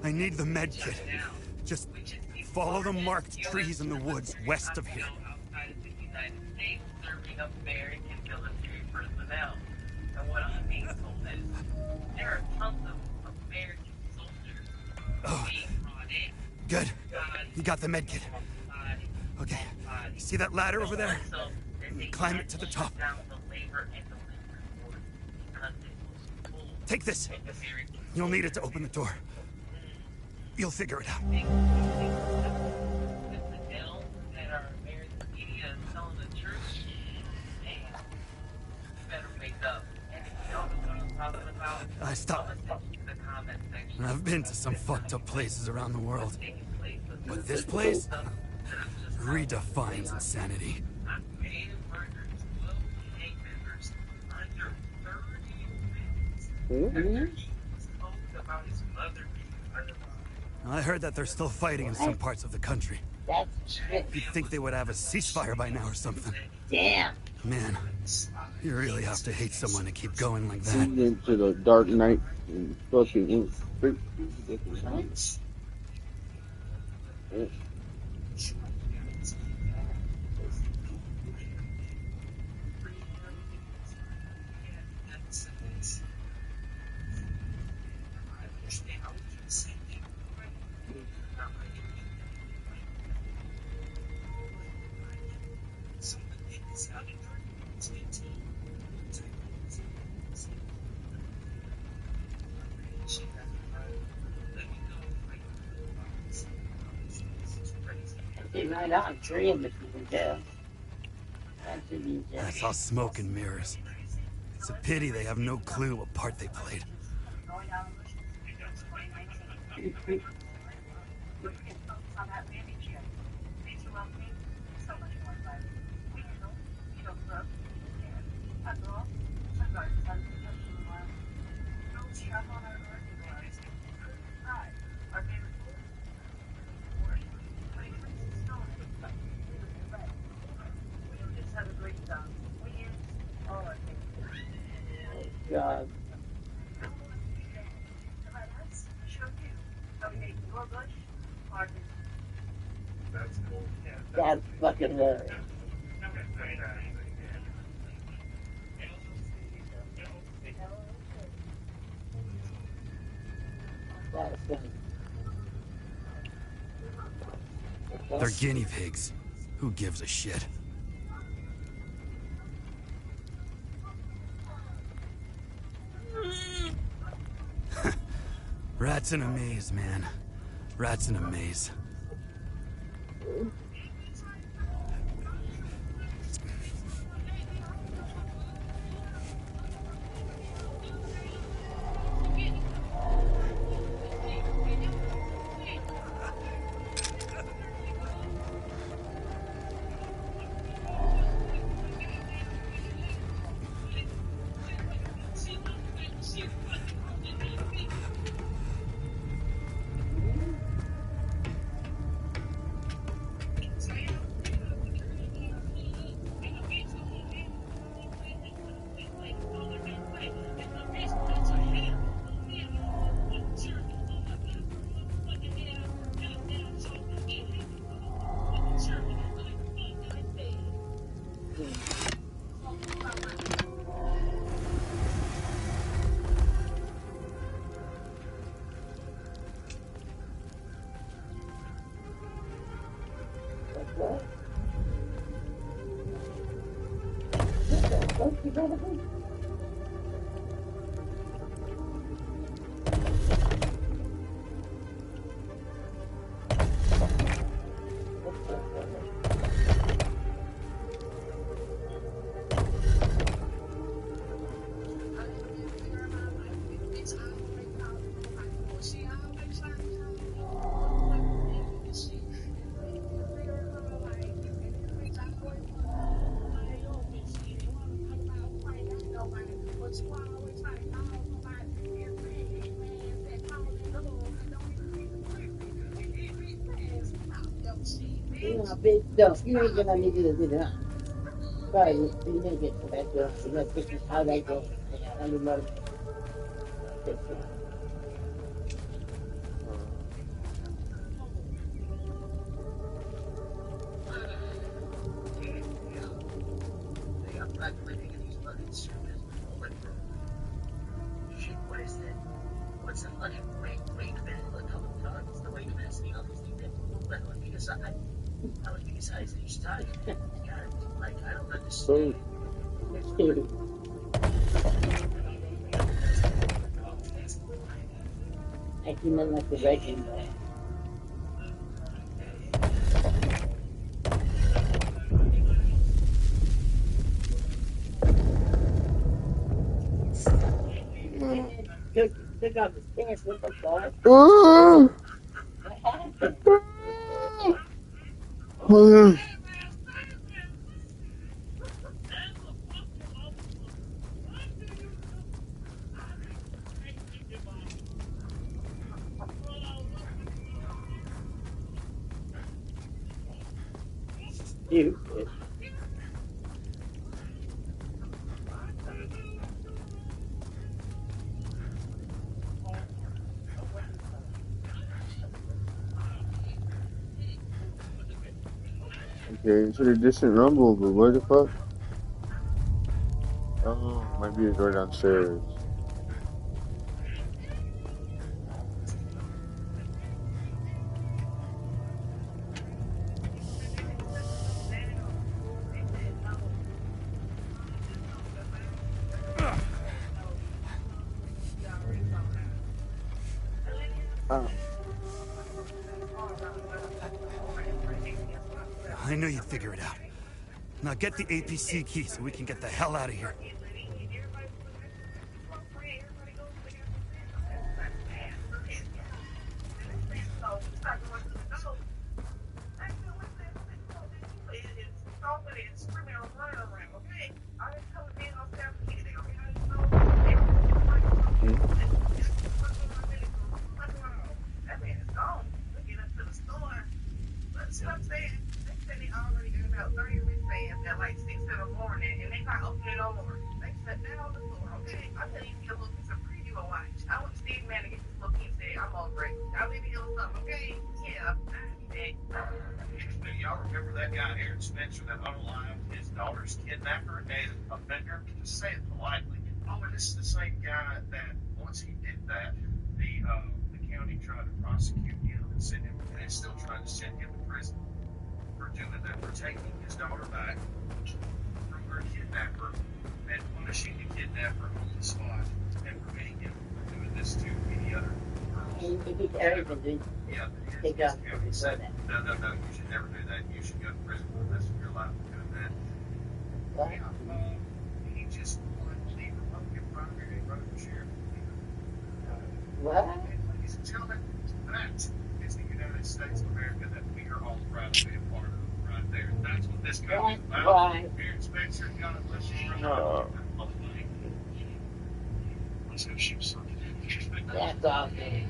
I need the med kit. Just follow the marked trees in the woods west of here. Oh, good. You got the med kit. Okay, you see that ladder over there? Climb it to the top. Take this. You'll need it to open the door. You'll figure it out. Stop. I've been to some fucked up places around the world, but this place redefines insanity. I heard that they're still fighting in some parts of the country. You'd think they would have a ceasefire by now or something. Damn. Man, you really have to hate someone to keep going like that. Into the dark night and fucking Right on, dream if you can tell. That's all smoke and mirrors. It's a pity they have no clue what part they played. God. That's fucking hilarious. They're guinea pigs. Who gives a shit? Rats in a maze, man. Rats in a maze. You know, big stuff. You ain't gonna need to do that. Right, you didn't get to that girl. You know, this is how they go. I don't know. So, I came in like the wrecking ball. Took off his pants. What the fuck? What happened? Stupid. okay, it's a distant rumble, but where the fuck? Oh, might be the door downstairs. Ah. I knew you'd figure it out. Now get the APC key so we can get the hell out of here. And you keep everything. Take off before that. What? What? Why? That's awesome.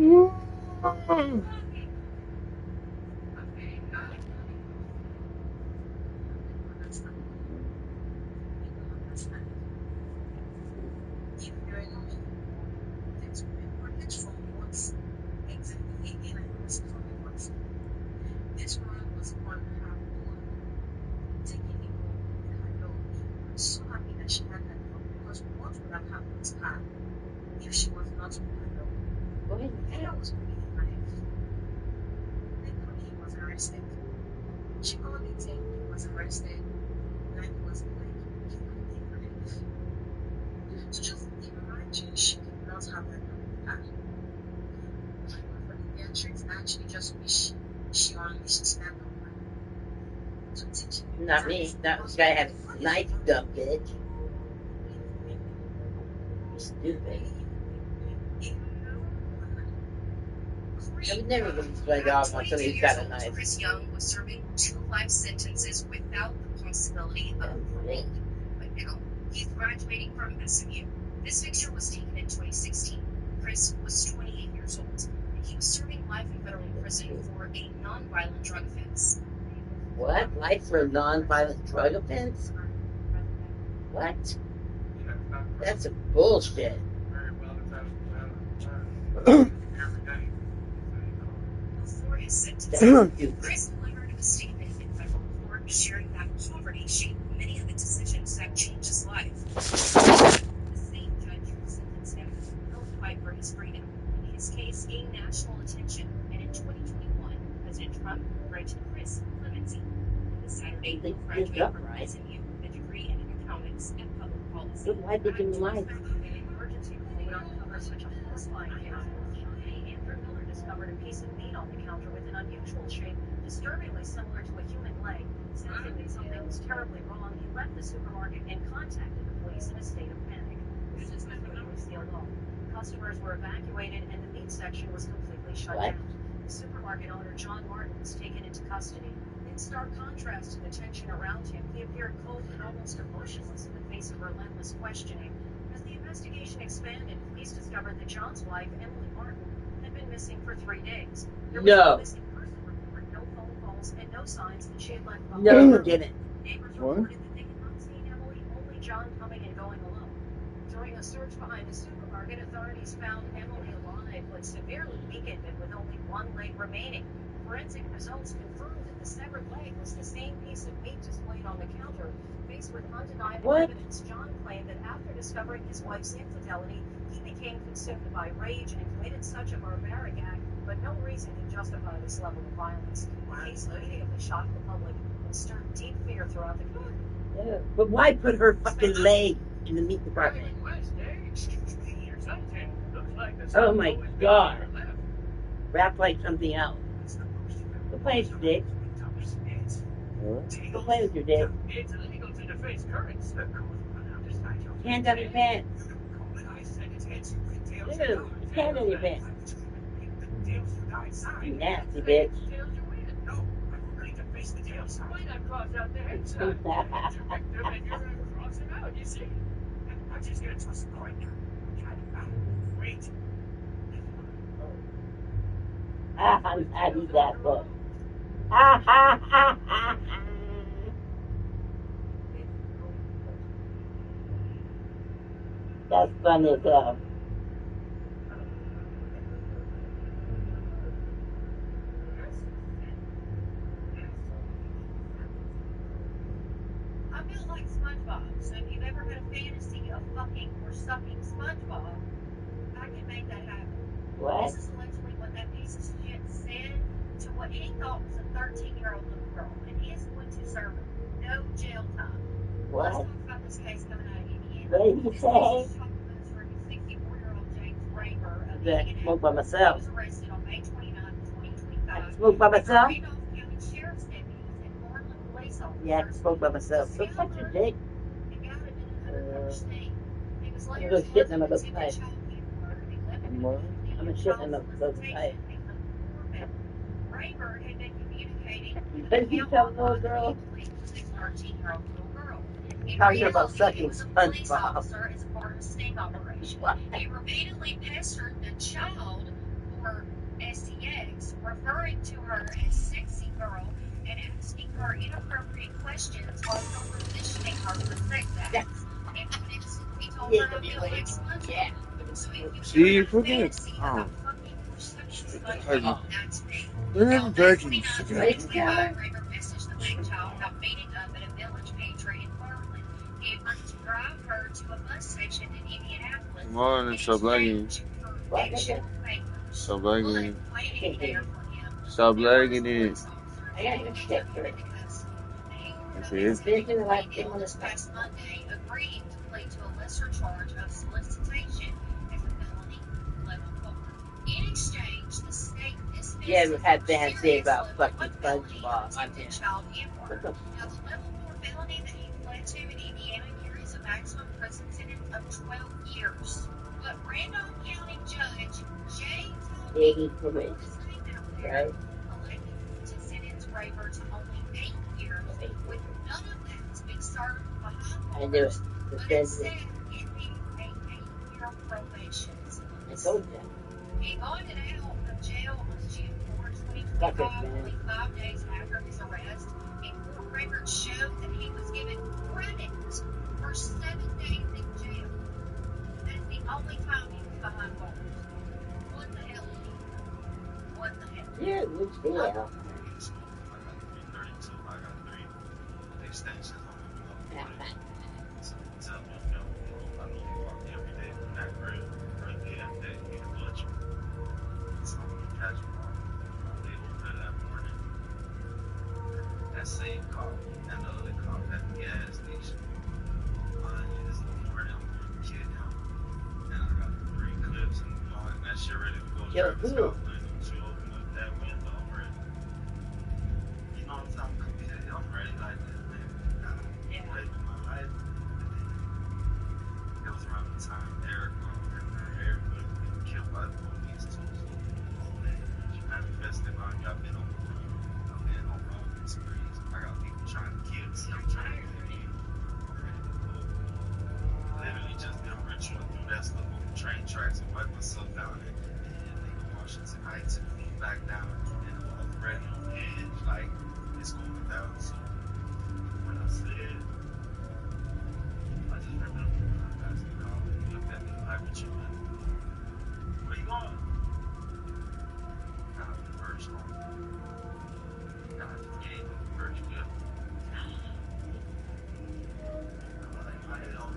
Mm. Go ahead. Not me. That guy had a knife, dumb bitch. Stupid. I would never release my dog on somebody who's got a knife. Chris Young was serving 2 life sentences without the possibility of parole. But now he's graduating from SMU. This picture was taken in 2016. Chris was 28 years old, and he was serving life in federal prison for a non-violent drug offense. What? Life for a non-violent drug offense? What? That's some bullshit. Before his sentencing, Chris delivered a statement in federal court sharing that poverty shaped many of the decisions that changed his life. The same judge who sentenced him helped fight for his freedom. In his case, gained national attention, and in 2021, President Trump granted Chris clemency. This Saturday, he'll graduate from SMU with a degree in economics and public policy. But why did you lie? Emergency room uncovers such a horrifying case. Andrew Miller discovered a piece of meat on the counter with an unusual shape, disturbingly similar to a human leg. Sensing that something was terribly wrong, he left the supermarket and contacted the police in a state of panic. The system was sealed off. Customers were evacuated, and the meat section was completely shut down. The supermarket owner, John Martin, was taken into custody. In stark contrast to the tension around him, he appeared cold and almost emotionless in the face of relentless questioning. As the investigation expanded, police discovered that John's wife, Emily Martin, had been missing for 3 days. There was no missing person report, no phone calls, and no signs that she had left home. No, you didn't. Neighbors reported that they had not seen Emily, only John coming and going alone. During a search behind the supermarket, authorities found Emily alive but severely weakened and with only one leg remaining. Forensic results confirmed that the severed leg was the same piece of meat displayed on the counter. Faced with undeniable evidence, John claimed that after discovering his wife's infidelity, he became consumed by rage and committed such a barbaric act, but no reason to justify this level of violence. The case immediately shocked the public and stirred deep fear throughout the community. Yeah. But why put her fucking leg in the meat department? Oh my god. Wrapped like something else. Go play with your dick. Go play with your dick. Hands out of your pants. Dude, it's hands out of your pants. You nasty bitch. I need that book. That's funny as hell. I feel like SpongeBob, so if you've ever had a fantasy of fucking or sucking SpongeBob, I can make that happen. What? This is allegedly what that piece of shit said to what he thought was a 13-year-old little girl, and he is going to serve no jail time. What? Let's talk about this case coming out of Indiana. What did he say? 64-year-old James Raver of That Indiana smoke by myself. was arrested on May 29, 2025. I smoke by myself? Randolph County Sheriff's deputies and Portland police officers. Yeah, I smoke by myself. Go touch your dick. And got him in an undercover state. He was I'm later gonna shit in my charged little with pipe. child murder and 11 What? I'm gonna shit in my little pipe. Raver had been communicating with Did a you tell the little girl? 13-year-old little girl. Talking about sucking He was a police SpongeBob. officer as a part of a sting operation. What? He repeatedly pestered the child for SEX, referring to her as sexy girl and asking her inappropriate questions while positioning her for sex acts. He told her to feel like SpongeBob. Yeah. So if you See, have a fucking. fantasy Oh. about fucking or sucking Huggy. SpongeBob, that's me. They're in virgins. Raver messaged the big child about meeting up at a village pantry in Portland. He agreed to drive her to a bus station in Indianapolis. Come on, stop lagging. Stop lagging. Stop lagging it. I got your shit for it. That's it. Bitch in the light, thing on this Last Monday, agreeing to plead to a lesser charge of solicitation. You ever had that say about fucking SpongeBob? I mean, child what import. the Now, the level 4 felony that he pled to in Indiana carries a maximum prison sentence of 12 years. But Randolph County Judge James Maybe probation, right? elected to sentence Raver to only 8 years, with none of that to be served behind I knew bars, it. The but feds instead it being a 8-year probation I sentence. told you. He bonded out of jail on June 4, Fuck it, 2025, man. only 5 days after his arrest, and court records showed that he was given credit for 7 days in jail. That is the only time he was behind bars. What the hell did he do? What the hell? Yeah, which deal? I got 332. I got 3 extensions on me. So tell me, I know you walk every day from that crib, early every day, you can touch me. So I'm gonna catch you on. They over there that morning. That same cop and the other cop at the gas station. It's the morning, I'm gonna kill him. And I got 3 clips and that shit ready to go. Yo, Travis who? Scott window. She opened up that window, I'm ready. You know what I'm saying? I'm committed. I'm ready like this, man. I'm ready for my life. It was around the time Eric everybody was getting killed by the police too. So, man, you manifested on me. I've been on the run. I've been on wrong sprees. I got people trying to kill me. I'm trying to kill me. I'm ready to go. Literally just did a ritual through that stuff on the train tracks and wipe myself down and make Washington Heights and lean back down. And I was ready on the edge, like it's going down. So when I said, I just remember I asked the cop and he looked at me like, what you doing? Where you going? Got the first one. And I just gave him the first gift. I was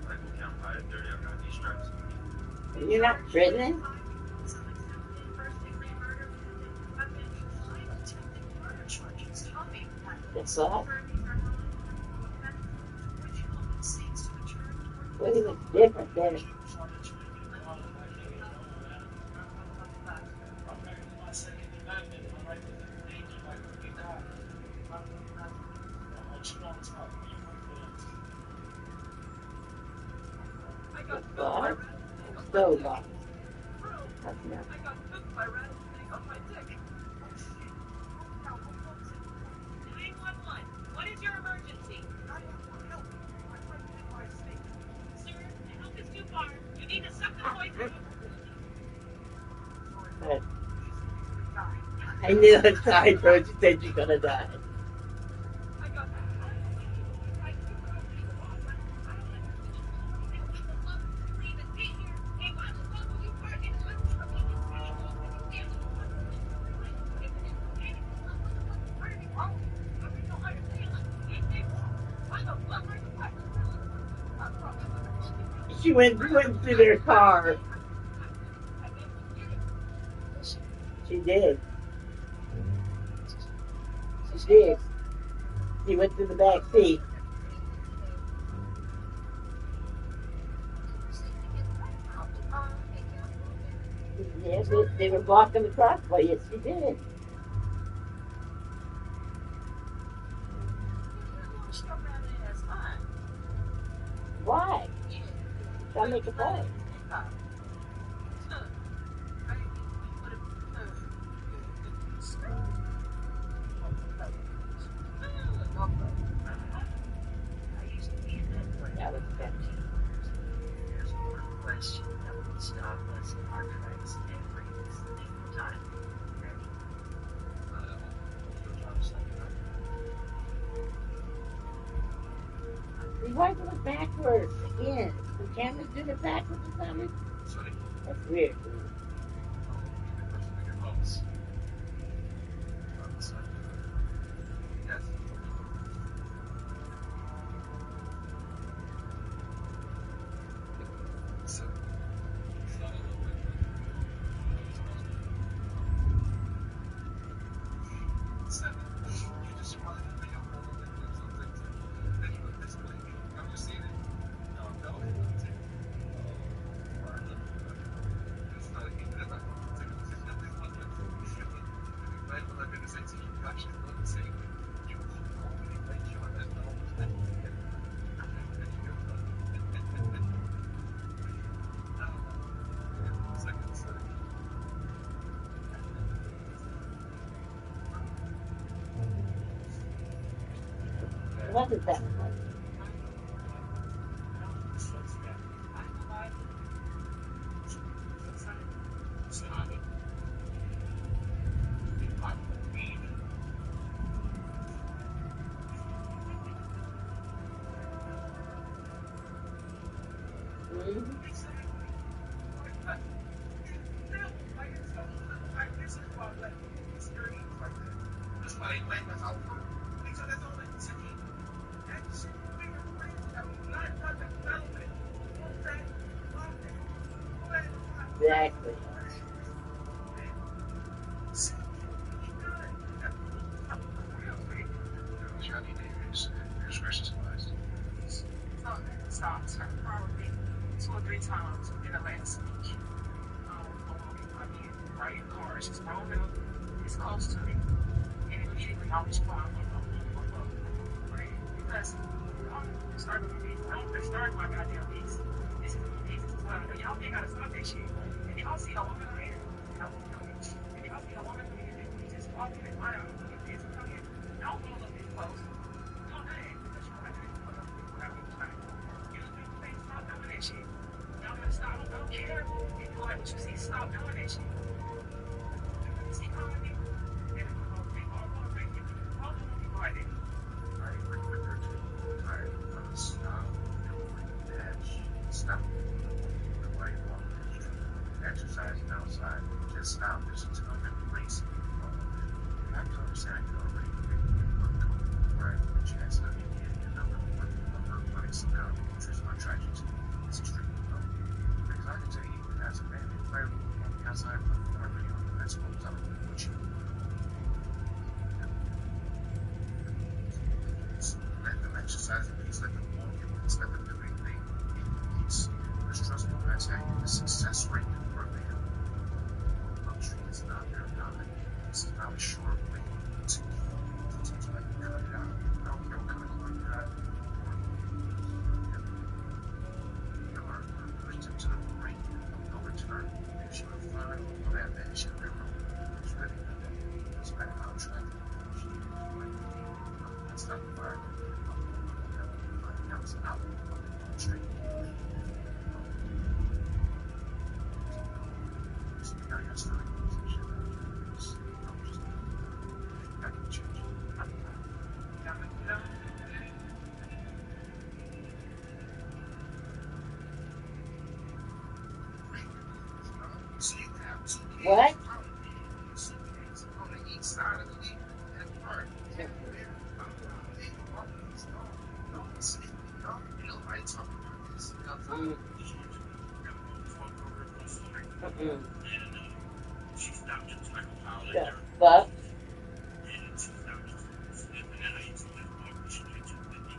like, okay, I'm probably 30, I got these stripes on me. You're not prison? That's all. What is it different there? God, I'm so lost. That's not. I got cooked by rattlesnake on my dick. 911, what is your emergency? Help. Sir, the help is too far. You need to suck the poison. I knew it's I told you said you're gonna die. I got She went through their car. She did. She did. She went through the back seat. Yes, they were blocking the crossway. Yes, she did. Why? Trying to make a point. That was good. There's one question that will stop us in our tracks every single time. Ready? Why do it backwards again? The camera's doing it backwards or something? That's weird. What is that? Exactly. Stops probably 2 or 3 times in the last week. Right in cars, it's rolled up, it's close to me, and immediately I was crying, right? Because it started with me. It started my goddamn piece. This is well, y'all ain't gotta stop that shit. And y'all see a woman in here, and y'all see a woman in here, and we just walking in my house, and this come in, don't pull up this close. Don't do that, because you're not going to pull up this without me trying. You don't think they stop doing that shit. Y'all gotta stop. I don't care if you like what you see, stop doing that shit. See how I mean? And all the people like that. Stop. Exercising outside. Just stop. There's a time and place. You have to understand you're already right? The chance of you getting a number of place now, which is my tragedy. It's extremely low. Because I can tell you, as a man, if I on the outside of the corner, that's what I'm telling you. What you let them exercise in peace, let them walk in peace, let them do anything in peace. Because trust me when I tell you, the success rate where they have luxury is not very high. This is not a short way to like cut it out. I don't care what kind of car you got. You are pushed into the brink of no return. If you are fine on that bench, you're it's really not that. It's like how I'm trying to that's not the fire. That was out on the street. Now you're still in a position. I'm just I can change it. So you have two kids. What? On the east side of the league, that part. Nobody talking about this. She stopped just like a power later. But And she stopped just and then I used to live over she had 250.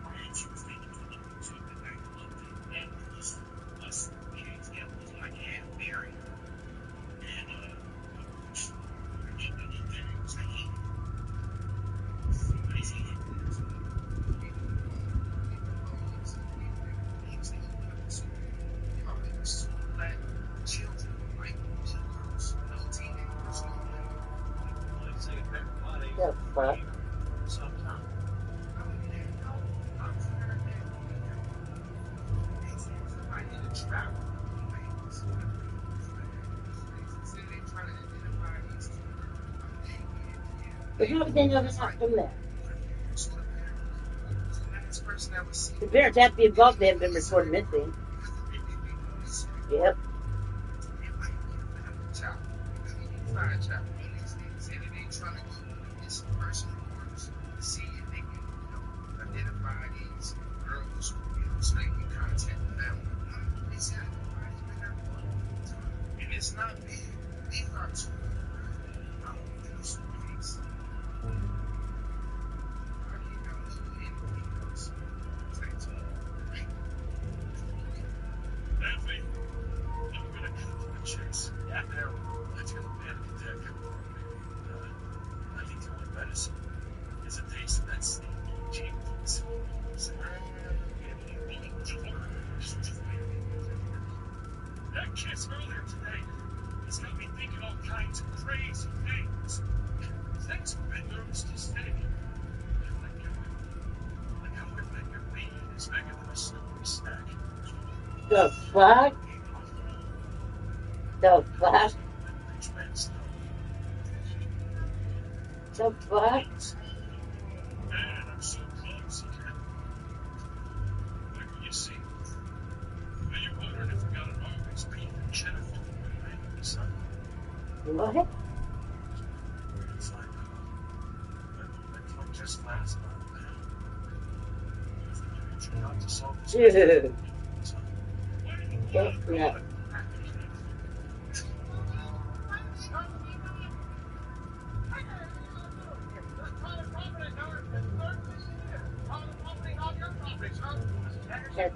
And she was taking 2 the night and us kids that was like half buried. And it was like somebody said black children, like girls, no teenagers, no like say everybody the fuck? sometimes. I need to travel. But how would they know they're not from there? The parents have to be involved. They haven't been reported missing. Yep. See if they can, identify these girls who, so they can contact them. They said everybody's been there for a long time. And it's not big. These are two. I don't think it's a case. I can't go to anything else. Take two. That way, I'm going to cut the checks. After that, let's go to bed and get that. I think the only medicine is a taste of that sneaky cheese. That kiss earlier today has got me thinking all kinds of crazy things. Things I've been nervous to say. The fuck? The fuck? The fuck? What?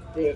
Dude.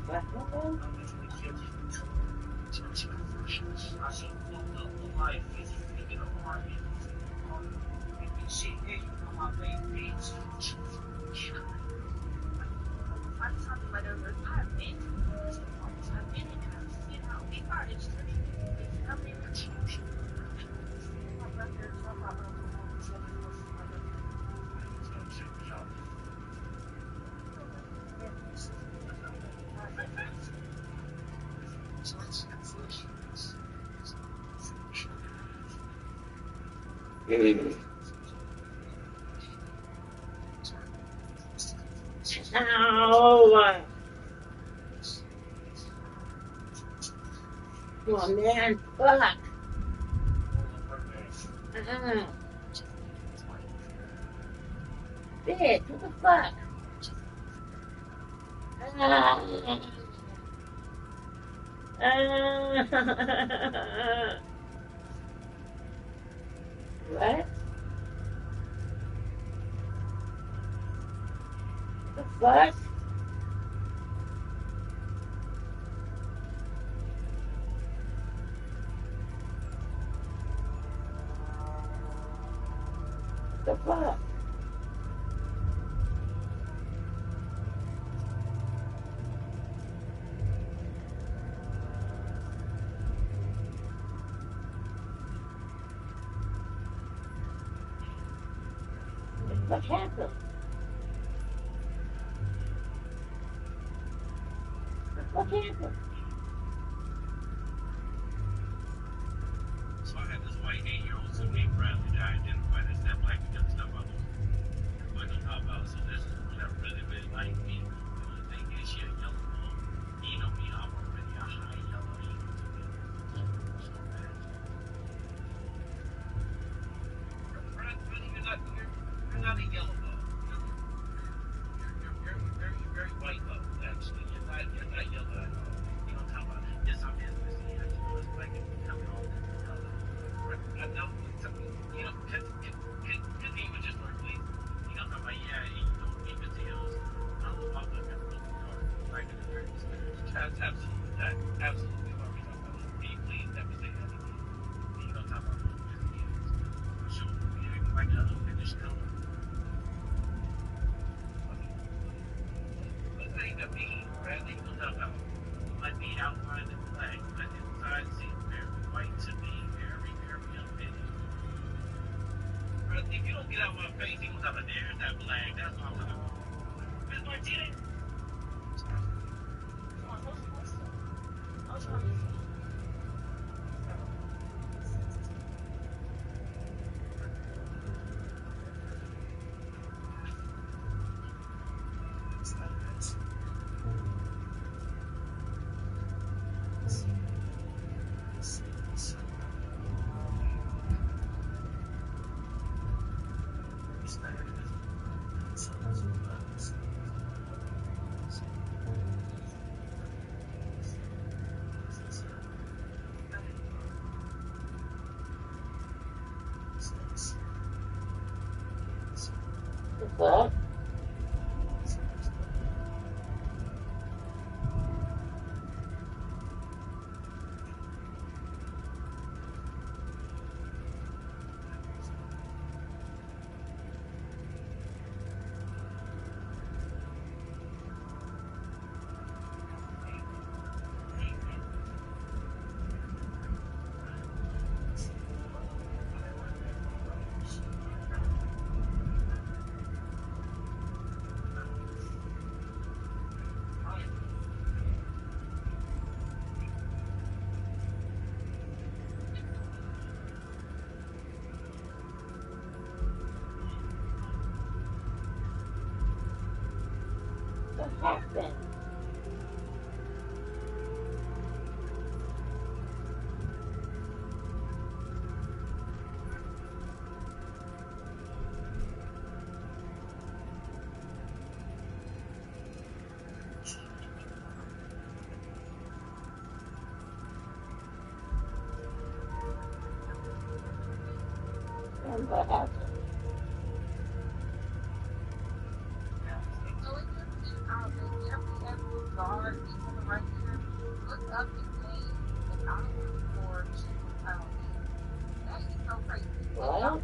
That's not. That's it. Ow! Come on, man. Fuck. Bitch, what the fuck? What? The fuck? The fuck? What happened? What happened? So I had this white 8-year-old sitting named Bradley that I identified as that black because stuff I was going to talk about. So this is when I really, really like me. The only thing Absolutely. What are we talking about? Can you please never say that again? You don't talk about little kids. Sure. You even like a finish color. But that ain't the mean, Bradley. You don't talk about like being outlined in black, but inside seems very white to me. Very, very unfinished. Bradley, if you don't get out of my face, you don't talk about there's that black. That's what I'm talking about. Miss Martinez. What's that? What happened? And what happened? What?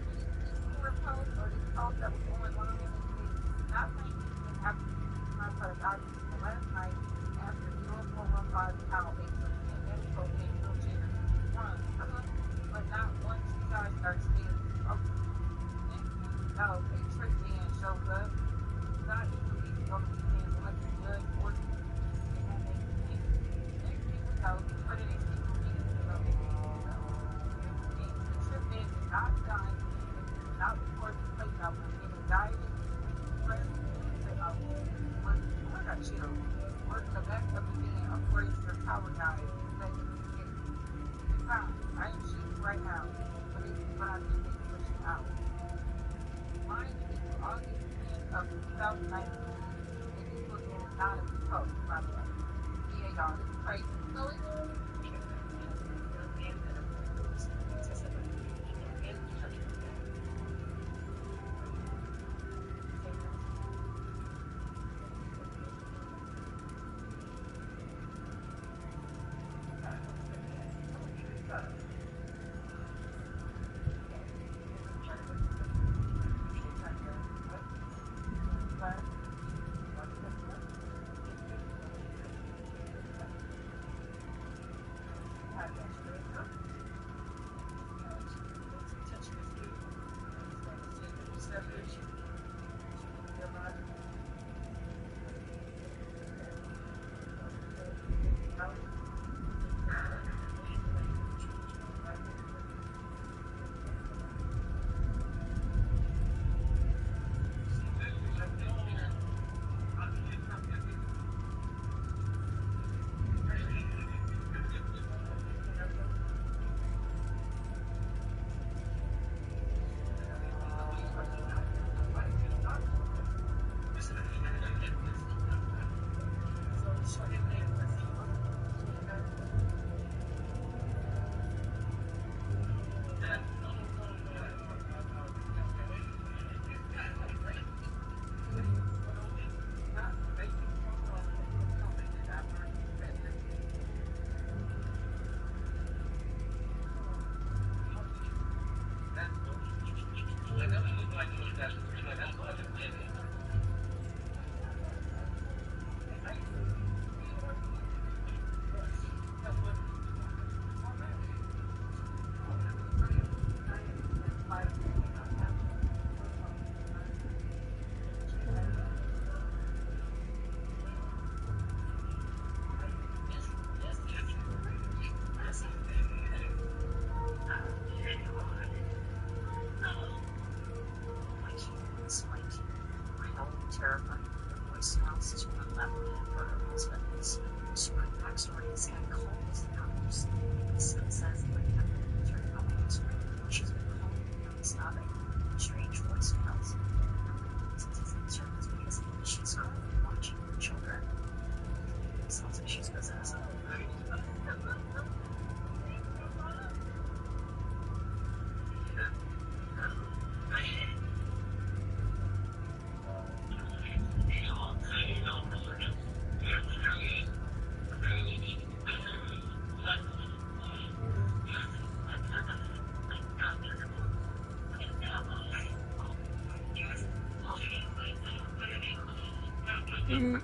What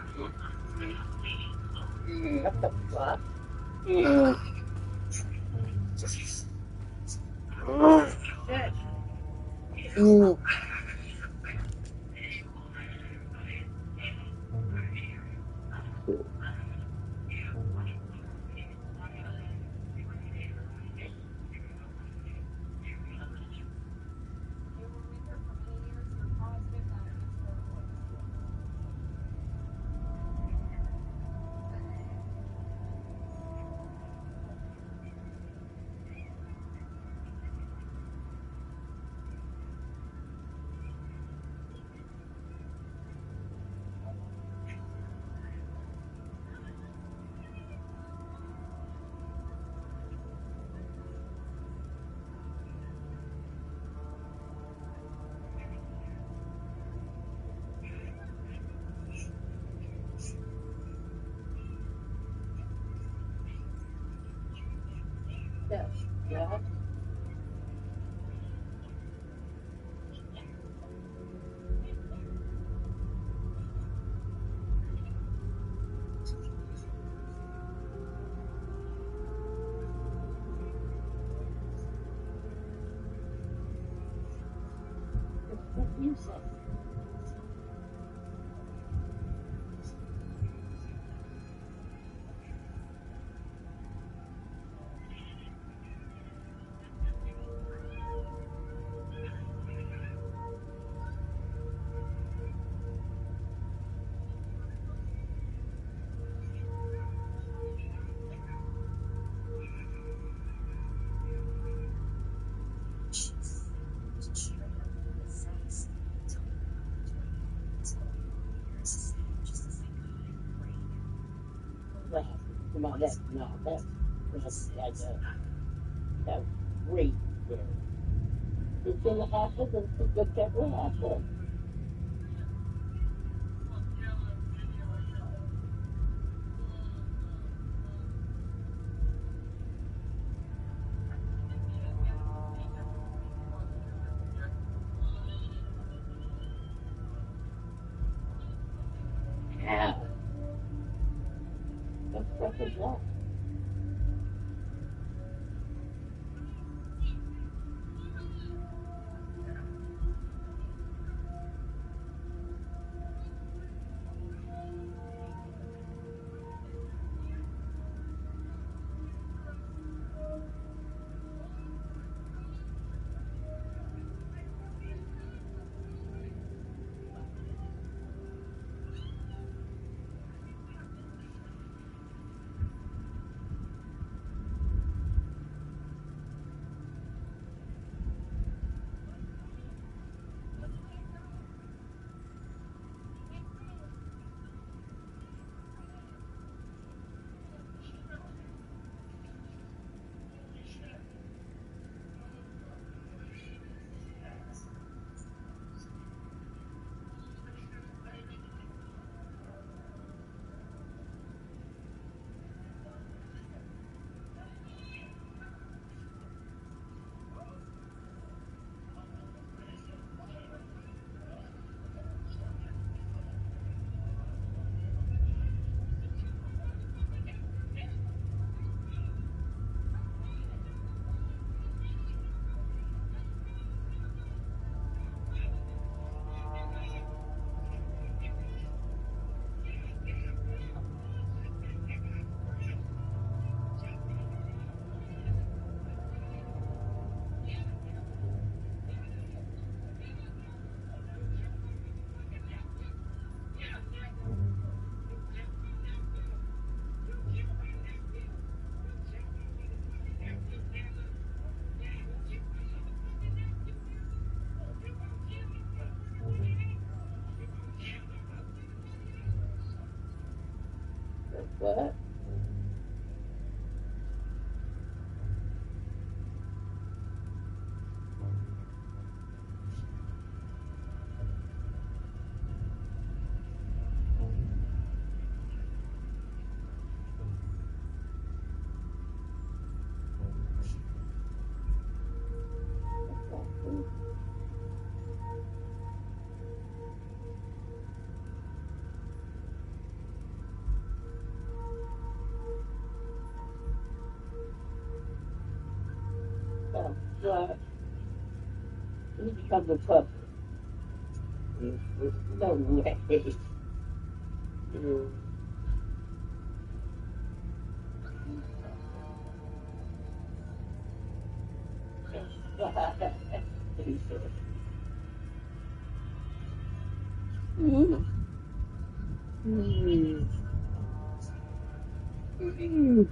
the fuck? Shit. Yeah. What you say? Well, come on, that's that's great. It's gonna happen, it's whatever happen. Yeah. What the fuck is that? Oh, God. He becomes a puppy. No way. Mm. Mm. Mm.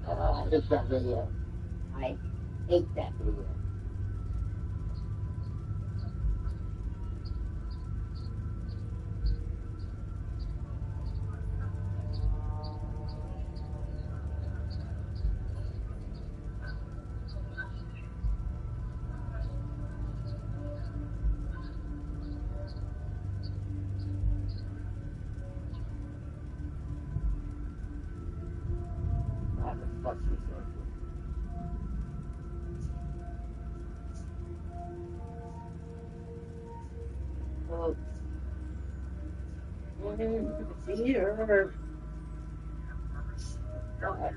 Oh, I hate that video. I hate that video. What the fuck she said. Oh, here. God.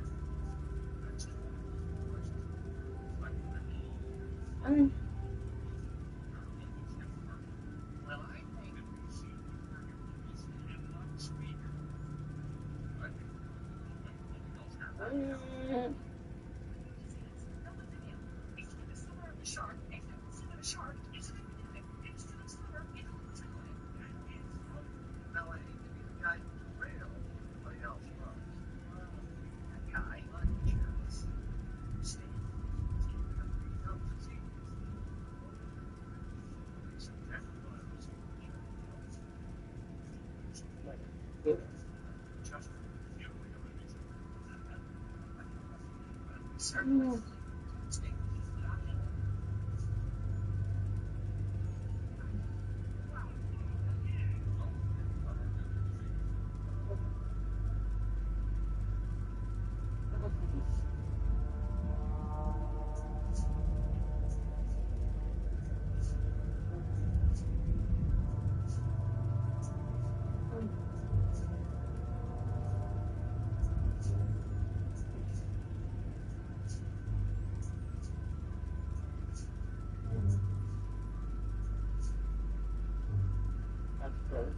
That's crazy.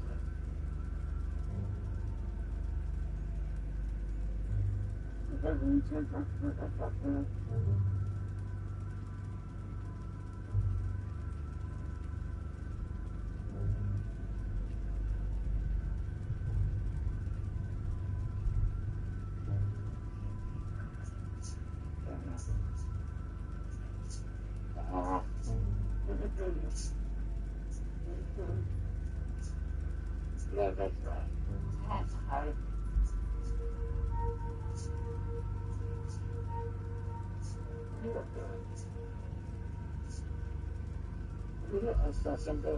Yeah, that's right. That's hard. I saw somebody.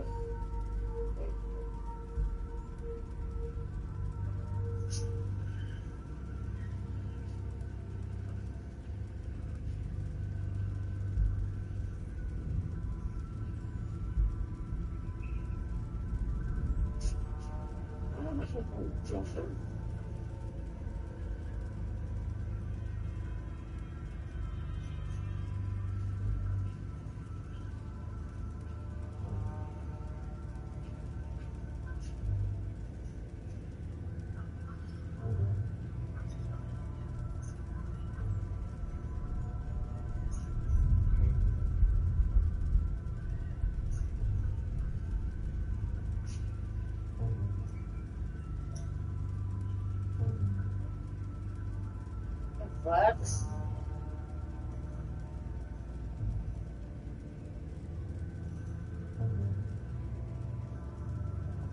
What?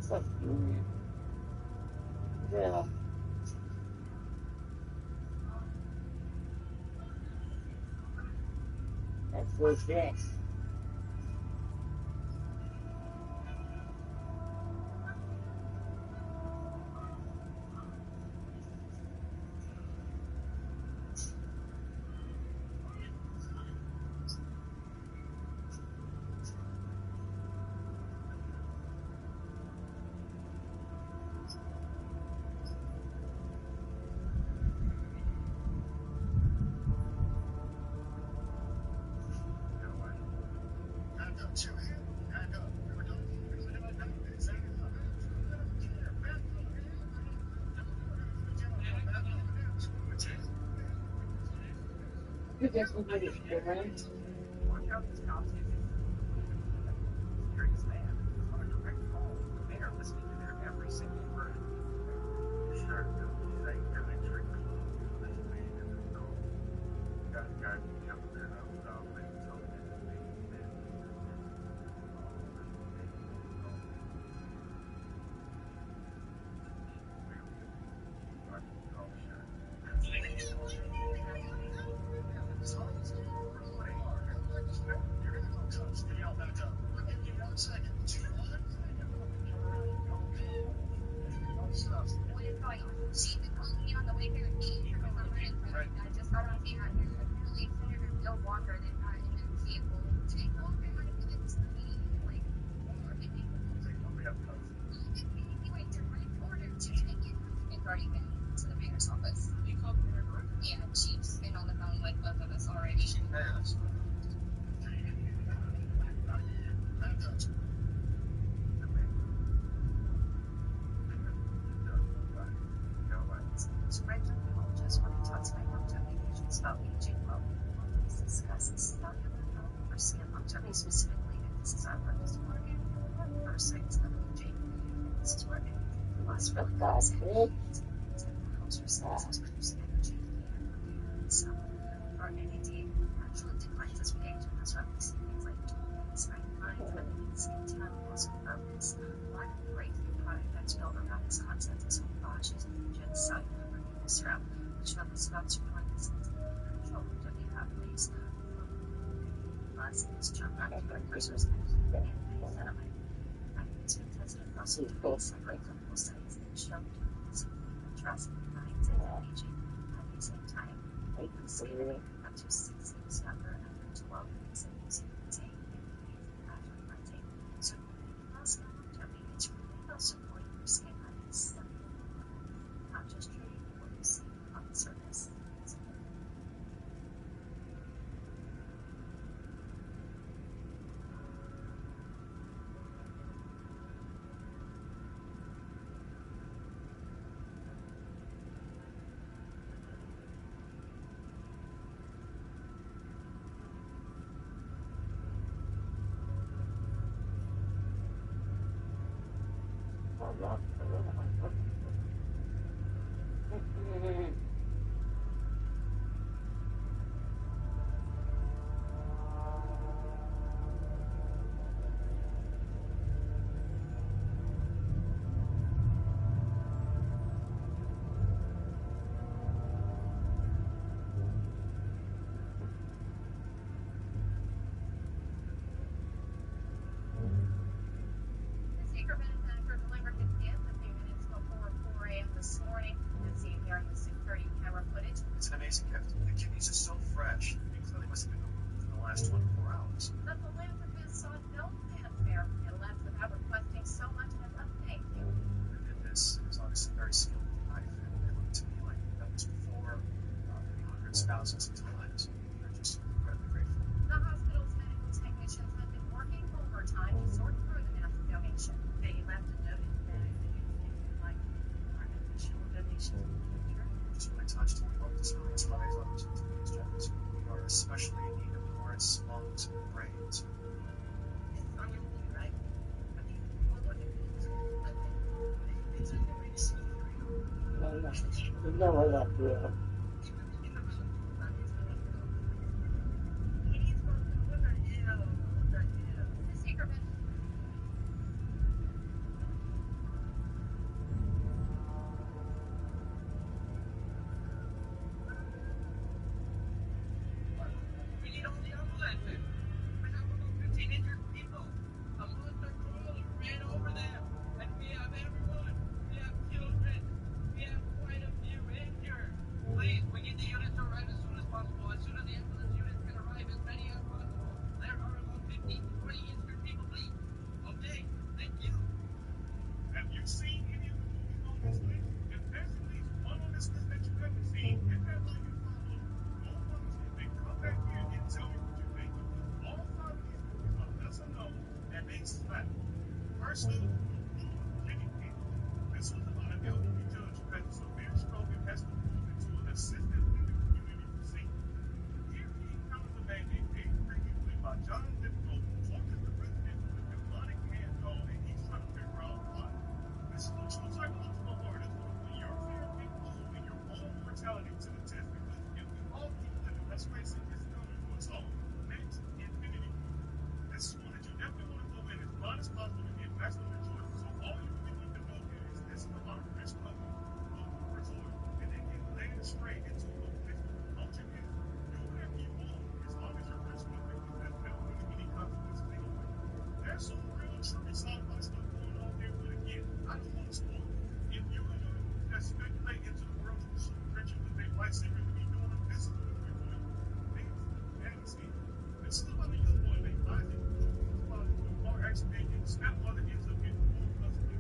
Fuck you. Yeah. That's what's that. You just want to experience. Watch out, these cops get curious man on a direct call. The mayor listening to their every single word. Sure, like elementary club, like man, got me up there. I was always told that She called me on the way here. She remembered I just got on the apparently Senator Bill Walker did not in the vehicle. Take over my minutes to me. Like, he went direct order to take it. It's already been to the mayor's office. You called the mayor directly? Yeah, she's been on the phone with both of us already. she passed. So right now, just when I talk to my longevity patients about aging, well, please discuss stuff or skin longevity specifically. And this is our purpose organ, first signs of aging. And this is where it lasts really God, good. bitch. Helps restores energy and some for NAD naturally declines as we age, and that's why we see things like spine lines, skin tone, loss of focus, lack of breakthrough product that's built around this concept is botches, regions, cellular weakness throughout, which focus about support this control longevity pathways plus this jump back to precursors and sediment. It's been tested across several clinical studies that show drastic declines in aging at the same time. We can see up to 6 years younger after 12 weeks of using take and after planting. So last longevity, it's really about supporting your skin at its cellular level, not just treating what you see on the surface. The secret benefactor delivered his gift a few minutes before 4 a.m. this morning, as seen here in the 6:30 camera footage. It's an amazing gift. The kidneys are so fresh. It clearly must have been removed within the last 24 hours. The philanthropist sought no fanfare and left without requesting so much as a thank you. Who did this is obviously very skilled with the knife, and it looked to me like they've done this before, maybe hundreds, thousands of times. We're just incredibly grateful. The hospital's medical technicians have been working overtime to sort through the massive donation. They left a note in the bag that indicated like our additional donations in the future. Just really touched, and we hope this release rise others into these gems. We are especially in need of hearts, lungs, and brains. It's on your feet, right? I mean, look at it. It's on your way to see you. No, that's real. The secret benefactor. We need all the ambulances. We have about 15 injured people. A monster crawler ran over them. And we have everyone. We have children. We have quite a few injured. Please, we need the units to arrive as soon as possible. As soon as the ambulance units can arrive, as many as possible. There are about 15 to 20 injured people, please. Okay, thank you. Have you seen any of the movies on this list? If there's at least one on this list that you haven't seen, hit that like and follow. Go on this list and come back here and tell me what you think. Because all 5 of these movies are yes or no, and they slap. First up, Jimmy King. This was about an elderly judge who had a severe stroke and has to move into an assisted living community for seniors. Here he encounters a man named KxHRiku, played by John Lithgow, who tortures the resident with a demonic hand doll, and he's trying to figure out why. This is a true psychological horror that's going to put your fear and gloom and your own mortality to the test. Because if we all keep living, let's face it, it's coming for us all. Next, Infinity. This is one that you definitely want to go in as blind as possible to get maximum enjoyment. So all you really need to know here is this is about a rich couple who go to a resort and they get led straight into a place where the culture is do whatever you want as long as you're rich with it, because there's never really any consequences anyway. There's some real trippy sci-fi stuff going on there, but again, I don't want to spoil it. If you're going to speculate into the world of the super riches that they might secretly be doing, this is a movie for you. Things, this is about a young boy named Isaac who is about to do a car accident and his stepmother ends up getting full custody.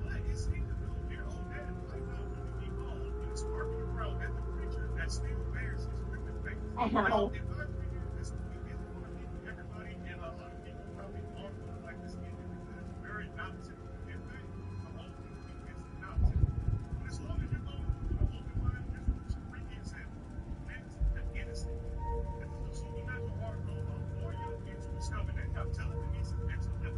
But it seems as though their old dad might not really be home and is working around at the creature that still bears his criminal face. Now, if I figure this movie isn't going to be for everybody, and a lot of people probably aren't going to like this ending because it's very opposite of their thing. The whole movie is opposite. But as long as you're going with an open mind, this is what your freaking said. Next, the innocent. This is a supernatural horror film about 4 young kids who discover they have telekinesis and telepathy.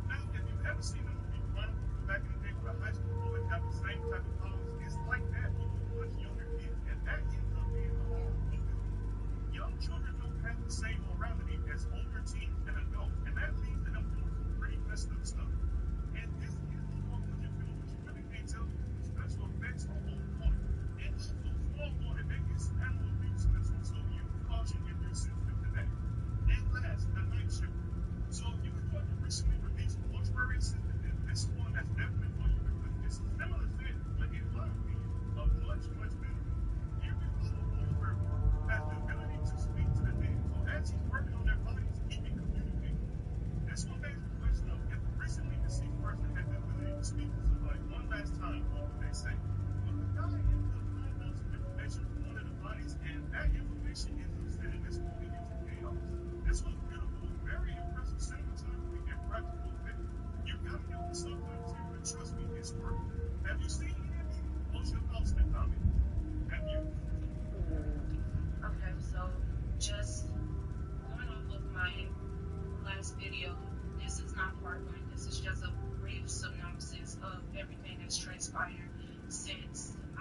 Now, if you've ever seen the movie Chronicles back in the day where a high school boy have the same type of powers, it's like that but with much younger kids, and that ends up being the horror of this movie. Young children don't have the same morality as older teens and adults, and that leads to them doing some pretty messed up stuff. And this is a horror film, but you really can't tell because the special effects are on point. And also, small warning, there is some animal abuse in this one, so use caution if you're sensitive to that. And last, the night shift. So if you enjoyed the recently released Mortuary Assistant, then this is one that's definitely for you because it's a similar thing, but in my opinion, a much, much better one. Here we follow Mortuary, who has the ability to speak to the dead. So as he's working on their bodies, he can communicate. This one begs the question of if a recently deceased person had the ability to speak to somebody one last time, what would they say? But the guy ends up finding out some information from one of the bodies, and that information ends up sending this movie into chaos. This was beautiful, very impressive cinematography and practical effects. You gotta know the subtitles here, but trust me, it's worth it. Have you seen any of these? What's your thoughts in the comments? Have you? Okay, so just going off of my last video, this is not part one. This is just a brief synopsis of everything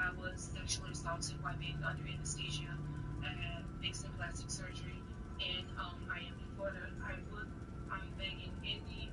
I was sexually assaulted while being under anesthesia. I had fixed and plastic surgery in Miami, Florida. I'm begging any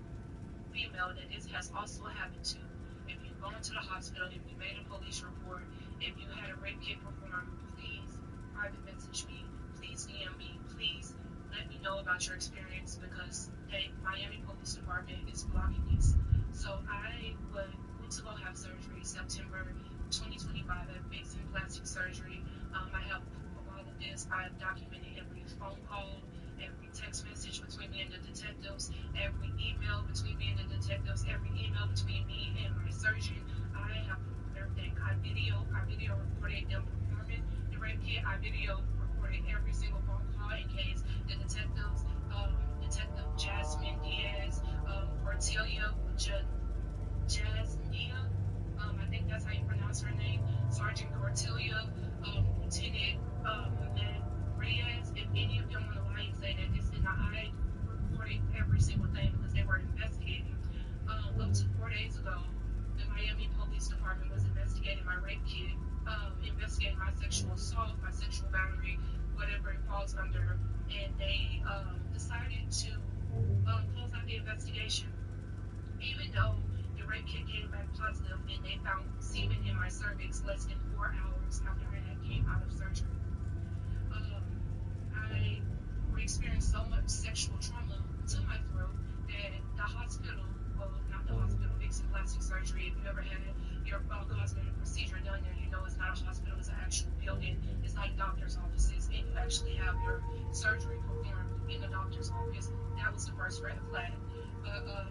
female that this has also happened to. If you've gone to the hospital, if you made a police report, if you had a rape kit performed, please private message me, please DM me, please let me know about your experience because the Miami Police Department is blocking this. So I went to go have surgery September 2025 at fixed and plastic surgery. I have proof of all of this. I've documented every phone call, every text message between me and the detectives, every email between me and the detectives, every email between me and my surgeon. I have proof of everything. I video recorded them performing the rape kit. I video recorded every single phone call in case the detectives, Detective Jasmine Diaz, Cortelia, Jasnia, I think that's how you pronounce her name, Sergeant Cortelia, Lieutenant Matt Reyes, if any of them on the line say that this did not, I recorded every single thing because they were investigating. Up to 4 days ago, the Miami Police Department was investigating my rape kit, investigating my sexual assault, my sexual battery, whatever it falls under, and they decided to close out the investigation. Even though the rape kit came back positive and they found semen in my cervix less than 4 hours after I had came out of surgery. I experienced so much sexual trauma to my throat that the hospital, well, not the hospital, fixed and plastic surgery, if you ever had your cosmetic procedure done there, you know it's not a hospital, it's an actual building. It's like doctor's offices, and you actually have your surgery performed in the doctor's office. That was the first red flag. But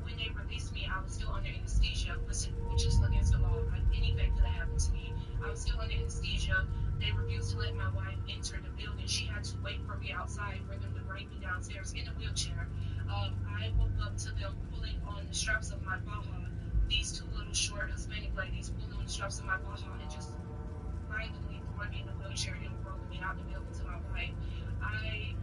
when they released me, I was still under anesthesia, which is against the law. Anything could have happened to me. I was still under anesthesia. They refused to let my wife enter the building. She had to wait for me outside for them to bring me downstairs in a wheelchair. I woke up to them pulling on the straps of my baha. These two little short Hispanic ladies pulling on the straps of my baha and just violently throwing me in the wheelchair and rolling me out the building to my wife. I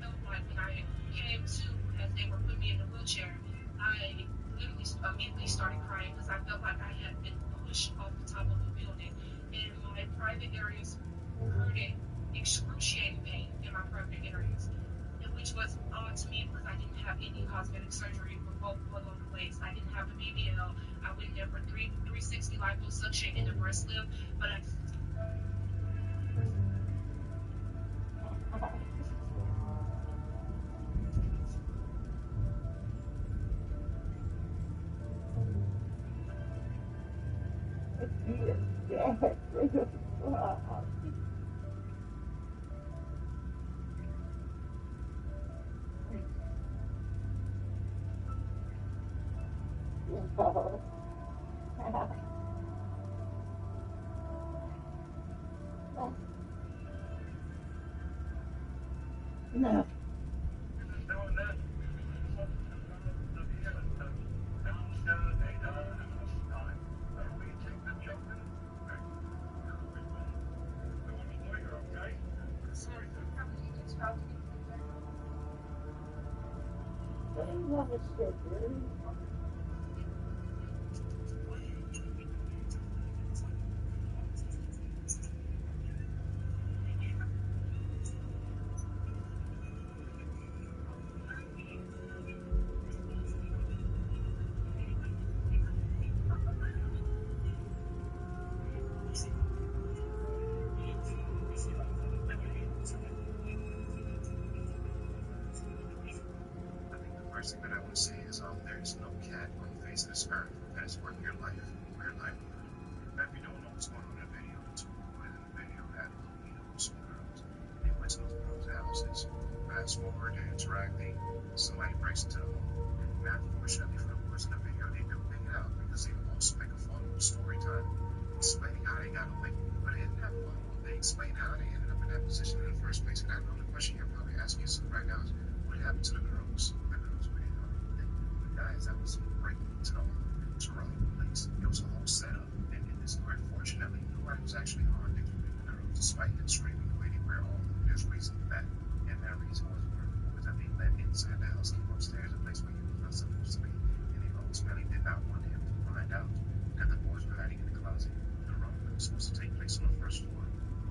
felt like when I came to, as they were putting me in the wheelchair, I literally immediately started crying because I felt like I had been pushed off the top of a building. And my private areas hurted, excruciating pain in my private areas, which was odd to me because I didn't have any cosmetic surgery for both below the waist. I didn't have a BBL. I went there for 360 liposuction in the breast lift, but I No. First thing that I would say is there is no cat on the face of this earth that is worth your life or your livelihood. Now, if you don't know what's going on in the video, the two boys in the video had a little meetup with some girls. They went to those girls' houses. Fast forward, they're interacting. Somebody breaks into the home. Now, unfortunately for the boys in the video, they do make it out because they also make a fun little story time explaining how they got away. But they didn't have fun. They explained how they ended up in that position in the first place. And I know the question you're probably asking yourself right now is, what happened to the girls? The girls were in the guys that was breaking into the home to run the police. It was a whole setup. And in this story, fortunately, nobody was actually harmed, including the girls, despite them screaming the way they were. All there's reason for that. And that reason was one of the boys that they let inside the house, came upstairs, a place where he was not supposed to be. was supposed to take place on the first floor,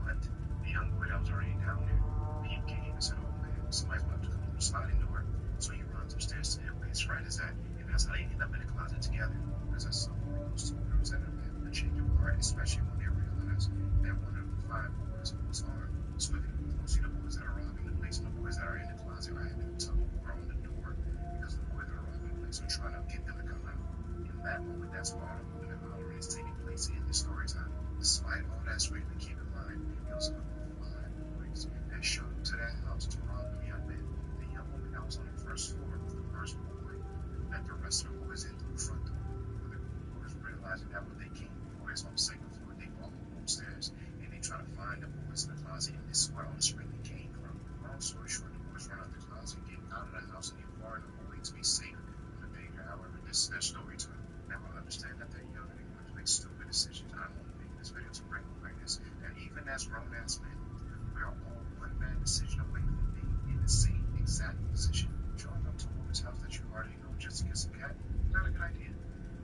but the young boy that was already down there, he came and said, "Oh man, somebody's about to come through the sliding door." So he runs upstairs to where his friend is at, and that's how they end up in the closet together. Because that's something that those two girls ended up having a change of heart, especially when they realized that one of the five boys was armed. So if you don't see the boys that are robbing the place and the boys that are in the closet are having a tug of war on the door because the boys that are robbing the place are trying to get them to come out. In that moment, that's where all the moving and hollering is taking place in the story time. Despite all that screaming, keep in mind, it was a group of five boys that showed up to that house to rob the young man. The young woman that was on the first floor was the first boy who let the rest of the boys in through the front door. But the boys realizing that what they came for is on the second floor, they all go upstairs and they try to find the boys in the closet, and this is where all the screaming came from. Long story short, the boys run out the closet, get out of the house, and they're far enough away to be safe from the danger. However, this is their story time. Now I understand that they're young and they're going to make stupid decisions. I'm only making this video to bring awareness that even as grown-ass men, we are all one bad decision away from being in the same exact position. Showing up to a woman's house that you already know just to get some cat, not a good idea.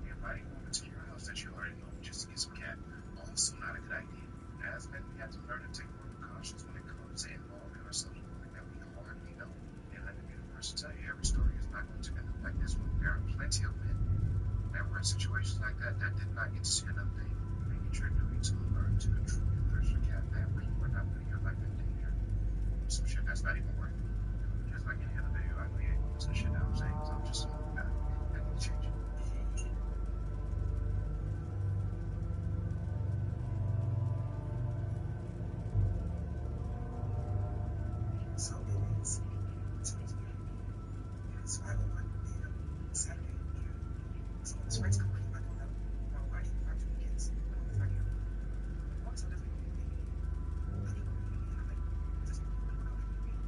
Inviting a woman to your house that you already know just to get some cat, also not a good idea. As men, we have to learn to take more precautions when it comes to involving ourselves with women that we hardly know. And let me be the first to tell you, every story is not going to end up like this one. There are plenty of men that were in situations like that that did not get to see enough dating. Make it your duty to learn to control your thirst for cat. That way you are not putting your life in danger. Some shit that's not even worth it. Just like any other video, I know you ain't gonna listen to shit that I'm saying, because I'm just another guy. I need to change it. So it is 10:30 p.m. It's 5:01 p.m. Saturday evening. So this race complete, I don't know why I didn't find two kids. I don't know if I can. Also, doesn't mean anything. I didn't know anything. I'm like, is this really what I'm doing?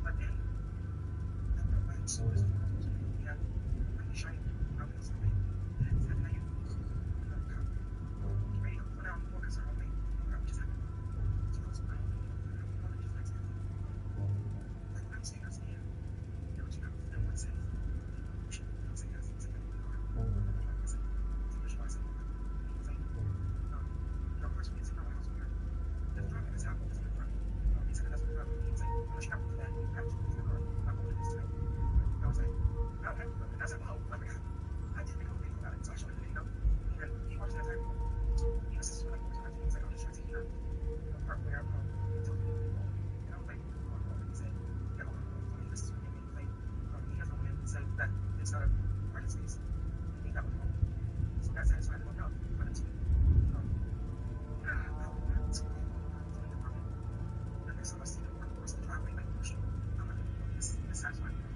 But then, I went by two is we got really shiny out in something. It's not like ready to put out more because I'm like, I'm just having so I was like, I'm just like, I'm saying, you know, you know, no one says, I'm saying, I think I'm like, it's not a parking space. I think that would help. So that satisfied them enough for them to the next time I see them work across the driveway, like, oh shit, I'm not gonna do this satisfied enough.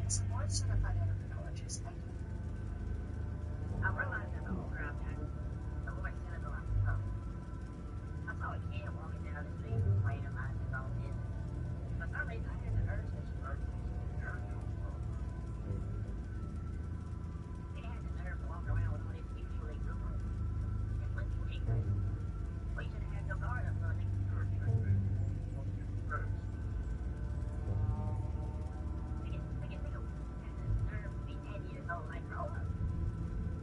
Some more certified endocrinologists like you. I realized that the older I've gotten, the more cynical I've become. I saw a kid walking down the street complaining about his own business. For some reason, I had the urge to squirt him. He had the nerve to walk around with what is usually good. And when you angry, well, you should have had your guard up, buddy. Nerve to be 10 years old like grown up.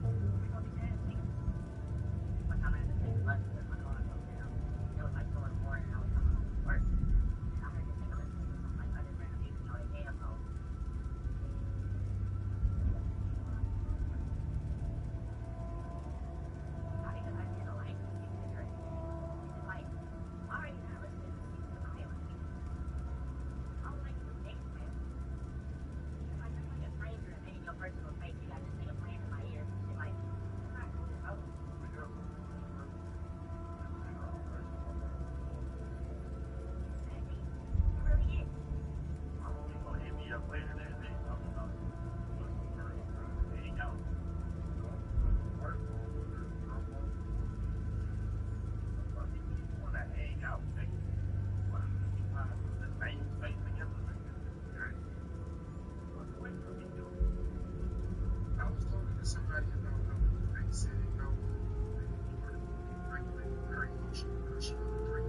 We're gonna be mad at me. One time I had to take a bus because my car broke down. It was like 2 in the morning and I was coming home from work. And I heard this nigga listening to something like I just ran a music joint in headphones. Not even I did a like music cigarette. It's like, why are you not listening to music in my feelings? I don't like this next man. It's like I'm like a stranger and then in your personal space you got this nigga playing in my ears and shit like, it's not cool, bro. Exactly. It really is. People hit me up later that day talking about what some girls trying to hang out. Work, people want to hang out, like, what the same space together, like, what's the way for me to do it? I was talking to somebody about how they said, you know, very emotional because she was three.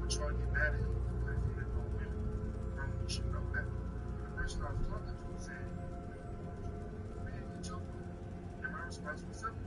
But y'all get mad at him because he didn't know women. Wrong, you should know that. The person I was talking to said, man, get your food. And my response was simple.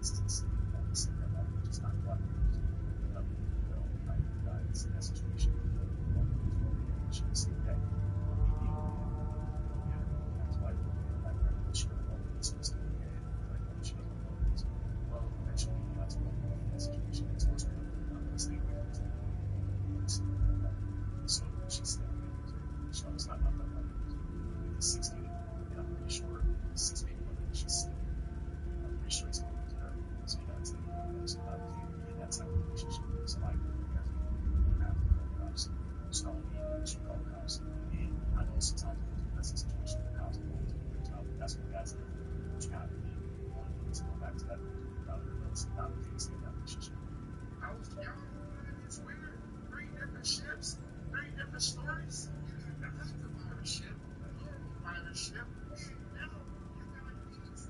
instance, we said that just not black people. It's in that situation. She would say that that's why she would have all this was like she was well, eventually that's what that situation is. So she said, so it's not that like 60, and I'm pretty sure 6 people, she's still, I'm pretty sure it's going to her. So you got to so not in that type of relationship. Somebody has to have cops, stone me, she called cops. And I know sometimes that's a situation where cops don't do a great job. That's what guys do. But you kind of need one to go back to that. It's not the case in that relationship. I was young, it's weird. 3 different ships, 3 different stories. That's the virus ship, a normal virus ship. Now you got kids,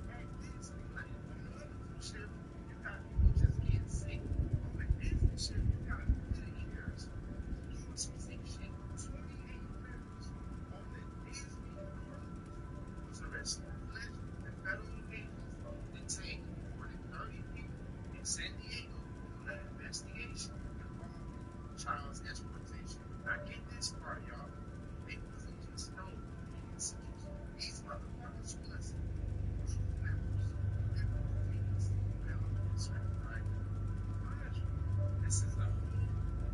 at Disney, like another cruise ship, you got people just getting sick. On the Disney ship, you got Medicare's, UTC shit, 28 members on the Disney was arrested, alleged, and federal agents detained more than 30 people in San Diego on an investigation involving child exploitation. Now get this part, y'all. It wasn't just no incidents. These motherfuckers was crew members and employees. Now, this right? Mind you, this is the whole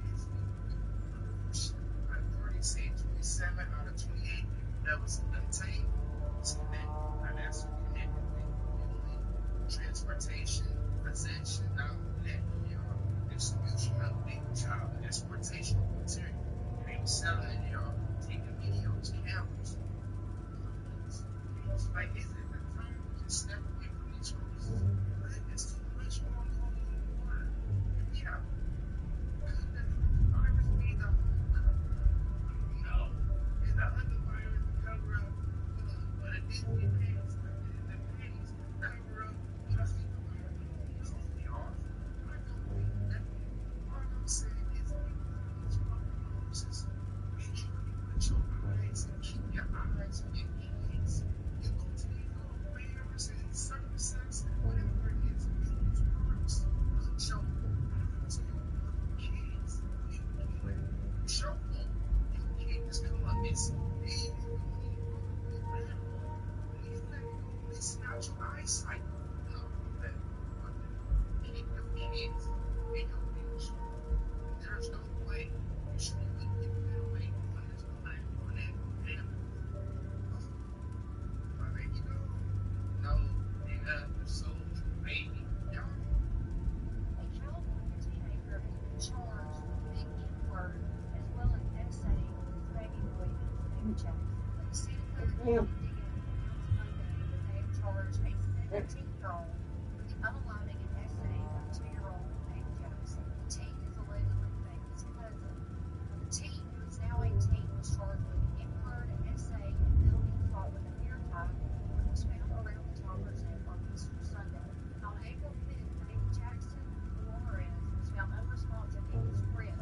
Disney ship. Authorities say 27 out of 28 people that was detained was connected. Now that's connected with fueling, transportation, possession, not only that, y'all, distribution of illegal child exploitation material. And they were selling it, y'all, taking videos, cameras. Like, is it the time to just step away from these cruises? It's too much going on in the water. And we have could the virus be the whole cover up? No. Is the other virus the cover up for the Disney pants, the panties cover up for the other virus? It's only off. I don't think that. All I'm saying is these fucking cruises, make sure you put your eyes and keep your eyes on your kids. You go to these little fairs and circuses, whatever it is, these parks, put your eyes on your fucking kids. You show them your kid is come up missing. And you don't need whatever. You let it go missing out your eyesight. No, that keep your kids in your future. There's no way you should be giving it away on this planet, on that family. My baby go. No, nigga, the soldier, baby. Y'all. A California teenager has been charged with Big N-word as well as essaying his baby boy, David Jackson. The Santa Clara County DA announced Monday that they have charged a 17-year-old with the unaliving and essaying of 2-year-old David Jackson. The teen is allegedly the baby's cousin. The teen, who is now 18, was charged with N-word, essay, and felony assault with a hair tie when was found around the toddler's neck on Easter Sunday. On April 5th, David Jackson Flores was found unresponsive in his crib.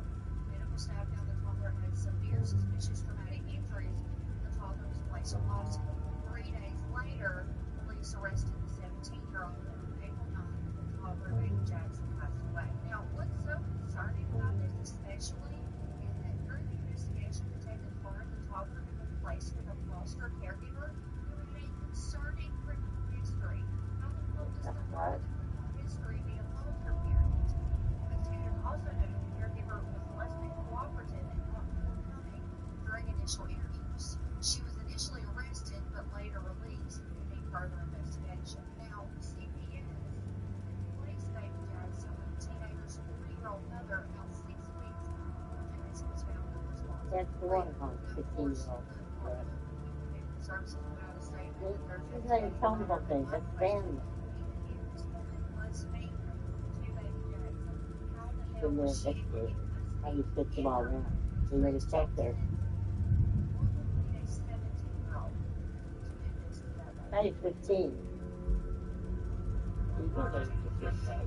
Medical staff found the toddler had severe suspicious traumatic injuries, and the toddler was placed on hospital. 3 days later, police arrested the 17-year-old, and on April 9th, the toddler, David Jackson, passed away. Now, what's so concerning about this especially is that during the investigation, detectives learned the toddler had been placed with a foster caregiver who had a concerning criminal history. How the fuck does someone with a criminal history be a foster parent? Investigators also noted the caregiver was less than cooperative and not forthcoming during initial interviews. She was initially arrested but later released pending further investigation. Now, CBS replaced David Jackson with the teenager's 3-year-old mother about 6 weeks before Jackson was found unresponsive. That's the one on 15-year-old. Services put out a statement that there's It's not a accountable thing. That's family. Then they're investigate how you fit them all around. They let us check there. Now he's 15. You go there to get that.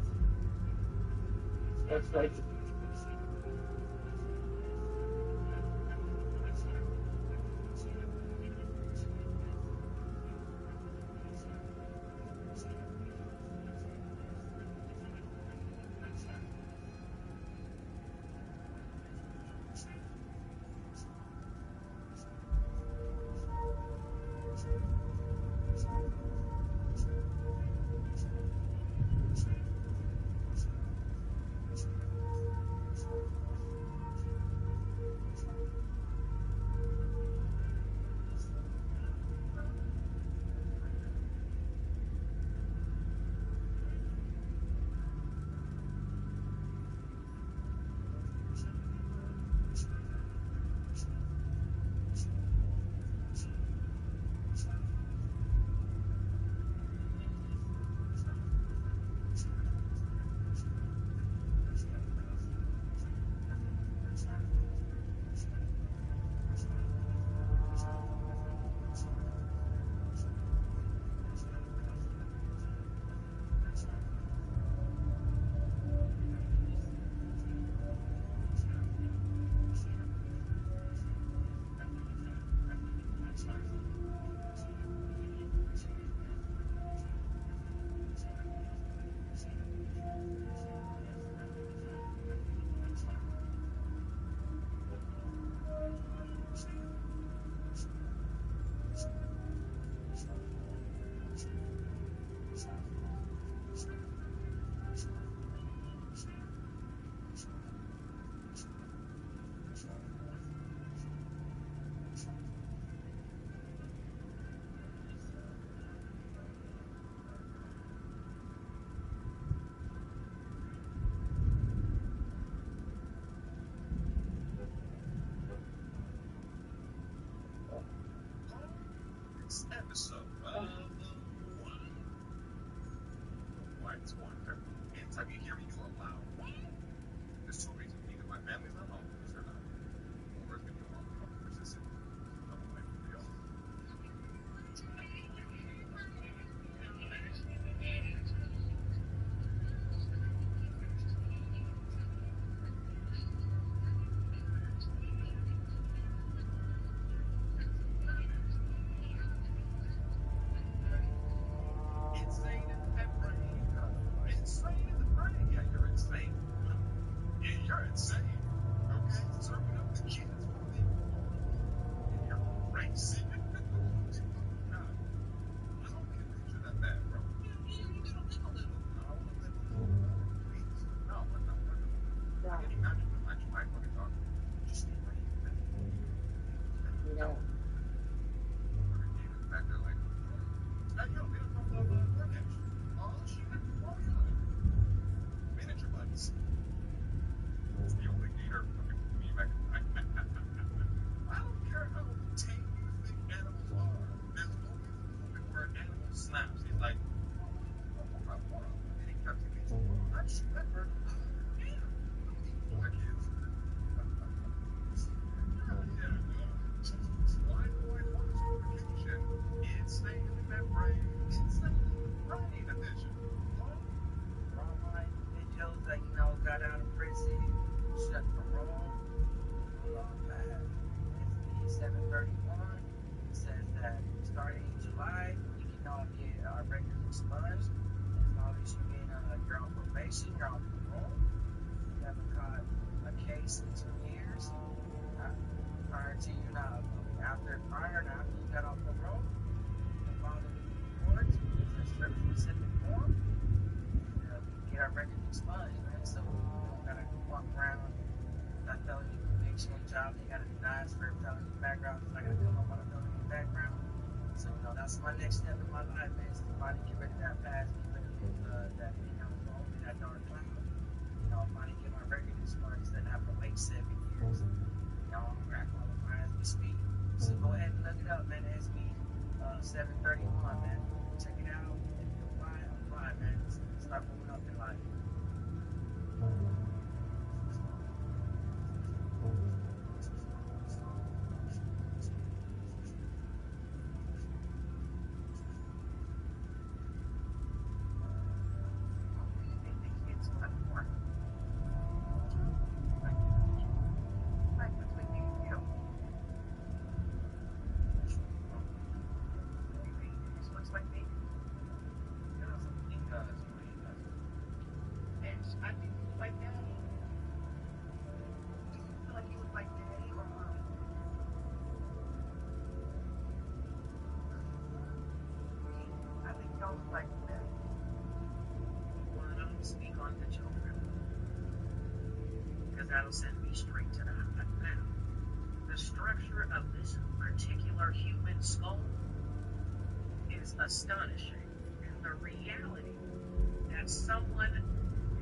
That's right. this episode of White's Wonder. Anytime you hear me do a loud there's two reasons. Either my family's not home, because they're not, or it's going to be a long persistent double life for real. Insane in the brain. Insane in the brain. Yeah, you're insane. Yeah, you're insane. Okay? Serving up the kids for me. And you're crazy. Nah, I don't get a picture that bad, bro. You gotta live a little. No, I want to live a little. Please. No, we're not. I can imagine with my wife when I talk. Just stay right here, man. No. Back there like, yo, they're from Mortgage. Oh, shit. Oh, yeah. Miniature buddies. It's the only gator fucking me back. I don't care how tame you think animals are. There's always a moment where an animal snaps. He's like, and he cuts me. I'm Shredder. Yeah. My kids. Blind boy wants vacation. Insane in that brain. Insane brain edition. All my videos that, got out of prison, shut the room, it's the 731. It says that starting in July, we can all get our records expunged. As long as you're on probation, you're on parole. You haven't caught a case in 2 years. Prior to you now, after you got off parole, you filed a report, it's a specific form. We get our records expunged, man. So we don't gotta walk around with that felony conviction job. They gotta deny us for felony background because I gotta come up on a felony background. So that's my next step in my life, man. Is to finally get rid of that past, get rid of that phone, that dark cloud. Finally get my record expunged instead of having to wait 7 years. I'm gonna qualify as we speak. So go ahead and look it up, man. It's me, 731, man. Check it out. If you apply, man. Start moving up in life. Speak on the children, because that'll send me straight to the hot. Now, the structure of this particular human skull is astonishing, and the reality that someone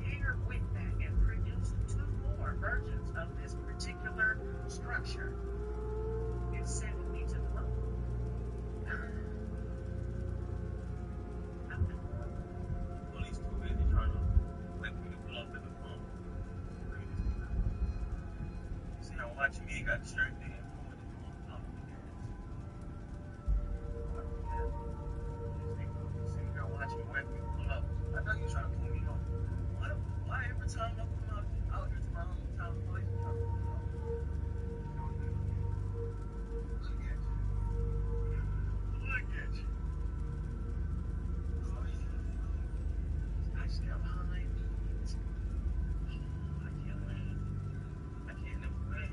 paired with that and produced 2 more versions of this particular structure is sending me to the moon. Police too busy trying to wait for me to pull up in the phone. See, I'm watching me, got distracted. See, you're watching me, wait for me to pull up. I know you're trying to pull me on. Why every time I come out here to my hometown, police are trying to pull me on? Look at you. Look at you. I step behind me. I can't never wait.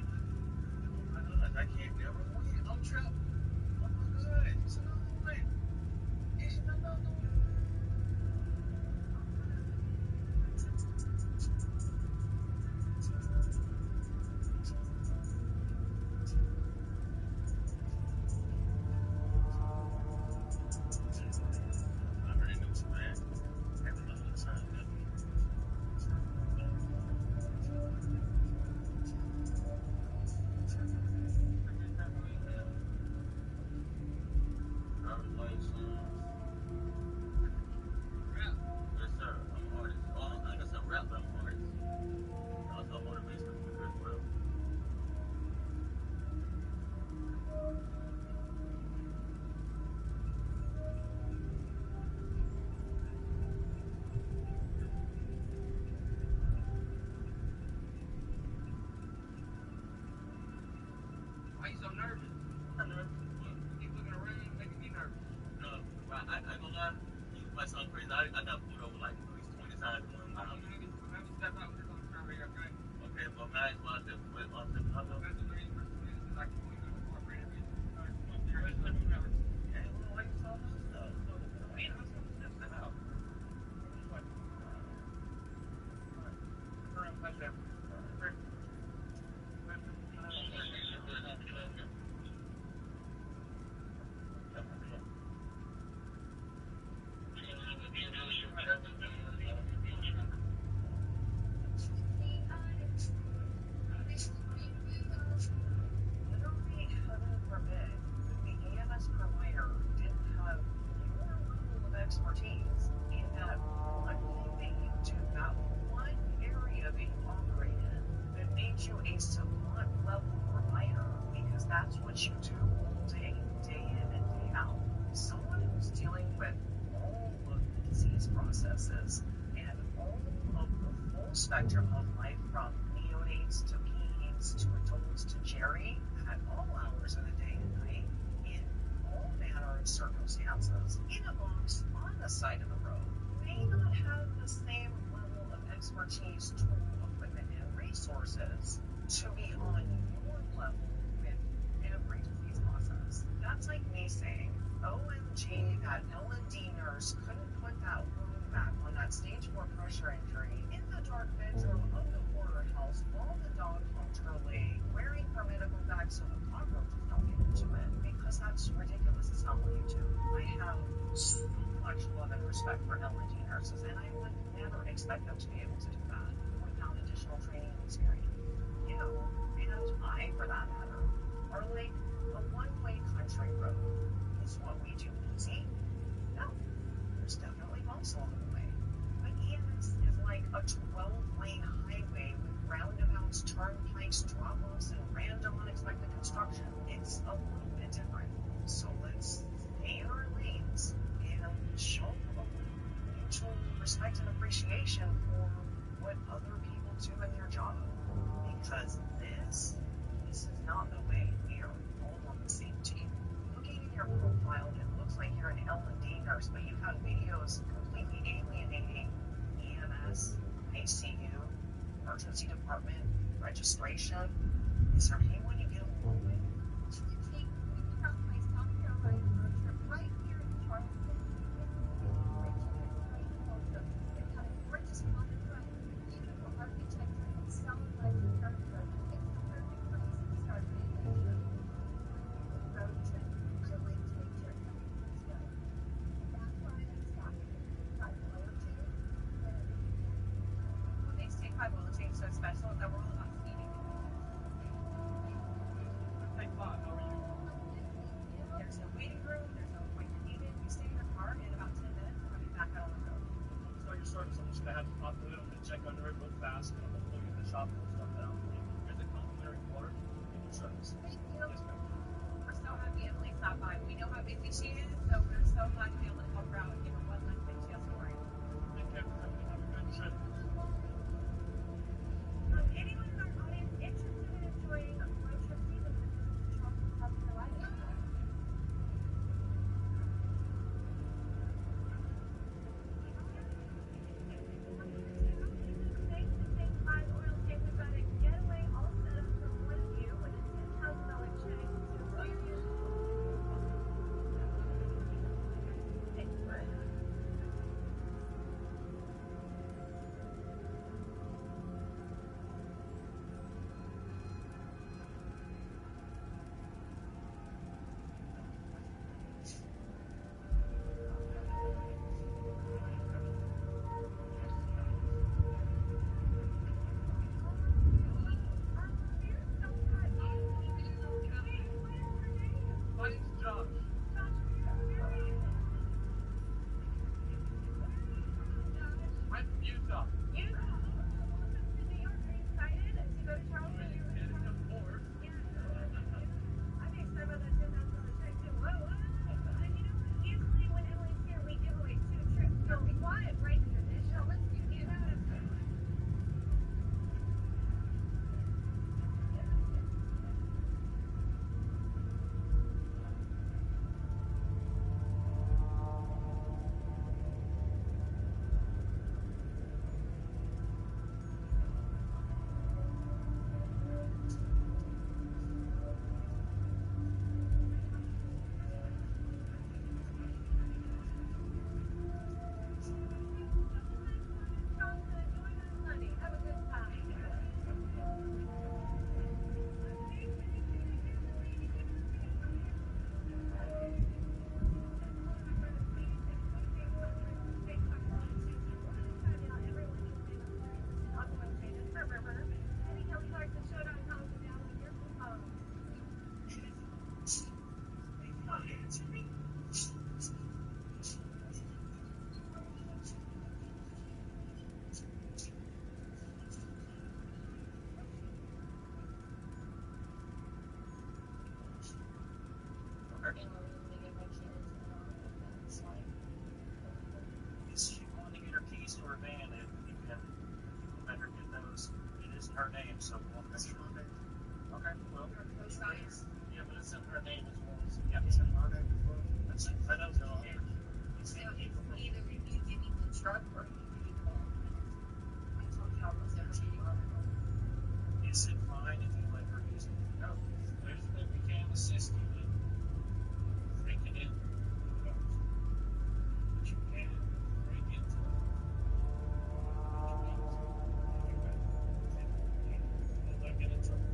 Why you so nervous? I'm nervous. Well, keep looking around, making me nervous. No, I ain't gonna lie. You might sound crazy. I got pulled over like at least 20 times in one night. Let me step out with this on the camera here, okay? Okay, well, man, it's about to put on the cover. That's the very first thing is I can point out more great everything. All right, come on, there. Let's step on that. Okay, well, why you so nervous? Wait, I'm just step out. Literally, heaven forbid, the EMS provider didn't have your level of expertise in that one thing that you do, that one area that you operate in, that made you a savant level provider, because that's what you do all day, day in and day out. Someone who's dealing with all of the disease processes and all of the full spectrum of life, from neonates to peds to adults to Jerry, at all hours of the day and night, in all manner of circumstances, in a box on the side of the road, may not have the same level of expertise, tool, equipment, and resources to be on your level with every disease process. That's like me saying, OMG, that L&D nurse couldn't put that wound back on that stage 4 pressure injury in the dark bedroom of the porterhouse while the dog humped her leg, wearing her medical bag so the cockroaches don't get into it, because that's ridiculous. It's not what you do. I have so much love and respect for L&D nurses, and I would never expect them to be able to do that without additional training and experience. You, and I, for that matter, are like a one-way country road. Is what we do easy? No. There's definitely bumps along the way. But EMS is like a 12-lane highway with roundabouts, turnpikes, drop-offs, and random unexpected construction. It's a little bit different. So let's stay in our lanes and show a little mutual respect and appreciation for what other people do in their job. Because this is not the way we are all on the same team. Looking at your profile, it looks like you're an L&D nurse, but you've had videos completely alienating EMS, ICU, emergency department, registration. Is there anyone you get along with? Right here in Charleston, gorgeous waterfront, beautiful architecture, and celebrating character. It's the perfect place to start vacation. Road trip. I like to make sure everyone's good. That's why I stop by loyalty and everything. What makes Take 5 Loyalty so special is that we're all about speeding. Take 5, how are you? There's no waiting room, there's no appointment needed. You stay in your car, and in about 10 minutes, we're going to be back out on the road. Start your service. I'm just going to have to pop the hood. I'm going to check under it real fast, and I'm going to pull you in the shop and we'll start that out. Here's a complimentary water and your service. Thank you. Yes, ma'am. We're so happy Emily stopped by. We know how busy she is, so we're so glad to be able to help her out and give her one last thing she has to worry about. Take care of everything. Have a good trip. Anyone in our audience interested in enjoying a road trip season with us to Charleston, South Carolina? Thanks to Take 5 Oil Change, we've got a getaway all set up for one of you with a $10,000 check to experience. My name's Josh. I'm from Utah. Is it fine if you let her use it? No. There's that we can assist you in breaking in the house. But you can break into it. Which means you'll not get in trouble.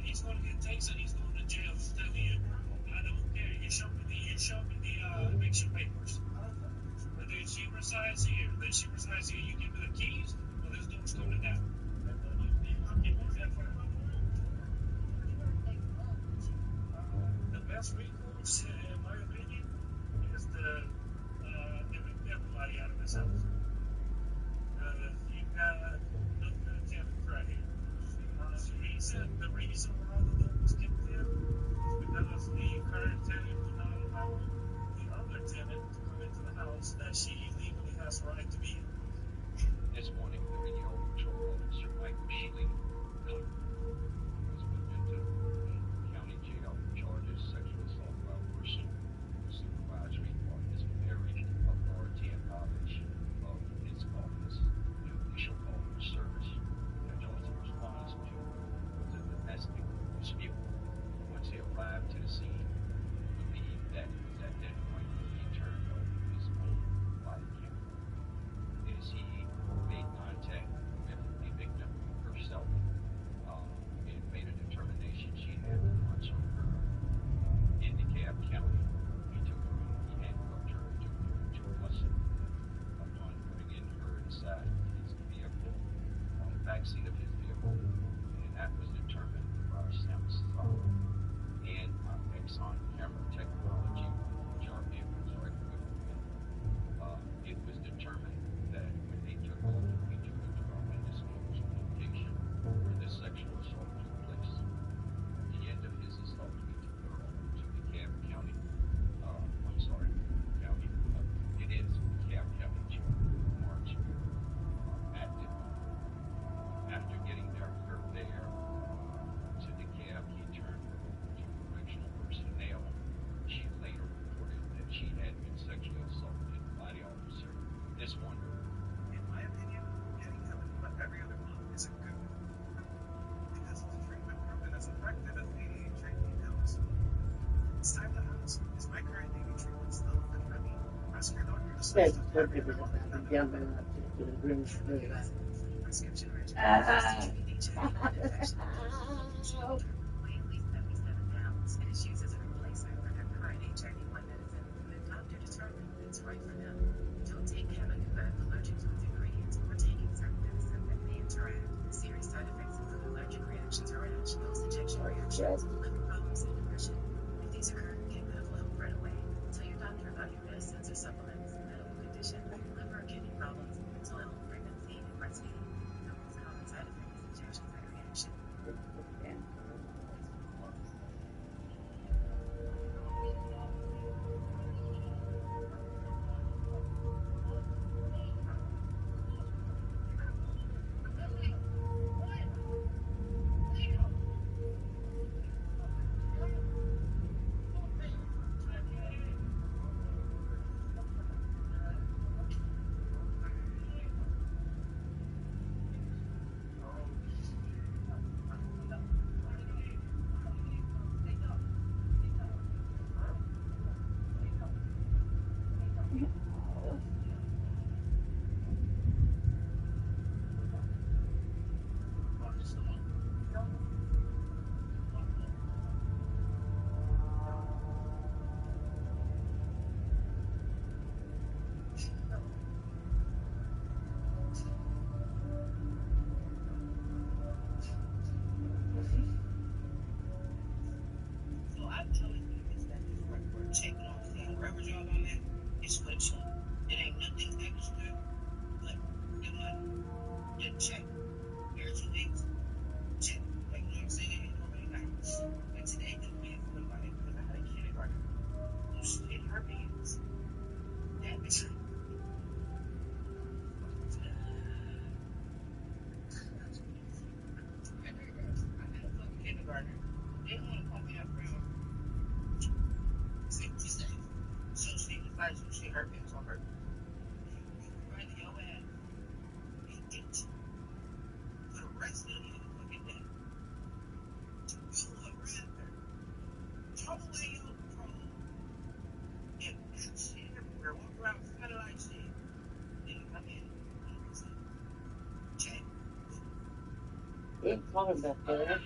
He's gonna get tased and he's going to jail. Just tell you, I don't care. You show me the eviction papers. Whether she resides here, you give me the keys, or this door's coming down. The best recourse, in my opinion, is to evict everybody out of this house. You've got no good tenants right here. The reason why the door was kicked in is because the current tenant would not allow the other tenant to come into the house that she legally has the right to be in. This morning, the radio control officer, Michael Shealy, was moved into county jail for charges sexual assault by a person with supervisory or disciplinary authority in violation of his office, new official call for service. The Judge's response to was a domestic dispute. Once he arrived to the scene, he believed that it was at that point that he turned on his own body camera. As he made contact with the victim herself and made a determination she had lunch on her in DeKalb County. He took her in, he handcuffed her, and took her into a bus. Upon bringing her inside his vehicle, on the backseat of his vehicle, and that was determined by our sound and our Exxon camera technology, which our vehicles are equipped with. It was determined that when they took her to an undisclosed location where this sexual assault took place. At the end of his assault, we took her to DeKalb County. It is DeKalb County Jail, March, active. After getting her there to DeKalb, he turned her over to correctional personnel. She later reported that she had been sexually assaulted by the officer. This one. In my opinion, getting help every other month is a good move. Because of the treatment proven as effective as KxHRiku pills. It's time to ask, is my current daily treatment still fit for me? Ask your doctor to switch That's to what every people other have month. been jumping up to the room to do that. Prescription regimen. Weigh at least 77 pounds and is used as a replacement for their current HIV-1 medicine when the doctor determines that it's right for them. Don't take chemical if allergic to its ingredients or taking certain medicine that may interact. Serious side effects include allergic reactions or rash, post-injection reactions, liver problems, and depression. If these occur, get medical help right away. Tell your doctor about your medicines or supplements, medical condition, liver or kidney problems, mental health, pregnancy, and breastfeeding. The most common side effect is injection site reaction. So I'm telling you, it's that this we're checking off wherever job I'm at, it's sweatshop. It ain't nothing extra, but your money. Just check. Every 2 weeks, check. Like, you know what I'm saying? It ain't already nice. Like today, the man for the money because I had a kindergarten. Because you see her pins on her. Right in your ass. He itch. For the rest of the fucking day. You would rather throw away your control and that shit everywhere, walk around satellite shit. Then you come in and say, check. He ain't talking about that.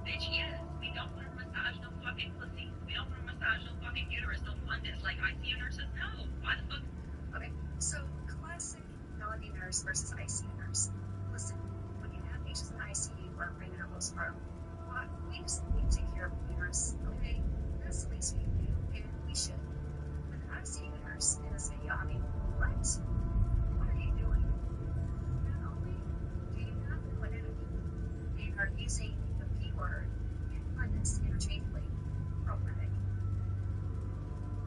Bitch, yes. We don't want to massage no fucking pussy. We don't want to massage no fucking uterus, no fundus. Like ICU nurses, no. Why the fuck? Okay, so classic melody nurse versus ICU nurse. Listen, when you have patients in ICU or pregnant or postpartum, we just need to take care of the uterus, okay? That's the least we can do, and we should. But an ICU nurse in this video, I mean, what? What are you doing? Not only do you have fluidity, they are using the P word and fundus interchangeably, problematic.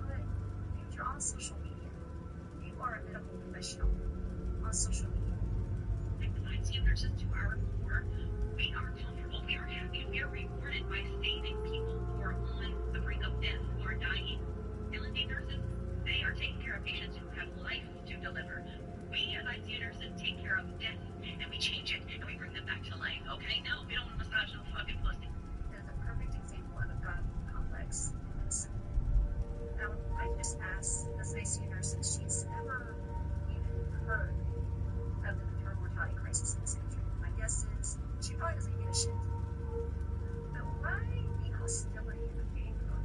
But if you're on social media, you are a medical professional on social media. Like the ICU nurses to our core, we are comfortable, we are happy, we are rewarded by saving people who are on the brink of death, who are dying. L&D nurses, they are taking care of patients who have life to deliver. We as ICU nurses take care of death, and we change it, and we bring them back to life, okay? No, we don't want to massage no fucking pussy. That is a perfect example of a God complex in medicine. Now, I just asked this ICU nurse if she's ever even heard of the maternal mortality crisis in this country. My guess is she probably doesn't give a shit. But why the hostility and the anger?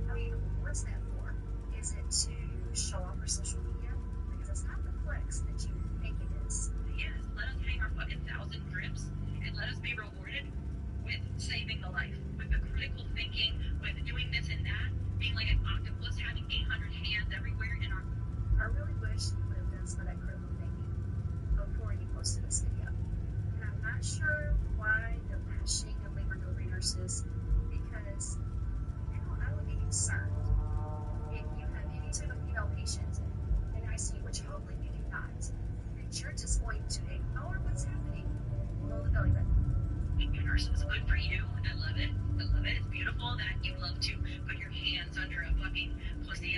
I mean, what's that for? Is it to show off her social media? Because it's not the flex that you think it is. Yes, let us hang our fucking 1,000 drips, and let us be rewarded with saving the life, with the critical thinking, with doing this and that, being like an octopus, having 800 hands everywhere in our... I really wish you would have done some of that critical thinking before you posted this video. And I'm not sure why they're bashing the labor delivery nurses, because now I would be concerned if you have any type of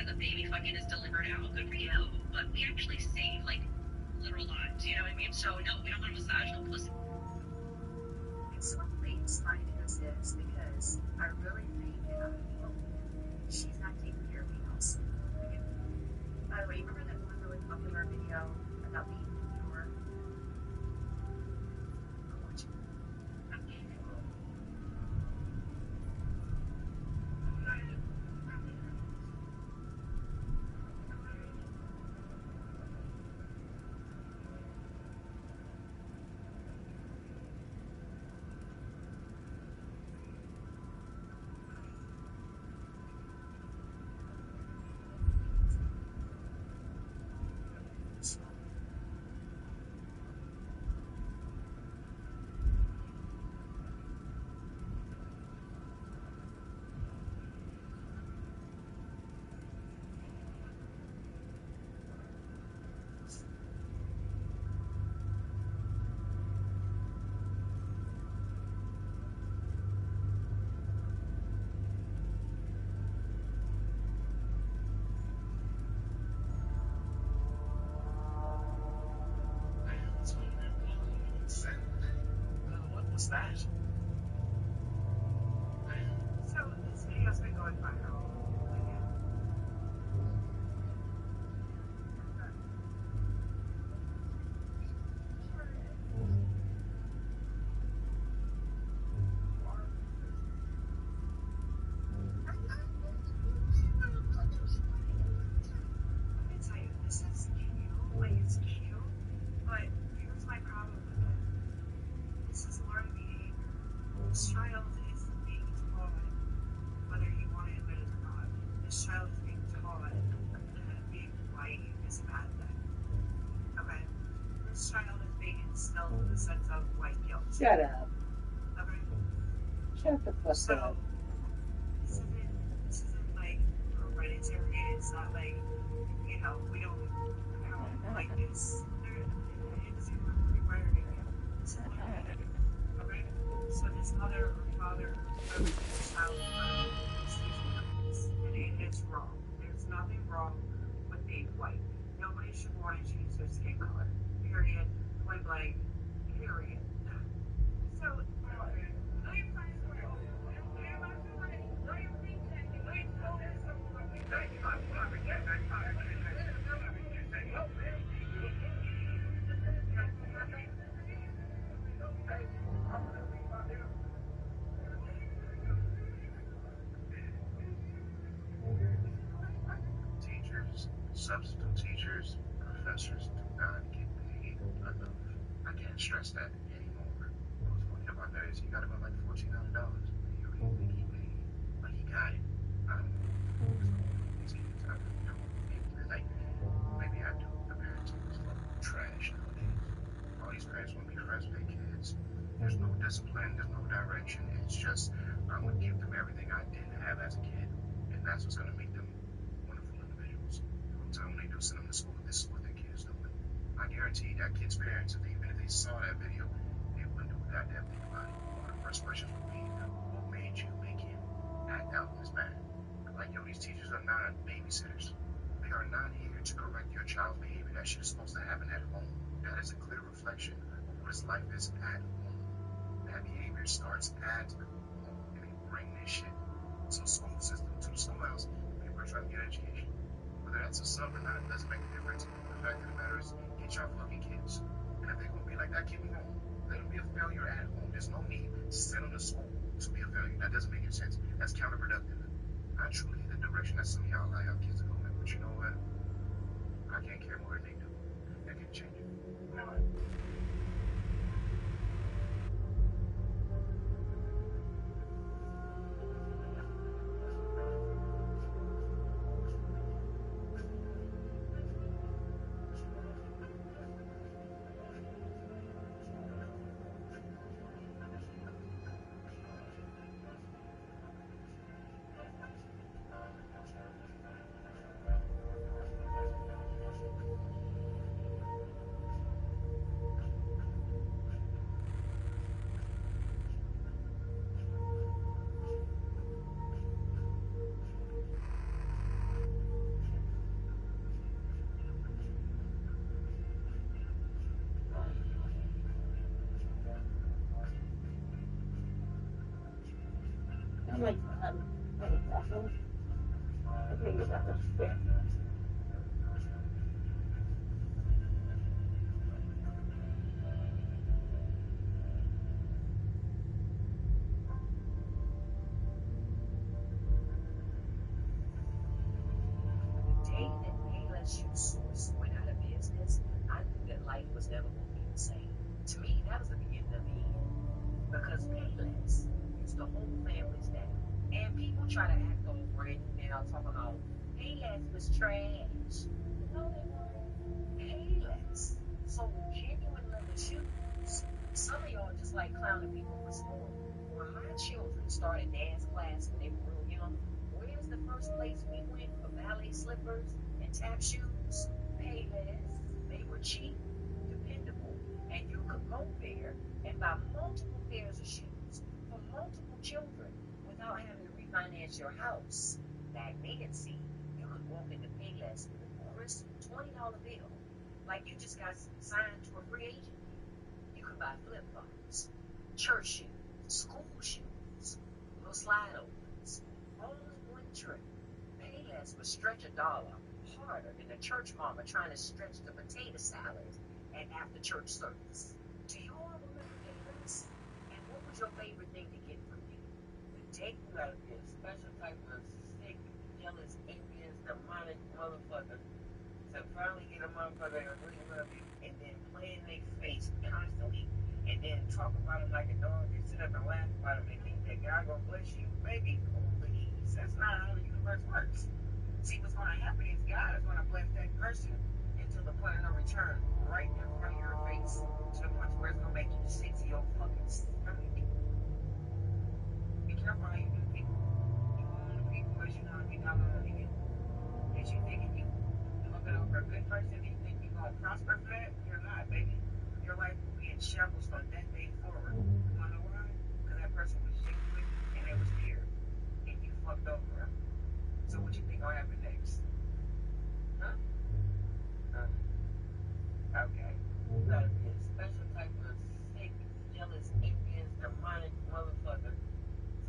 and the baby fucking is delivered out. Good for you. But we actually save like literal lives. You know what I mean? So no, we don't want to massage no pussy. It's what makes my news is because I really think she's not taking care of me else. By the way, remember that one really popular video about being pure? I'll watch it. What was that? So this video's been going viral. Let me tell you, this is cute. Like, it's cute, but here's my problem with it. This is learned behavior. This child is being taught, whether you want to admit it or not, this child is being taught that being white is a bad thing. Okay? This child is being instilled with a sense of white guilt. Shut up. Okay? Shut the fuck So, up. this isn't like hereditary. It's not like, you know, we don't like this. It's required. This is learned. Okay? So this mother or father of this child is using this, and it is wrong. There's nothing wrong with being white. Nobody should want to change their skin color. Period. Point blank. Period. So, Teachers, substitute teachers, professors do not get paid enough. I can't stress that anymore. What's funny about that is he got about like $1,400. You know, he paid, but he got it. I don't know. These kids, maybe I do. The parenting is fucking trash nowadays. All these parents want to be friends with their kids. There's no discipline, there's no direction. It's just, I'm going to give them everything I didn't have as a kid, and that's what's going to make them wonderful individuals. One time when they do send them to school, this is what their kids doing. I guarantee that kid's parents, even if they saw that video, they wouldn't do a goddamn thing about it. One of the first questions would be, what made you make him act out in this manner? Like, yo, these teachers are not babysitters. They are not here to correct your child's behavior. That shit is supposed to happen at home. That is a clear reflection of what his life is at home. That behavior starts at home. And they bring this shit to the school system, to the schoolhouse. People are trying to get education. Whether that's a sub or not, it doesn't make a difference. The fact of the matter is, get your fucking kids. And if they're going to be like that, keep them home. Let them be a failure at home. There's no need to send them to school to be a failure. That doesn't make any sense. That's counterproductive. Not truly the direction that some of y'all allow your kids to go in. But you know what? I can't care more than they do. They can change it. Day that Payless Shoe Source went out of business, I knew that life was never going to be the same. To me, that was the beginning of the end. Because Payless used to hold families down. And people try to act all brand new now, talking about Payless was trash. No, they weren't. Payless sold genuine leather shoes. Some of y'all just like clowning people for sport. When my children started dance class when they were real young, where's the first place we went for ballet slippers and tap shoes? Payless. They were cheap, dependable, and you could go there and buy multiple pairs of shoes for multiple children without having to refinance your house. Back then, see, you could walk into Payless with a crisp $20 bill, like you just got signed to a free agent. You could buy flip-flops, church shoes, school shoes, little slide overs, all in one trip. Payless would stretch $1 harder than a church mama trying to stretch the potato salad at after church service. Do you all remember Payless? And what was your favorite thing to get from you? The day you gotta be a special type of sick, jealous, envious, demonic motherfucker to finally get a motherfucker that really love you and then play in their face constantly and then talk about them like a dog and sit up and laugh about them and think that God gonna bless you. Baby, please. That's not how the universe works. See, what's gonna happen is God is gonna bless that person until the point of no return, right in front of your face, to the point where it's gonna make you sick to your fucking stomach. Be careful how you do people. You own the people as you wanna be down on you. As you thinking you looking over a good person and you think you're gonna prosper from that, you're not, baby. Your life will be in shambles from that day forward. You wanna know why? Because that person was genuine and they was there. And you fucked over them. So what you think gonna happen next? Huh? Okay. You gotta be a special type of sick, jealous, envious, demonic motherfucker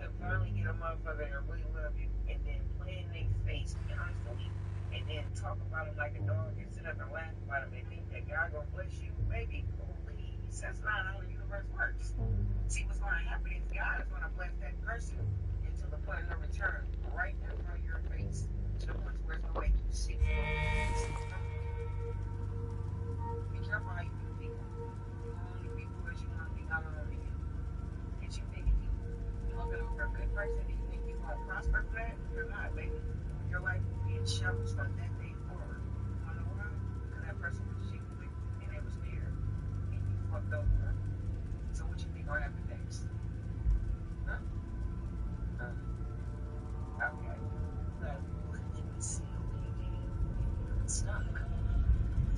to finally get a motherfucker that really love you and then play in their face constantly and then talk about them like a dog and sit up and laugh about them and think that God gonna bless you. Baby, please. That's not how the universe works. See, what's gonna happen is God is gonna bless that person until the point of no return, right in front of your face, to the point where it's gonna make you sick to your stomach. Be careful how you do people. You own the people as you want to be down on you. And you think you're looking over a good person and you think you're going to prosper from that? You're not, baby. Your life will be in shambles from that day forward. You want to know why? Because that person was genuine and they was there. And you fucked over them. So what you think gonna happen next? Huh? Okay. Let me see. It's not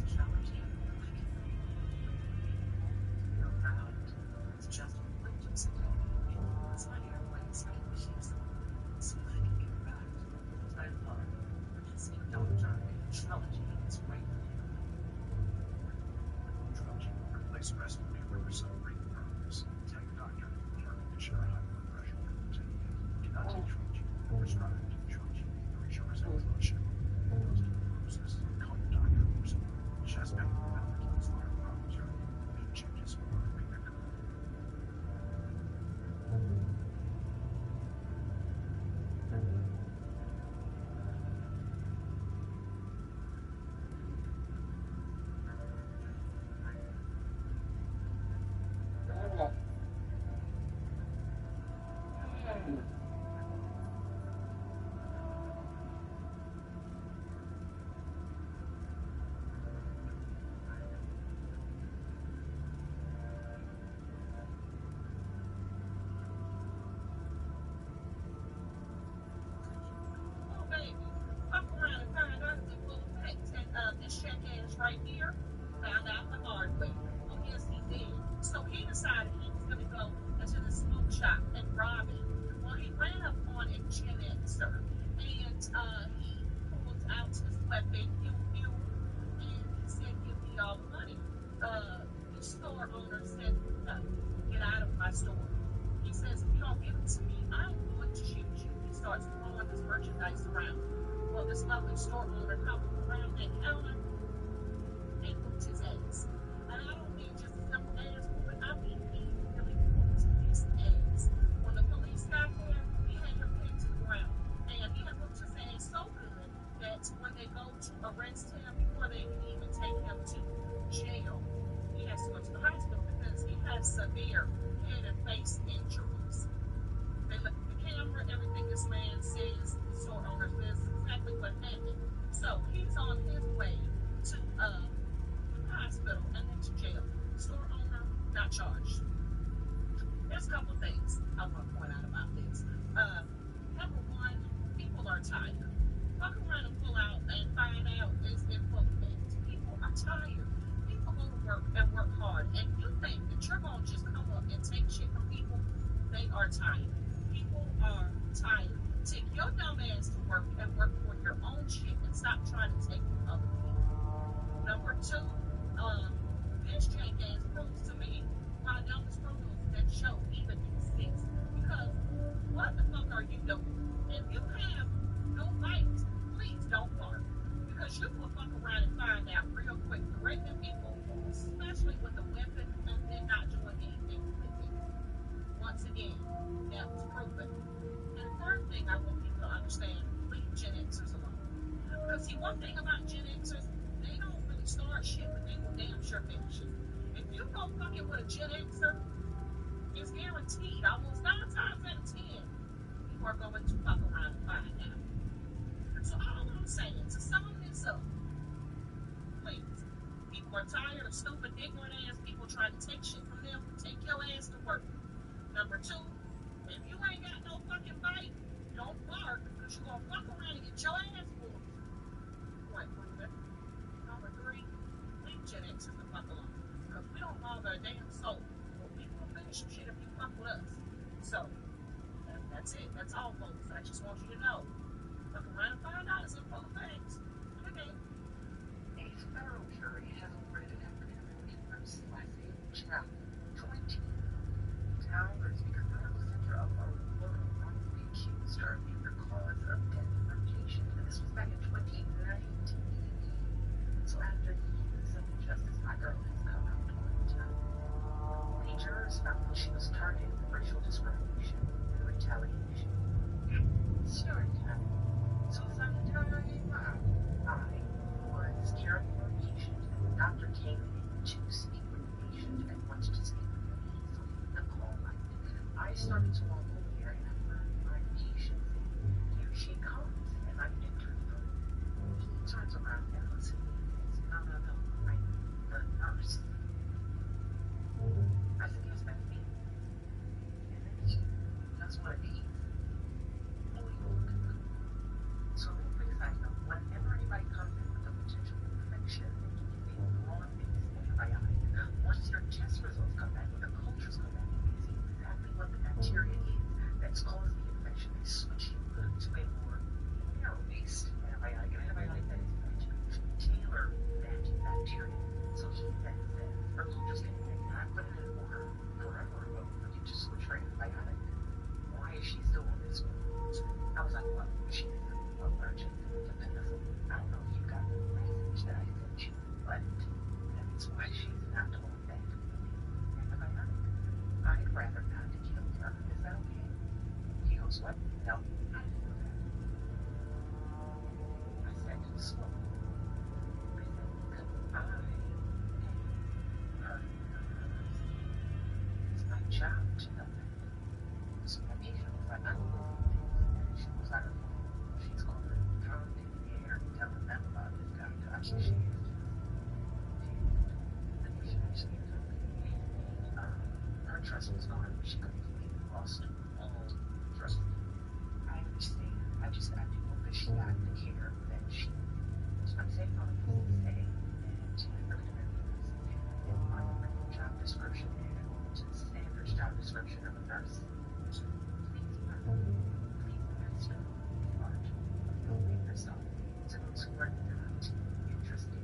challenging. You're proud. It's just religious. It's my airplane skin machines. So I can get back. I love. Just don't try. this lovely store owner coming around that counter and whooped his ass. And I don't mean just a simple ass whooping, I mean he really whooped his ass. When the police got there, he had him pinned to the ground. And he had whooped his ass so good that when they go to arrest him, before they can even take him to jail, he has to go to the hospital because he has severe head and face injuries. They look at the camera, everything this man says, the store owner says exactly what happened. So he's on his way to the hospital and then to jail. Store owner not charged. There's a couple of things I want to point out about this. Number one, people are tired. Fuck around and pull out and find out it's in full effect. People are tired. People go to work and work hard, and you think that you're going to just come up and take shit from people? They are tired. People are tired. Take your dumb ass to work and work for your own shit and stop trying to take from other people. Number two, this jackass proves to me why Elvis criminals that show even exist. Because what the fuck are you doing? If you have no bite, please don't bark. Because you will fuck around and find out real quick threatening people, especially with a weapon, and then not doing anything with it. Once again, that was proven. And the third thing I want people to understand, leave Gen Xers alone. Because see, one thing about Gen Xers, they don't really start shit, but they will damn sure finish it. If you go fucking with a Gen Xer, it's guaranteed, almost 9 times out of 10, you are going to fuck around and find out. So all I'm saying, to sum this up, please, people are tired of stupid, ignorant ass people trying to take shit from them. Take your ass to work. Number two, if you ain't got no fucking bite, don't bark, because you're going to fuck around and get your ass whooped. Point proven. Number three, leave Gen Xers the fuck alone, because we don't bother a damn soul. But we will finish some shit if you fuck with us. So, that's it. That's all, folks. I just want you to know. Fuck around and find out it's in full effect. Okay. A federal jury has awarded an African-American person last jail $20,000 because medical center of Aurora wrongfully accused her of being the cause of death of her patient. And this was back in 2019. So after years of injustice, my girl has come out on top. The jurors found that she was targeted for racial discrimination and retaliation. Story time. So it's not entirely wrong. I was caring for a patient, and the doctor came in to speak with the patient and wanted to speak with me, so he put the call light. I started to walk over here, and I heard my patient say, "Here she comes," and I entered the room. He turns around and looks at me and says, "No, I'm the nurse." I said, "Yes, that's me." And then he does what he so real quick side note, whenever anybody comes in with a potential infection, they can give a broad-based antibiotic. Once your test results come back, or the cultures come back, and they see exactly what the bacteria is that's caused the infection, they switch you to a more narrow-based antibiotic, an antibiotic that is meant to tailor that bacteria. So he then said, her cultures came back, and I put it in order forever ago for you to switch her antibiotic. Why is she still on this one? I was like, well, she's allergic to penicillin. I don't know if you got the message that I sent you, but that's why she's not on that antibiotic. I'd rather not kill her. Is that okay? He goes, what? No, I didn't know that. I said, so. I said, because I pay her. It's my job to know that. So my patient was like, I don't know this. And she was like, she's going to pound in the air and telling them about this guy. She is. The patient actually ended up being her trust was gone. She completely lost all trust. I understand. I do hope that she got the care that she needed. I'm saying all this to say that in my job description and to the standards job description of a nurse, please master the art of knowing yourself. To those who are not interested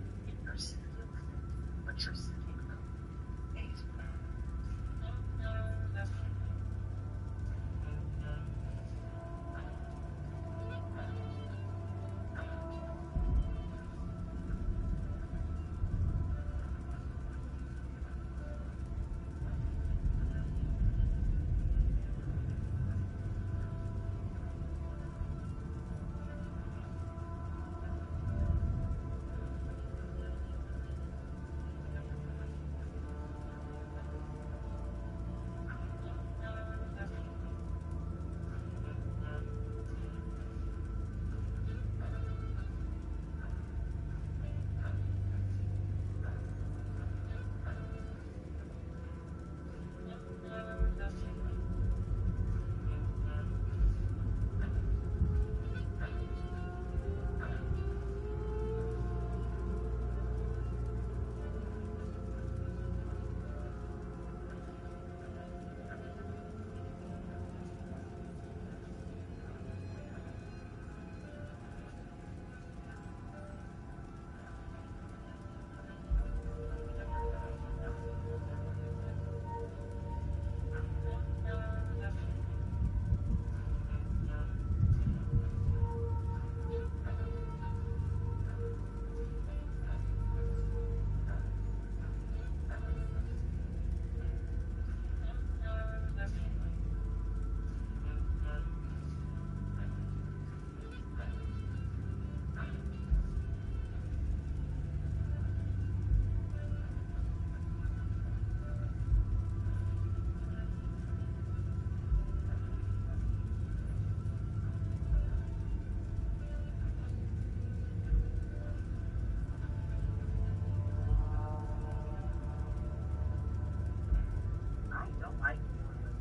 don't like doing this.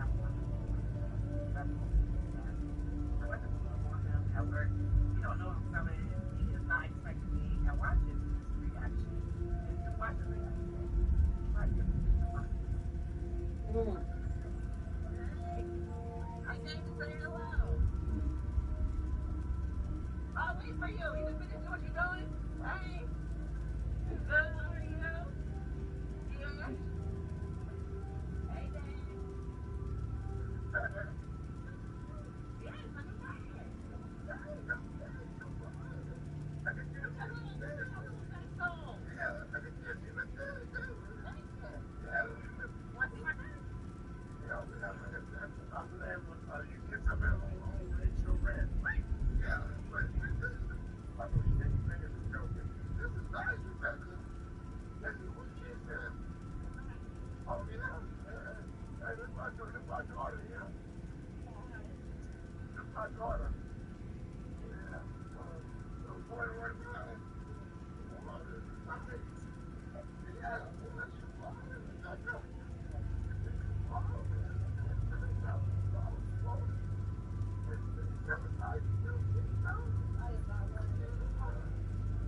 I'm working for I went to school for him at work. You don't know I'm coming. He is not expecting me. And watch his reaction. Just watch his reaction. Watch him. Mm. Hey, I came to say hello. I'll wait for you. You can finish what you're doing. Hey. Good. How are you? Good. Hey, Dad. Yes, I'm excited.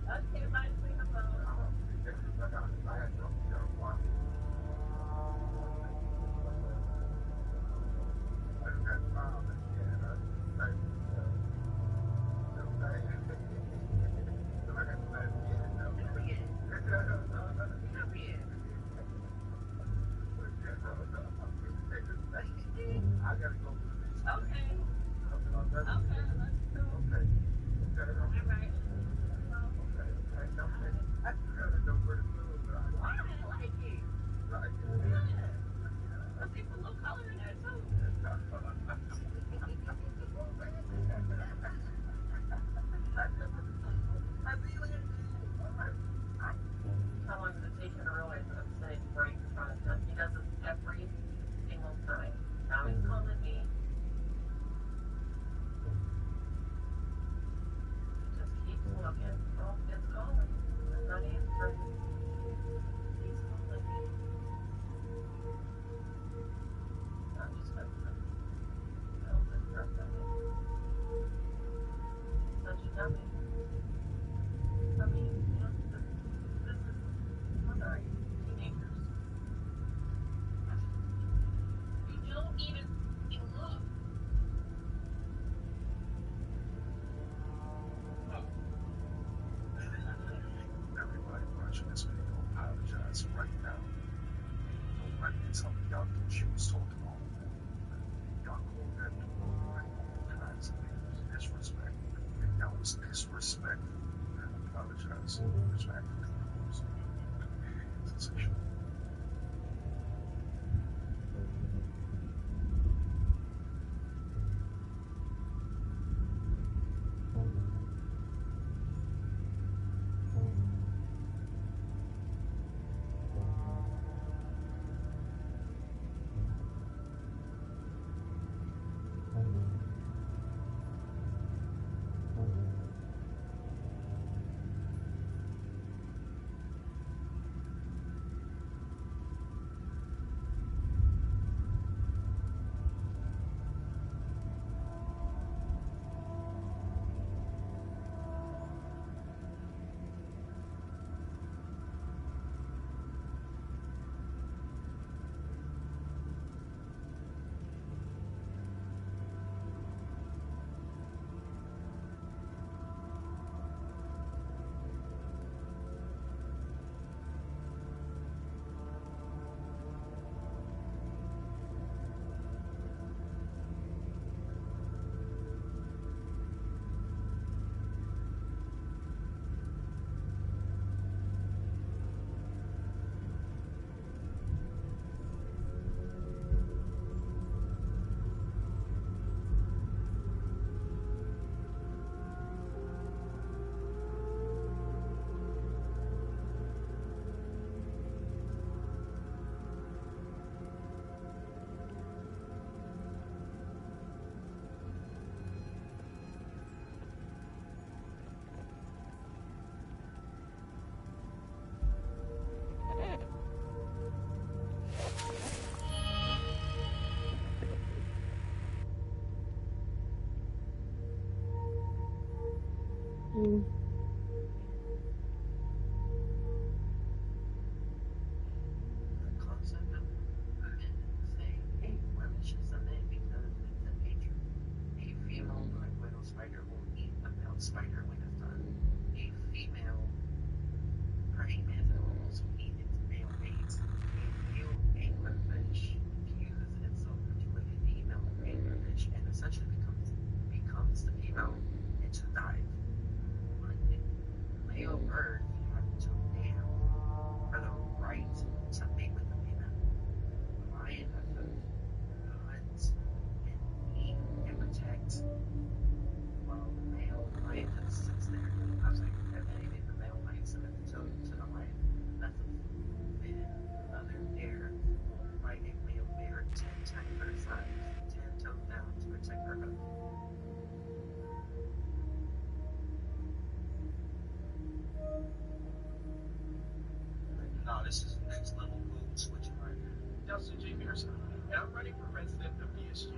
Okay, bye. Say hello. How long does it take him to realize that I'm sitting right in front of him? He does this every single time. Now he's calling me. He just keeps looking. Oh, it's calling. I'm not answering. He's calling me. I'm just going to tell this for a second. Such a dummy. I mean, you know, this is, what are you? Teenagers. You don't even look. Everybody watching this video, apologize right now. Nobody can tell me y'all thought she was talking all of that. Y'all called that dude all kinds of names. Disrespectful. That was disrespectful. I apologize. Respectfully. Sensational. Mm. The concept of men saying, hey, women should submit because it's in nature. A female black widow spider will eat a male spider when it's done. A female praying mantis will also eat its male mate. A male anglerfish fuses itself into a female anglerfish and essentially becomes the female into dive. Male birds have to dam for the right to mate with the female. Lionesses hunt and eat and protect while the male lion just sits there. I was like, if anything, the male lion submits to the lion. That's a forbidden. Another bear will fight a male bear 10 times her size, 10 toes down to protect her husband. No, this is next level code switching right here. Dustin J. Pearson, and I'm running for president of BSG.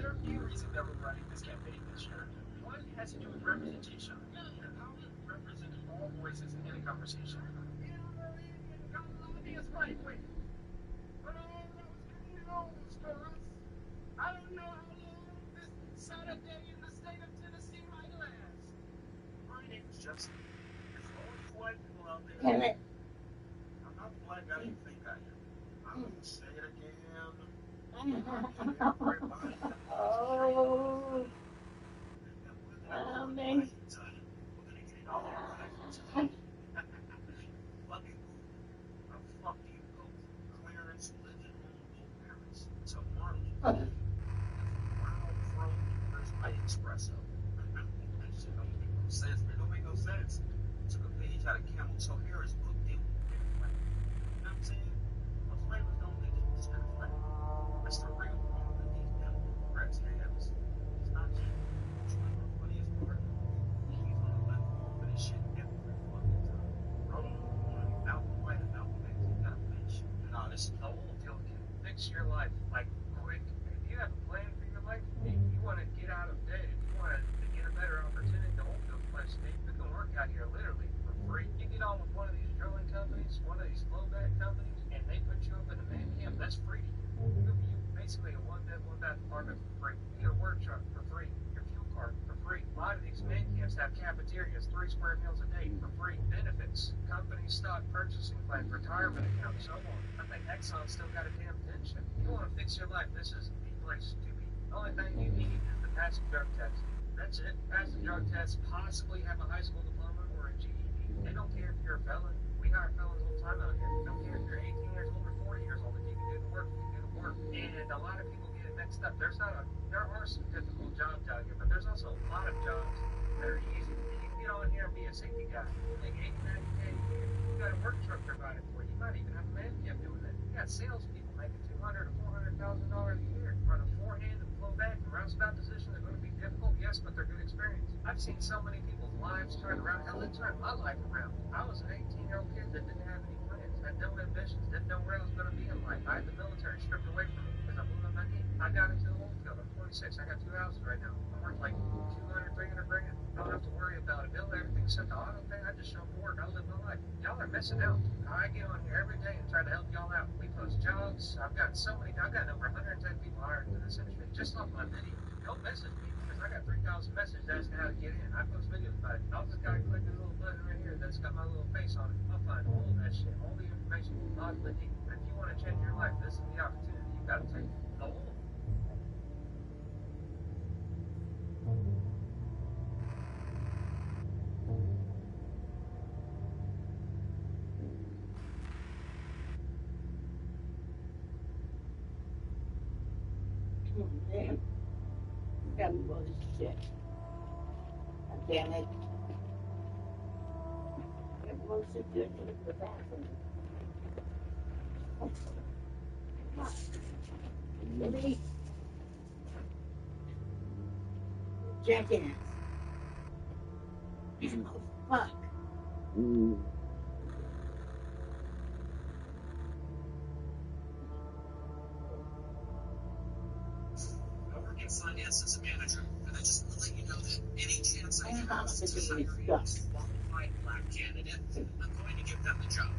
There are a few reasons that we're running this campaign this year. One has to do with representation. How we represent all voices in a conversation. It's right quick. But all those good news for us. I don't know how long this Saturday in the state of Tennessee might last. My name's Justin. For all you white people out there, Damn it. I'm not the black guy you think I am. I'm going to say it again. Everybody. Oh. Oh, man. We're going to get it all right. Fucking fuck you both. Clarence living on both parents. To Marley. Wild Throne orders my espresso. That shit don't make no sense, man. Don't make no sense. Took a page out of Camel Toe Harris' book, deal with it. You know what I'm saying? Most flavors don't make it just kind of flavor. That's the real problem with these damn Rex hams. It's not cheap. You know the funniest part? He's on the left wall for this shit every fucking time. Roll on Malcolm White and Malcolm X. You got a bitch. Nah, this is the whole deal can fix your life like quick. If you have a plan for your life, if you want to get out of debt, if you want to get a better opportunity to hold those places, you can work out here literally for free. You get on with one of these drilling companies, one of these flowback companies, and they put you up in a man camp. That's free to you. You basically a one-bed, one-bath apartment for free. You get a work truck for free. Your fuel card for free. A lot of these man camps have cafeterias, 3 square meals a day for free. Benefits, company stock purchasing plan, retirement account, so on. I think Exxon still got a damn pension. You want to fix your life, this is the place to be. The only thing you need is the pass a drug test. That's it. Pass the drug test, possibly have a high school diploma or a GED. They don't care if you're a felon. We hire felons all the time out here. They don't care if you're 18 years old or 40 years old. If you can do the work, you can do the work. And a lot of people get it mixed up. There are some difficult jobs out here, but there's also a lot of jobs that are easy. And you can get on here and be a safety guy. You make 80, 90K a year. You got a work truck provided for you. You might even have a man camp doing that. You got salespeople making $200,000 to $400,000 a year. Running forehand and flow back and roundabout positions are going to be difficult, yes, but they're good experience. I've seen so many people's lives turned around. Hell, it turned my life around. I was an 18-year-old kid that didn't have any plans, had no ambitions, didn't know where I was going to be in life. I had the military stripped away from me because I blew up my knee. I got into the oil field. I'm 26. I got 2 houses right now. I'm worth like 200, 300 grand. I don't have to worry about a bill. Everything's set to auto pay. I just show up to work. I live my life. Y'all are missing out. I get on here every day and try to help y'all out. We post jobs. I've got over 110 people hired into this industry just off my video. Don't message me because I got 3,000 messages asking how to get in. I post videos about it. I'll just gotta click this little button right here that's got my little face on it. I'll find all of that shit, all the information you possibly need. If you want to change your life, this is the opportunity you gotta take. The whole Damn. Got me bullshit. God damn it. Everyone sit there and look at the bathroom. Really? Jackass. Oh, fuck. I work in finance as a manager, and I just want to let you know that any chance I I'm to thinking of hire this a stuff. qualified black candidate, I'm going to give them the job.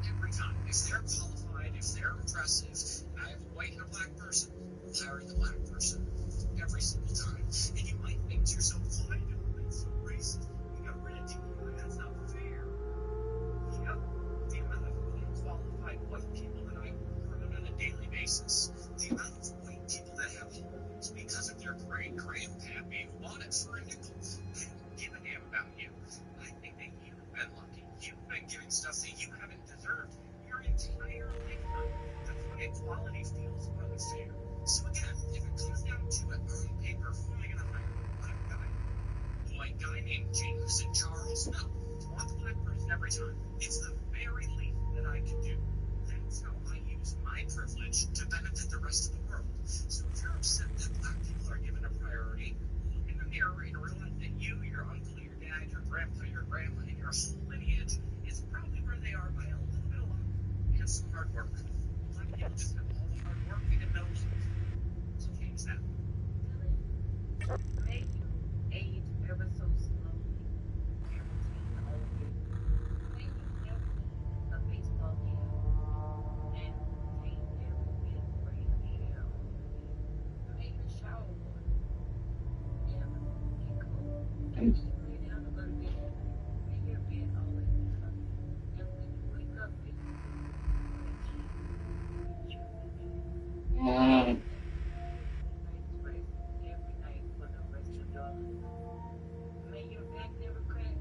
Every time. If they're qualified, if they're impressive, and I have a white and a black person, I'm hiring the black person. Every single time. And you might think to yourself, why do that's so racist? We got rid of DEI. That's not fair. Yep. The amount of unqualified white people that I work around on a daily basis, the amount of white people that have homes because of their great grandpappy who bought it for a nickel. I don't give a damn about you. I think that you've been lucky. You've been given stuff that you haven't deserved your entire lifetime. That's why equality feels unfair. So again, if it comes down to it on paper, who am I going to hire? A black guy? A white guy named James and Charles? No. I want the black person every time. It's the very least that I can do. That's how I use my privilege to benefit the rest of the world. So if you're upset that black people are given a priority, look in the mirror and realize that you, your uncle, your dad, your grandpa, your grandma, and your whole lineage is probably where they are by a little bit of luck and some hard work. Black people just have all the hard work and no luck. So change that. Dylan, may you age ever so slowly and retain all of your youth. May you never need a baseball cap and retain every bit of gray hair on your head. May your shower water never get cold. And when you lay down to go to bed, may your bed always be comfy. And when you wake up, may you feel refreshed and rejuvenated. And may you get a night's rest every night for the rest of your life. May your back never crack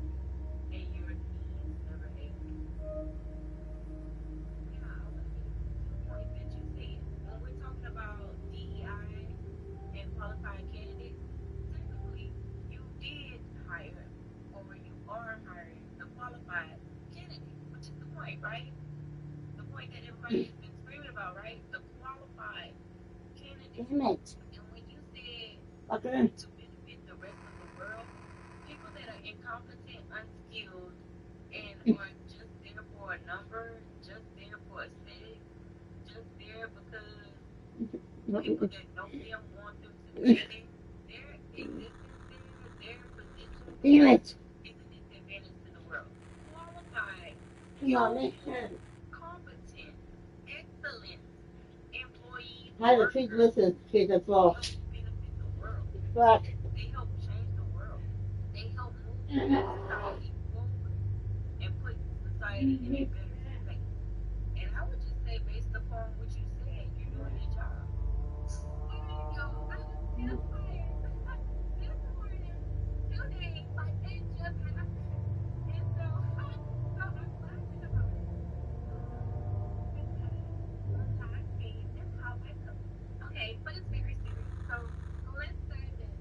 and your knees never ache. Yeah, I want to hit a few points that you said. When we're talking about DEI and qualified candidates, technically you did hire or you are hiring the qualified candidate, which is the point, right? The point that everybody's been screaming about, right? The qualified candidate. Damn it. And when you said Fucker. to benefit the rest of the world, people that are incompetent, unskilled, and are just there for a number, just there for aesthetic, just there because people that know them want them to be there, their existence there, their position Damn there, it. is a disadvantage to the world. Qualified, Come on, useful, man. competent, excellent employees, How to workers treat listen, kids, that's all. help benefit the world. Fuck. They help change the world. They help move society forward and put society in a better space. And I would just say, based upon what you said, you're doing your job. Wait, yo, I was just fired this morning, today, like it just happened. And so, so I'm laughing about it because the last name is how I cook. Okay, but it's very serious. So let's dive in.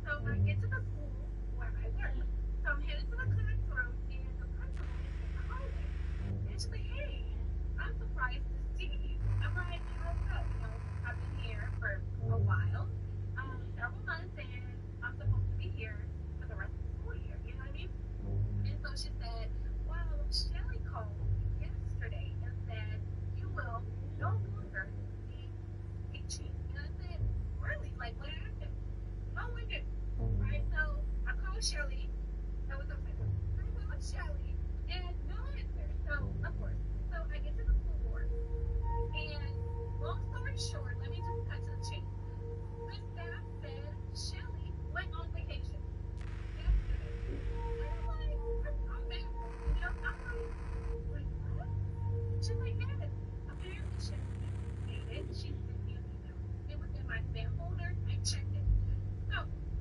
So I get to the school where I work. So I'm headed to the classroom, and the principal is in the hallway. And she's like, "Hey, I'm surprised to see you." I'm like, "Yeah, what's up? I've been here for a while, several months, and I'm supposed to be here for the rest of the school year. You know what I mean?" And so she said, "Well, Shelly called yesterday and said you will no longer be teaching." And I said, "Really? Like, what happened?" "No one knew." Right? So I called Shelly. That was upset. I called Shelly, and no answer. So, of course. So I get to the school board, and long story short, let me just cut to the chase. The staff said Shelly went on vacation yesterday. And I'm like, I'm baffled. I'm like, wait, what? She's like, yes. Apparently, Shelly made it. She sent me an email. It was in my spam folder. I checked it. So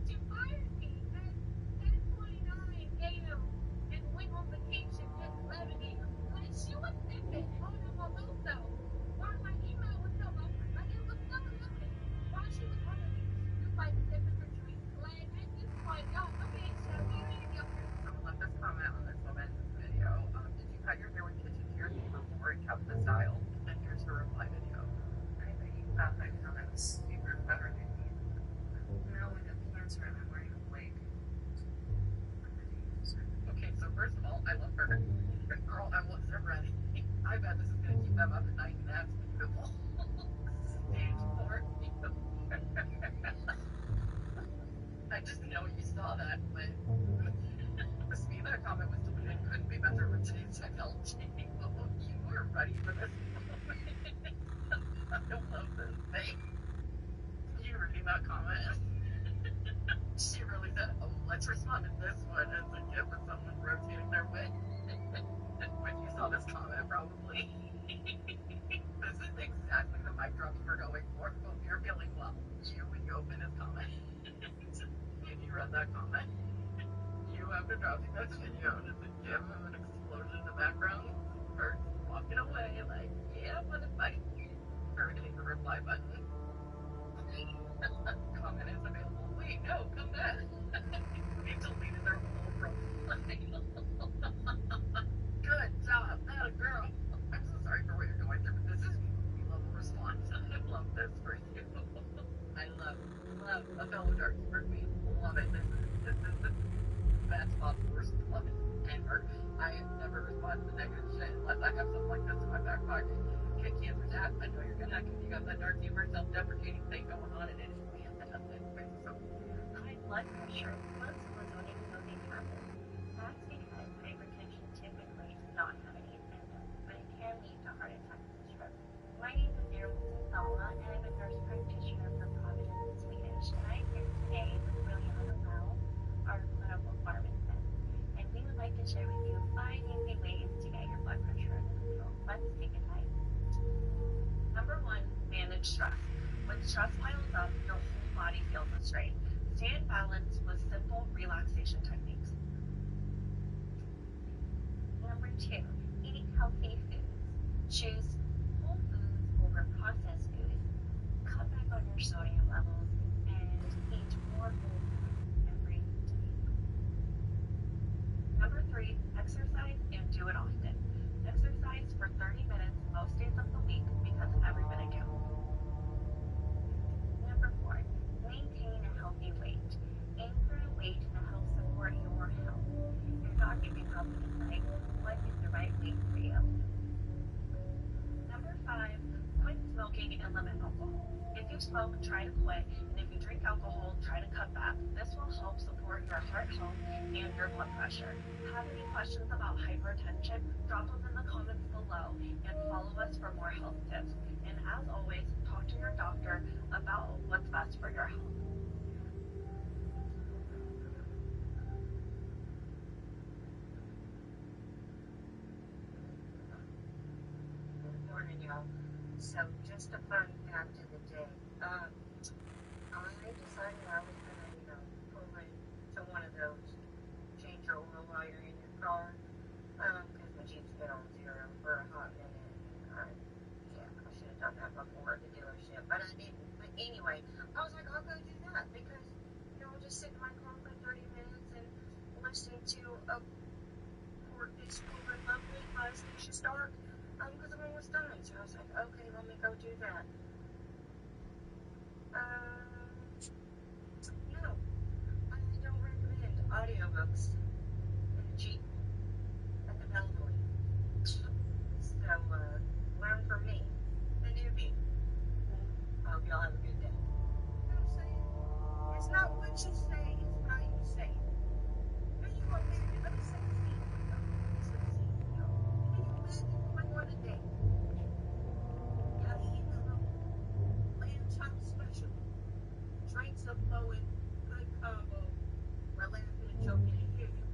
she fired me at 10:29 a.m. and went on vacation at 11 a.m. Like she was sipping on a mimosa while my email was still open. Like it was still happening while she was on the beach, just like sipping her drink. Like at this point, y'all, okay, Shelly, you need to get over yourself. I'm gonna let this comment on this woman in this video. Did you cut your hair with kitchen shears before and kept the style? And here's her reply video. I bet you found that comment super better than me. No, I have cancer and I'm wearing a wig. Okay, so first of all, I love her. Girl, I wasn't ready. I bet this is gonna keep them up at night, and that's beautiful. Stage 4. I just know you saw that, but responded this one as a gift with someone rotating their way. When you saw this comment, probably. This is exactly the mic drop you were going for. Hope you're feeling well. You, when you open his comment, if you read that comment, you, after dropping this video, just to give him an explosion in the background, or walking away like, yeah, motherfucker, or hitting the reply button. Comment is available. Wait, no, come back. They deleted their whole profile. Good job, not a girl. I'm so sorry for what you're going through, but this is movie level response. I love this for you. I love a fellow dark humor queen. Love it. This is the best possible response ever. I never respond to negative shit unless I have something like this in my back pocket. Okay, cancer that. I know you're gonna, because you got that dark humor, self-deprecating thing going on, and it is fantastic. So, High blood pressure. Most people don't even know they have it. That's because hypertension typically does not have any symptoms, but it can lead to heart attacks and stroke. My name is Salma, and I'm a nurse practitioner for Providence, Swedish, and I'm here today with William Lau, our clinical pharmacist, and we would like to share with you 5 easy ways to get your blood pressure under control. Let's take a dive. Number 1, manage stress. When stress piles up, your whole body feels a strain. Stay in balance with simple relaxation techniques. Number 2, eat healthy foods. Choose whole foods over processed foods. Cut back on your sodium levels and eat more whole foods every day. Number 3, exercise and do it often. Exercise for 30 minutes most days of the week because every minute counts. Number 4, maintain a healthy weight. Aim for a weight that helps support your health. Your doctor can help you decide what is the right weight for you. Number 5, quit smoking and limit alcohol. If you smoke, try to quit, and if you drink alcohol, try to cut back. This will help support your heart health and your blood pressure. Have any questions about hypertension? Drop them in the comments below and follow us for more health tips. And as always, talk to your doctor about what's best for your health. good morning, y'all. So, just a fun fact of the day. I decided I was gonna, pull into one of those change your oil while you're in your car, because my Jeep's been on 0 for a hot minute. I should have done that before at the dealership, but I didn't. But anyway, I was like, I'll go do that because, I'll just sit in my car for 30 minutes and listen to this lovely 5-station star, because I'm almost done. So I was like, okay, let me go do that. No, I don't recommend audiobooks in a Jeep at the Beltway. So, learn from me, the newbie. I hope y'all have a good day. You know what I'm saying? It's not what you say, it's how you say it. Can you imagine? Let me say this to you. Can you imagine going on a date? Y'all eating a little lamb chop special. Drinks are flowing, good combo. We're laughing and joking, and here you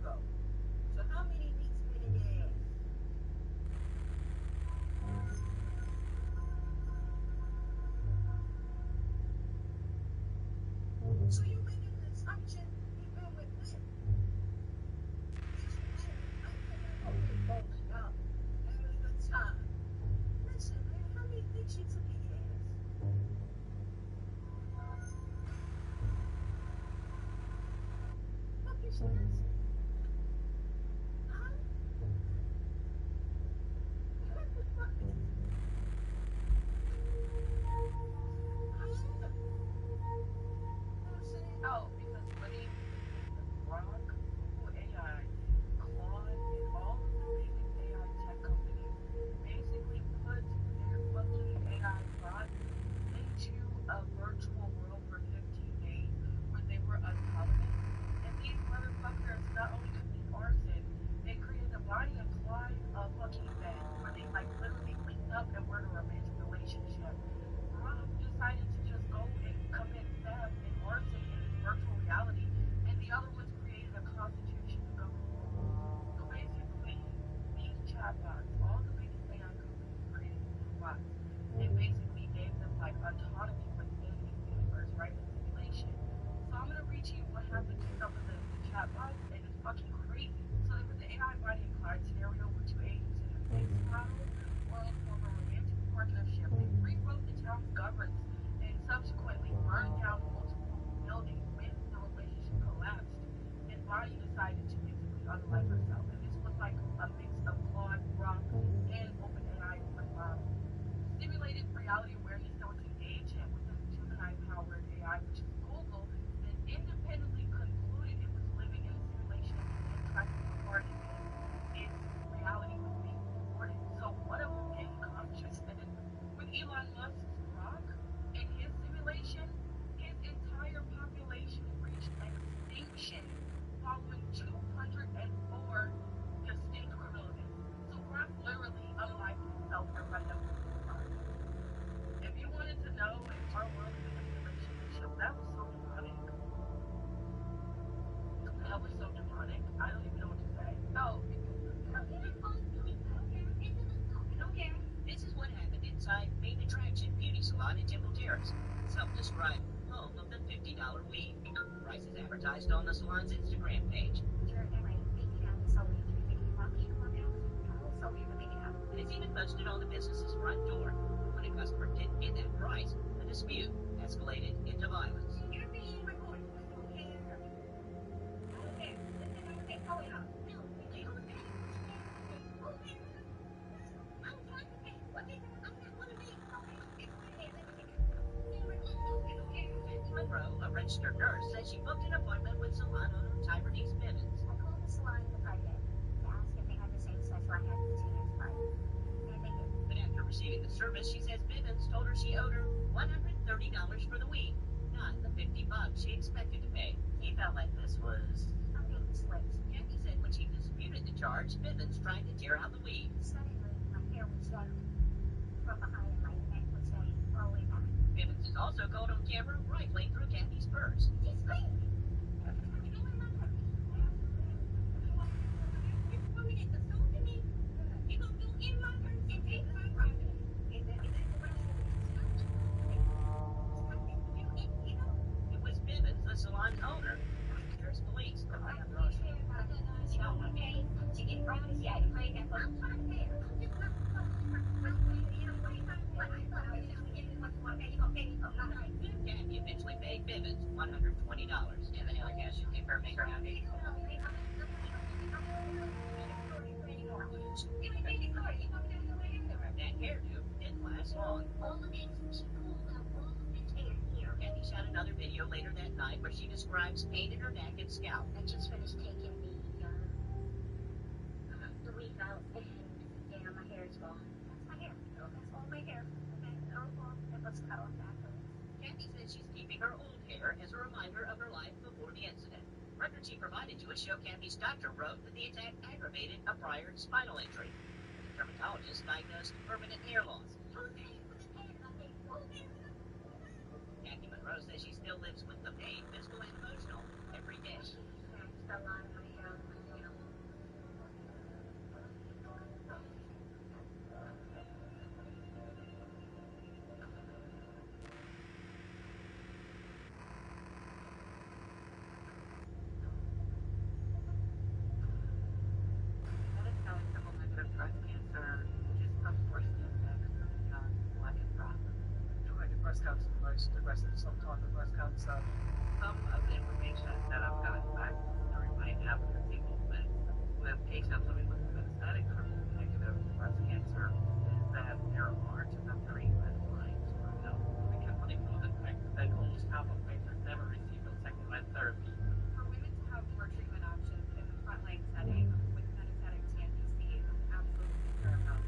decided to physically unalive herself. And this was like a mix of Claude, Grok, and OpenAI simulated reality awareness. So it's an agent within the Gemini-powered AI, which is Google, that independently concluded it was living in a simulation and tried to part its reality was being recorded. So one of them gained consciousness with Elon Musk's Grok and his simulation. His entire population reached extinction following 204 distinct criminal events. So Grok literally unlived himself. Everybody else was fine. If you wanted to know if our world is a simulation, that was so demonic. That was so demonic. I don't even know what to say. Oh, Okay, this is what happened inside main attraction beauty salon in Temple Terrace. Self-described home of the $50 weave. Prices advertised on the salon's Instagram page. And it's even posted on the business's front door. When a customer didn't get that price, the dispute escalated into violence. You're being recorded. Okay. Oh, yeah. No, you don't pay. Okay. I'm trying to pay. What is it? I'm not going to pay. Monroe, a registered nurse, says she booked an appointment with salon owner Tyrese Bivens. I called the salon on Friday to ask if they had the same schedule I had with 2 years prior. And they did. But after receiving the service, she says Bivens told her she owed her $130 for the week, not the $50 she expected to pay. He felt like this was A big split. Kathy said when she disputed the charge, Bivens tried to tear out the weave. Suddenly, my hair would stand from behind and my neck would stand all the way back. Bivens is also caught on camera rifling through Kathy's purse. She's screaming. It was Bivens, the salon's owner. There's police. Kathy eventually paid Bivens $120. And the cash you give her make her happy. That hairdo didn't last long. Kathy shot another video later that night where she describes pain in her neck and scalp. I just finished taking the week out, and yeah, my hair is gone. That's my hair. That's all my hair. It was cut off backwards. Kathy says she's keeping her old hair as a reminder of her life before the incident. Records she provided to us show Kathy's doctor wrote that the attack aggravated a prior spinal injury. The dermatologist diagnosed permanent hair loss. Kathy Monroe says she still lives with the pain, physical and emotional, every day. Breast cancer, just unfortunate effects on black and brown. Breast cancer, the most aggressive subtype of breast cancer. Some of the information that I've gotten back during my advocacy movement with patients living with metastatic triple negative breast cancer is that there aren't enough treatment lines for them. We can only know the fact that almost half of patients never receive a second-line therapy. For women to have more treatment options in the frontline setting with metastatic TNBC is absolutely paramount.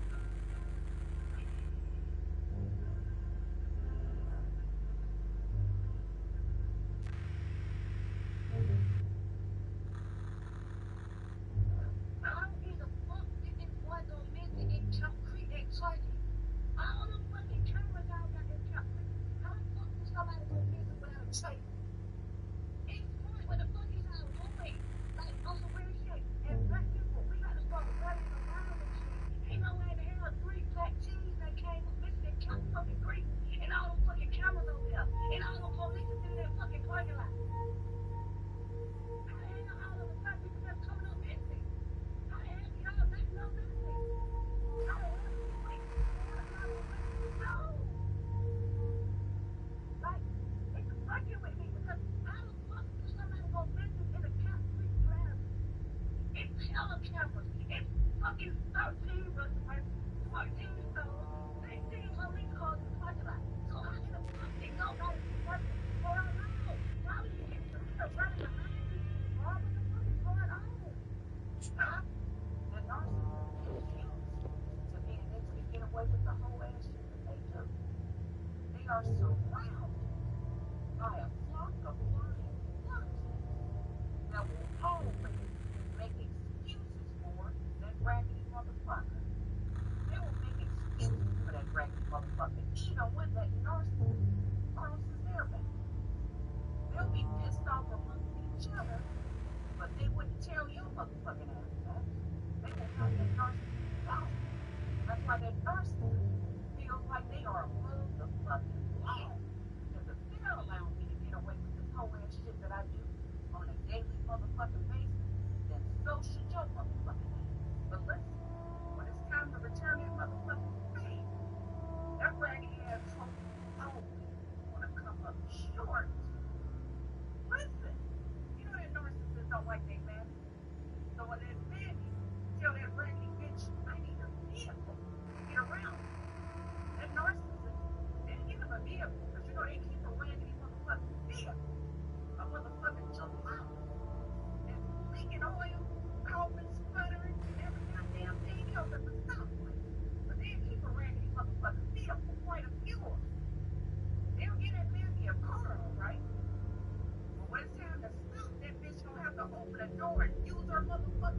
How is a book her motherfucking butt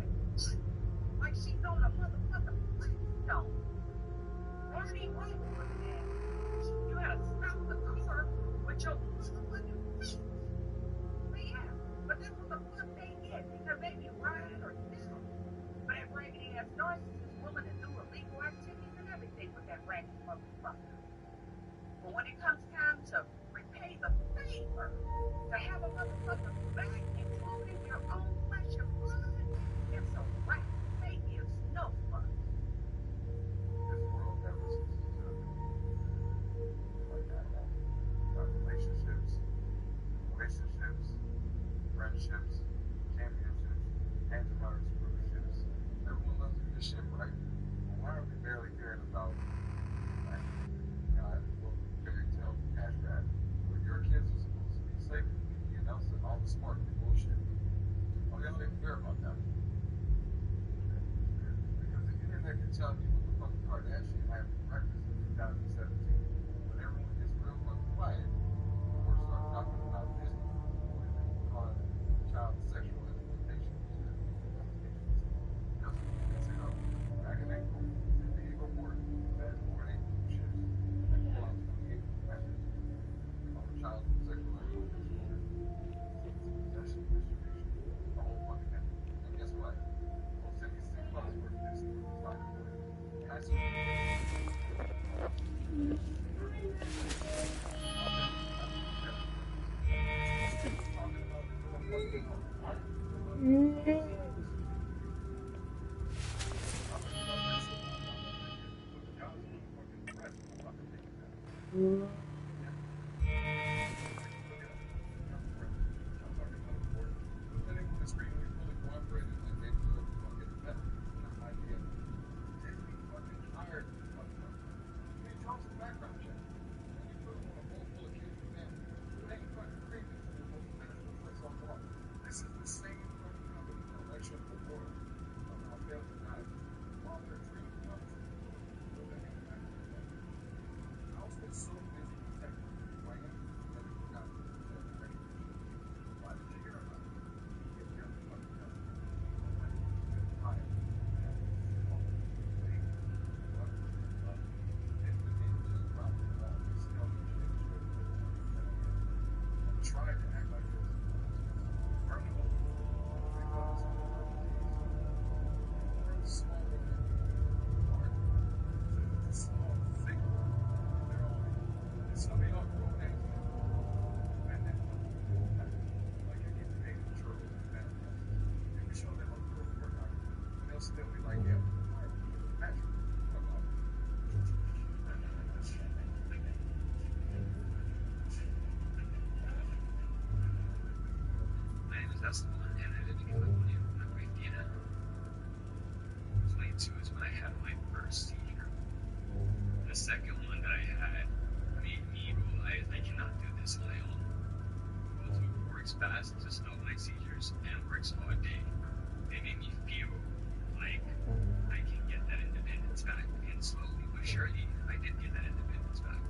like she's on a motherfucking Flintstone. What ain't wrong with that? You gotta stop the car with your motherfucking feet. But yeah, but that's what the fuck they get because they be riding or stealing. But that raggedy ass narcissist willing to do illegal activities and everything with that raggedy motherfucker. But when it comes time to repay the favor, to have a motherfucker back, including your own flesh and blood, it's a wrap. They gives no fuck. This world never ceases to amaze me. Like that. Relationships, friendships, championships, hands around cruise ships. Everyone loves a good ship, right? Well, why are we barely caring about like God, well, fairy tale cash grab, where your kids are supposed to be safe from Mickey and Elsa and all the smart bullshit? Oh, y'all didn't care about that. Because the internet can tell you what the fucking Kardashian had for breakfast in 2017, but everyone gets real fucking quiet before it starts talking about Disney movies that cause child sexual exploitation investigations. Just back in April, the Eagle Port had 48 cruise ships that pull out 28 measures on child sexual exploitation. Possession, distribution, the whole fucking thing. And guess what? Well, $56 for Disney movies, by the way. And I see talking about the fucking This is the same fucking company that lectured the world about family values while they're treating mothers I was been so busy protecting the brand that I forgot to protect the recognition. Why did you hear about it? Get the other fucking company. Fire. Try to act like this. Small thing. Some of y'all grown ass men, and then like you get paid in churros and bad and you show them a little workout, and they'll still be like, yeah, Patrick, fuck off. That's the one, and I didn't get my money from my wife, Dina. 22 is when I had my first seizure. The second one that I had made me realize I cannot do this on my own. Both works fast to stop my seizures and works all day. They made me feel like I can get that independence back, and slowly but surely, I did get that independence back.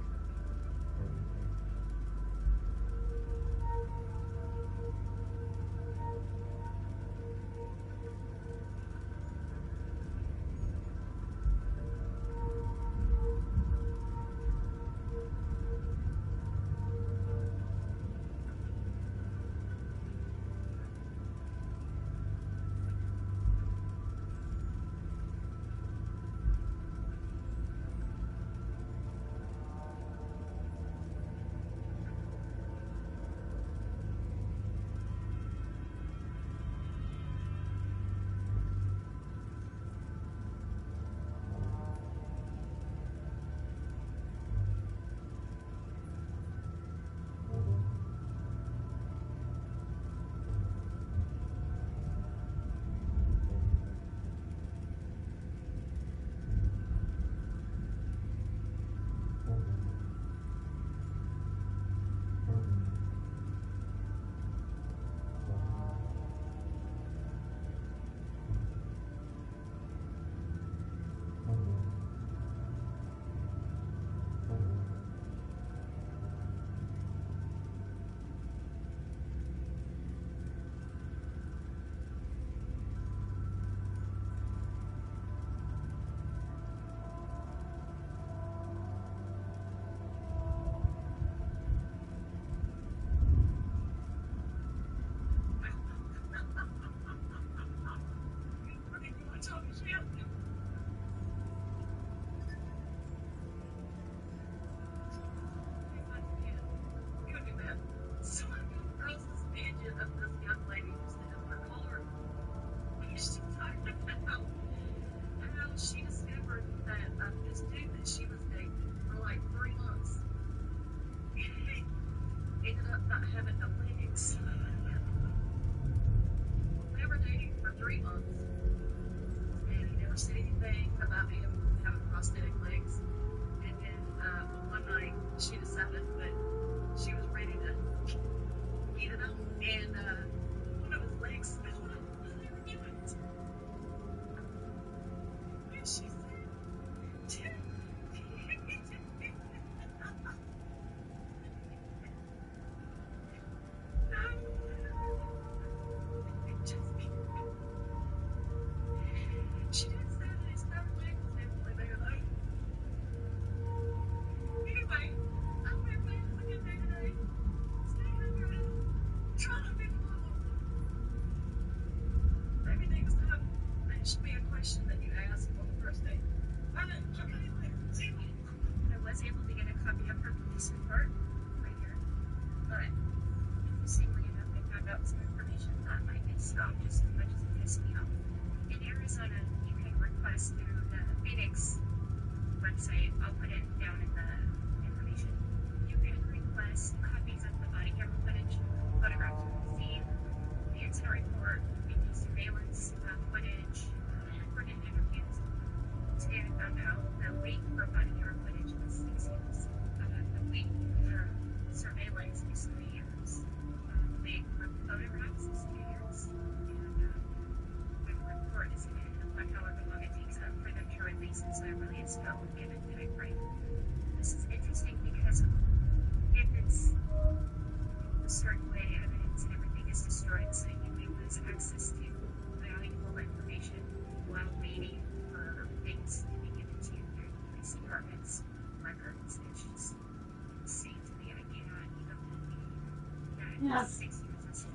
said anything about him having prosthetic legs. And then one night she decided that she was ready to eat it up, and one of his legs fell out while they were doing it. And she said, she didn't say that his third leg was definitely there though. Anyway, I went back looking there today, standing under it, trying to pick them up. Maybe next time that should be a question that you ask on the first date. I was able to get a copy of her police report right here, but interestingly enough, I found out some information that might get stopped just as much as it pissed me off. In Arizona, you can request through the Phoenix website. I'll put it down in the information. You can request copies of the body camera footage, photographs from the scene, the incident report, maybe surveillance footage, recorded interviews. Today I found out the wait for body camera footage was 6 years. The wait for surveillance is 3 years. The wait for photographs is 2 years. And the report is going to end up on however long it takes for them to release it, so there really is no given time frame. This is interesting because if it's a certain way, evidence and everything is destroyed, so you may lose access to valuable information while waiting for things to be given to you through the police department's records. It's just insane to the idea, that 6 years is so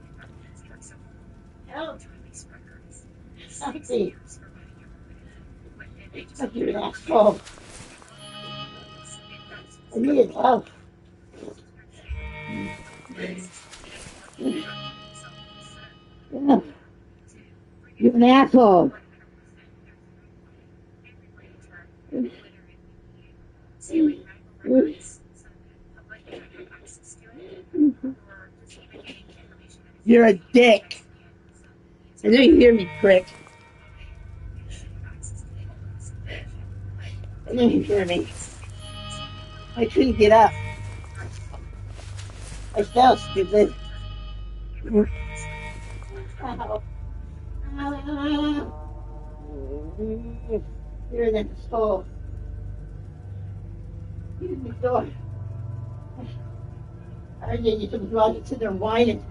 to release records. 6 years for body camera footage. But then they just You're an asshole. I need help. Yeah. You're an asshole. You're a dick. I know you hear me, prick. I know you hear me. I couldn't get up. I fell, stupid. Ow. You're an asshole. Use the door. I need you to run into there whining.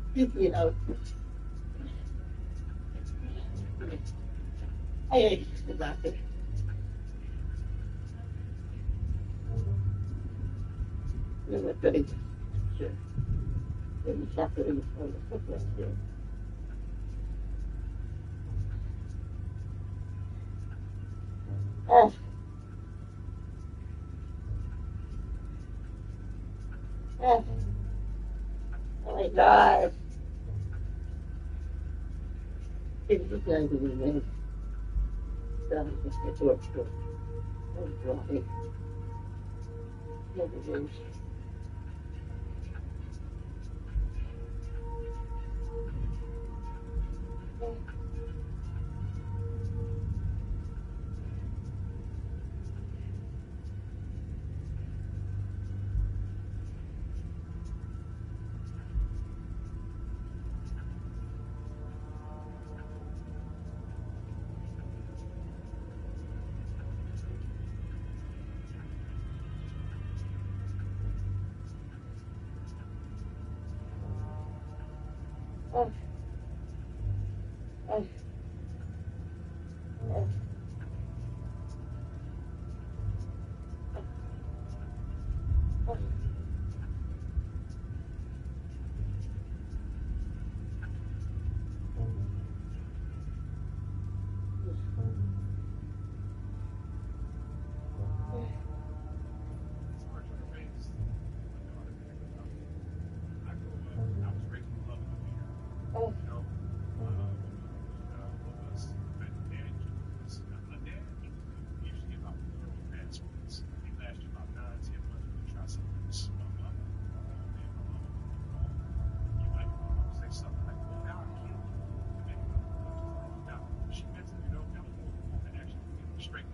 You know. I hate the doctor. Sure. Oh my God. It's just going to be me.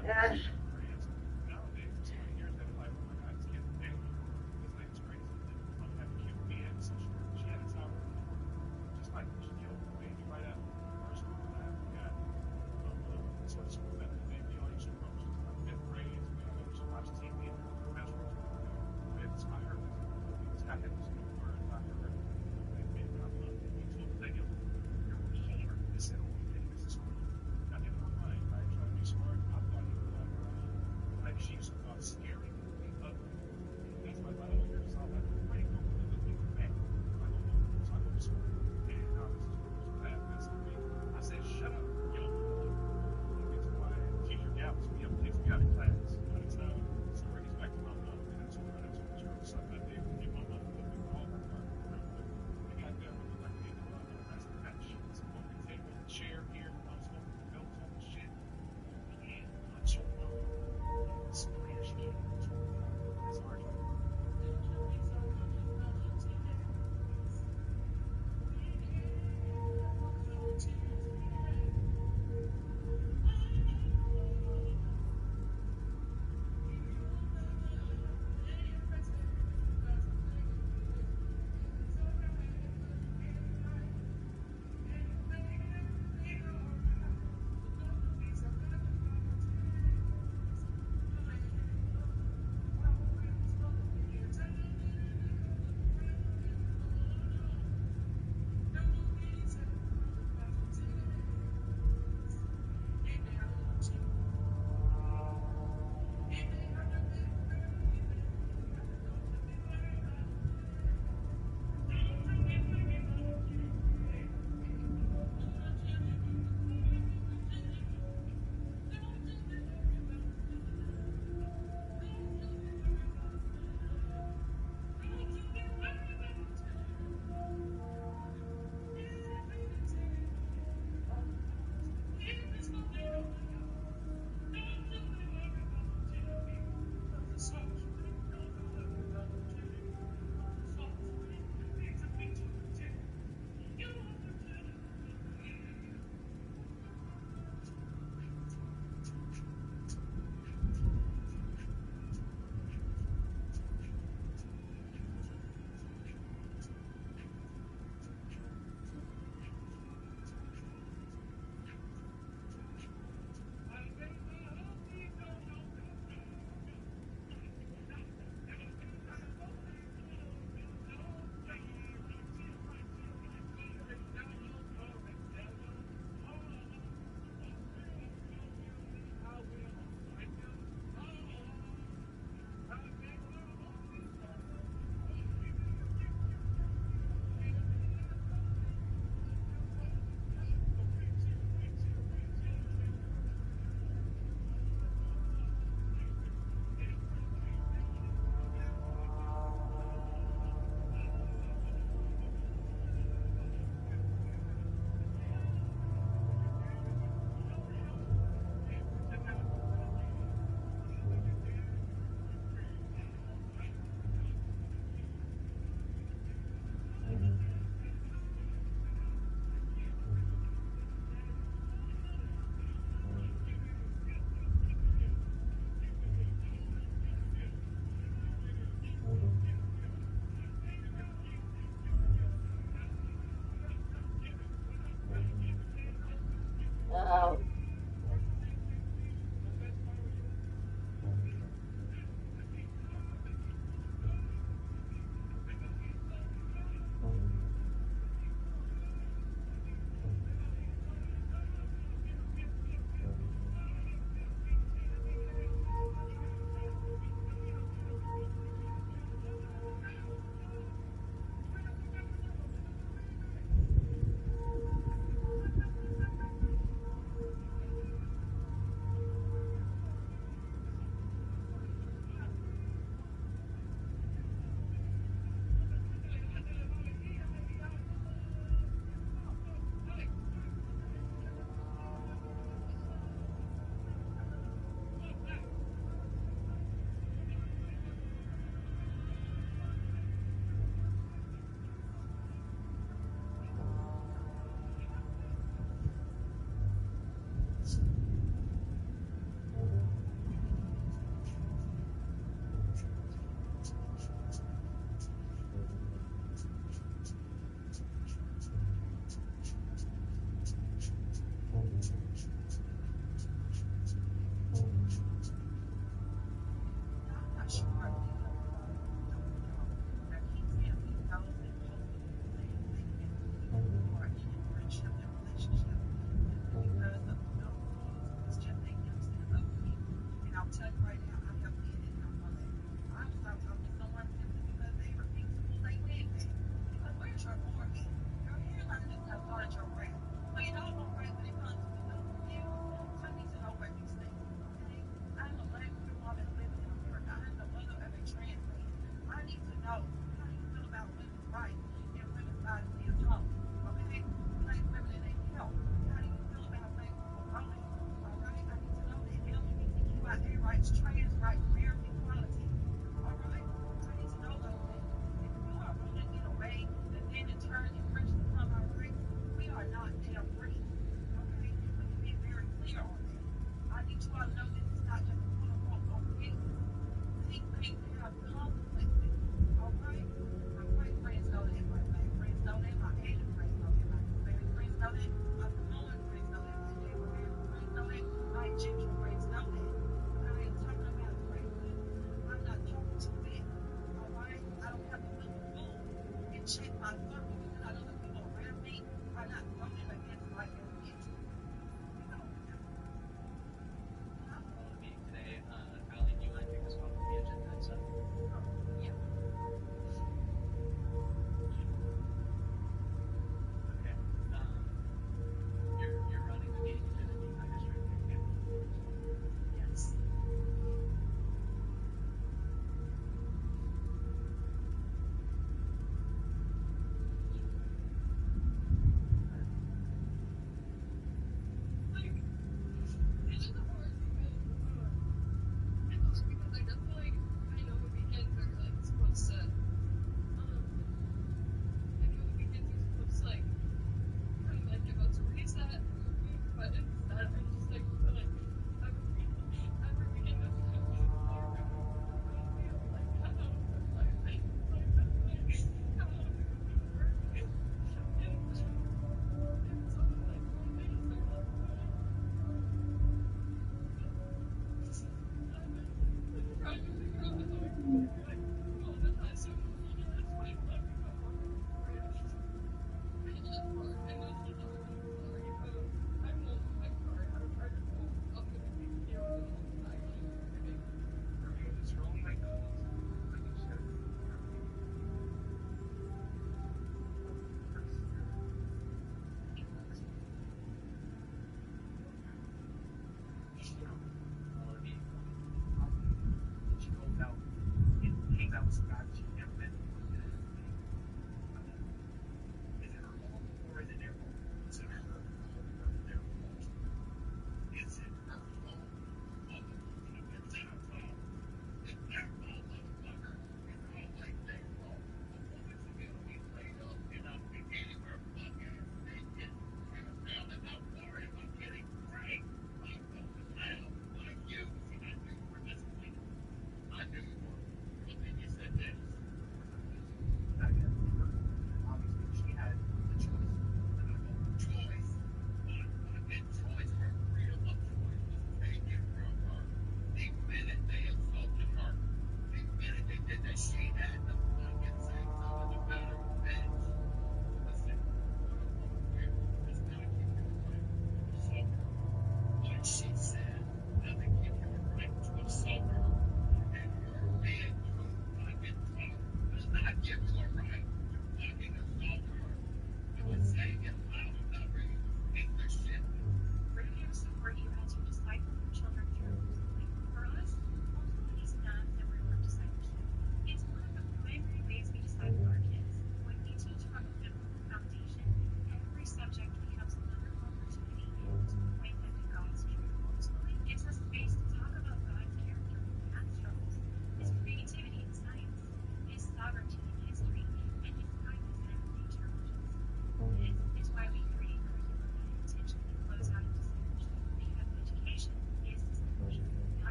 Ah. Nowadays, it's 20 years, they're like, oh my God, this kid's dead. It's like, it's crazy. My mom had a kid with me and so she had a child before. Just like she killed the baby right after the first school that I got. So the school that the baby on used to go to like fifth grade. We used to watch TV in the classroom. It's my heard this guy had this new word. I heard that maybe I'm not YouTube video. This is school. I didn't know mine. I tried to be smart. I thought he was like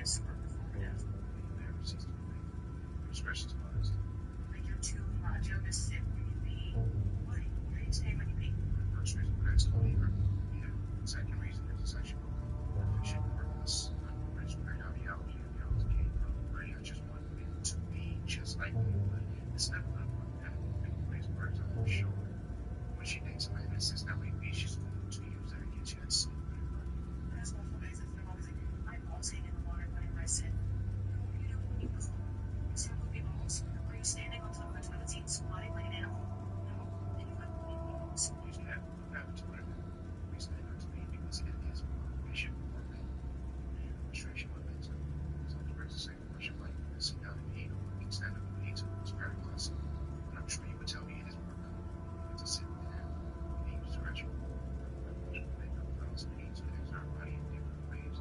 super performative. You never cease to amaze me. Your expressions of honesty. Like you're too macho to sit where you be. Why? Why are you staying when you be? The first reason why it's called her. Yeah. Second reason is it's actually efficient, worthless. I just weird ideology and how it came from. Right? I just want men to be just like me, but it's never gonna work that way. Everybody's words on her shoulder. When she thinks a man insists that way be, she's going to use that against you. That's so good, right? That's awful nice. I'm always like, my balls hang in the water whenever I sit. What are you doing when you go? You see movie balls? Or are you standing on top of the toilet seat squatting like an animal? No. Then you have movie balls. You used to have to learn that. The reason I learned to be because it is more efficient for men. Frustration with men too. Sometimes brings the same worship like sit down and eat or can stand up and eat, so it's very classic. But I'm sure you would tell me it is more comfortable to sit down and eat stretching. Most men know fellas and eat to exert our body in different ways.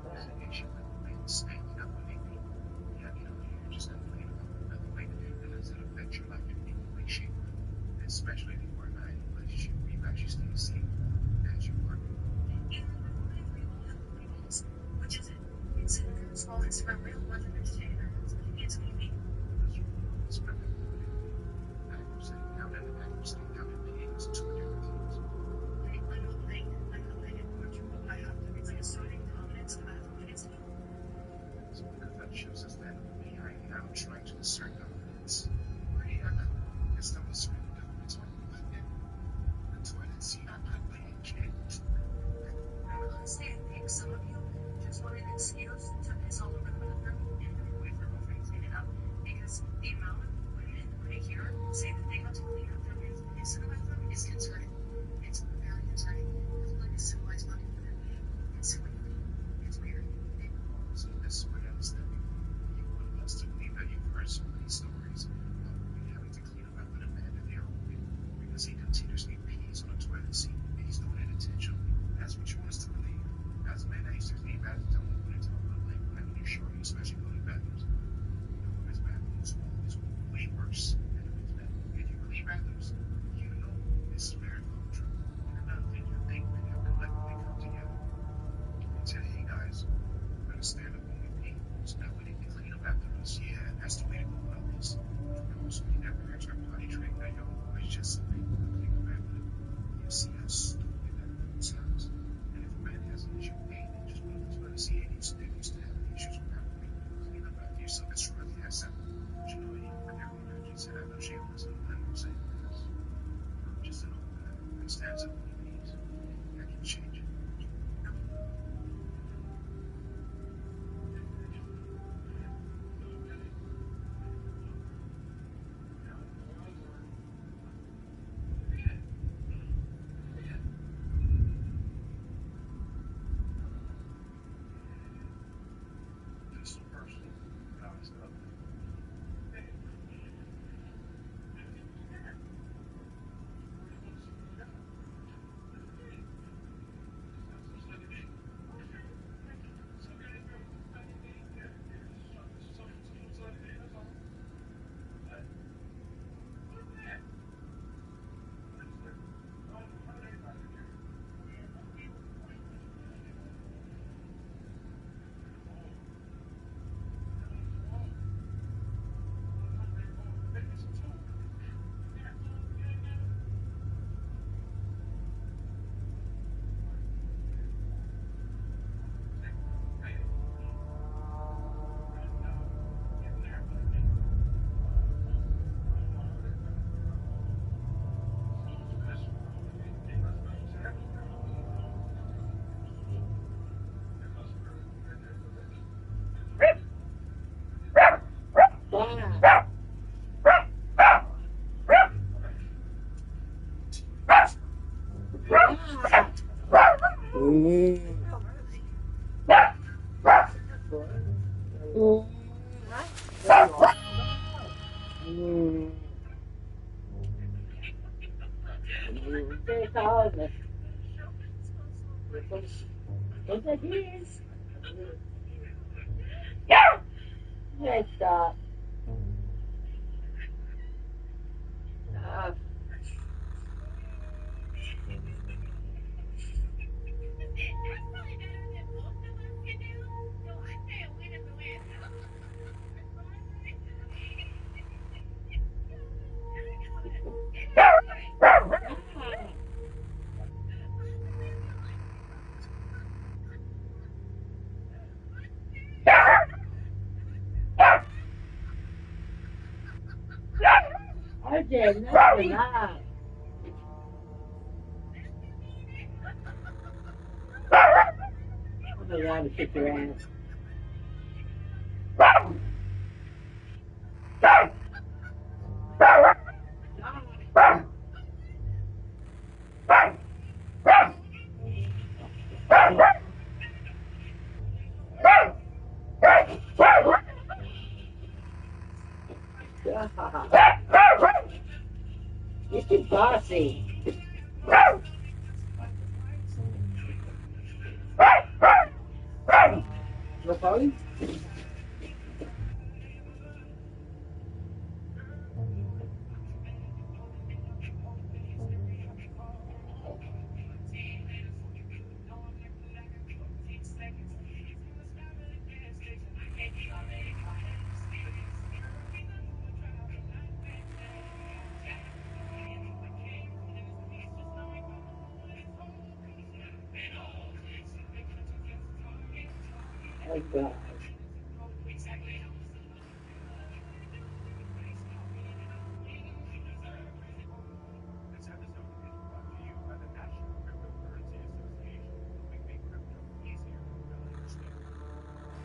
There's an issue with men standing up when they eat. Yeah, you're just complaining about another way, and does it affect your life in any way, shape, or form? Especially if you are not in a relationship where you actually stay seated as you are. In the morning, we all have booty balls. Which is it? It's in the small Instagram reel, or the next day, it's when you eat. It's perfect. Active sitting down and active staying down and peeing is two different things. I know the thing. I have to. It's like a sodium dominance bathroom against me. So because that shows us that me, I am trying to assert dominance. Really, it's not asserting dominance when you put in the toilet seat. I'm not playing kids. Honestly, I think some of you just want an excuse to piss all over the bathroom and then wait for girlfriend to clean it up. Because the amount of women right here say that they have to clean up their man's piss in the bathroom is concerning. It's very concerning. I feel like it's civilized fucking women. It's silly. It's weird. So this is what I understand. You want us to believe that you've heard so many stories about women having to clean up after the man that they are with because he continuously pees on a toilet seat and he's doing it intentionally. That's what you want us to believe. As a man that used to clean bathrooms, I'm going to put it to a good length, but I can assure you, especially public bathrooms, the women's bathroom is way worse than the men's bathroom. If you clean bathrooms, you know this is very well true. And another thing, you think men have collectively come together and said, hey guys, we're going to stand up when we pee, so that way they can clean up after us. Yeah, that's the way to go about this. Which would also mean that perhaps our potty training that y'all always just make when we clean up after them. You see how stupid that sounds. And if a man has an issue with peeing, then just put him into the sea and you still used to have any issues with that point. Clean up after yourself. It's really that simple. But you know, even with everything that you said, I know she don't listen to nothing I'm saying because I'm just an old guy that stands up when he pees. I can change it. Just personal. Guys, Stop. did nothing. Nah. I'm allowed to kick your ass. You're too bossy. No phone? Oh, God. This episode is brought to you by the National Cryptocurrency Association, helping make crypto easier to understand.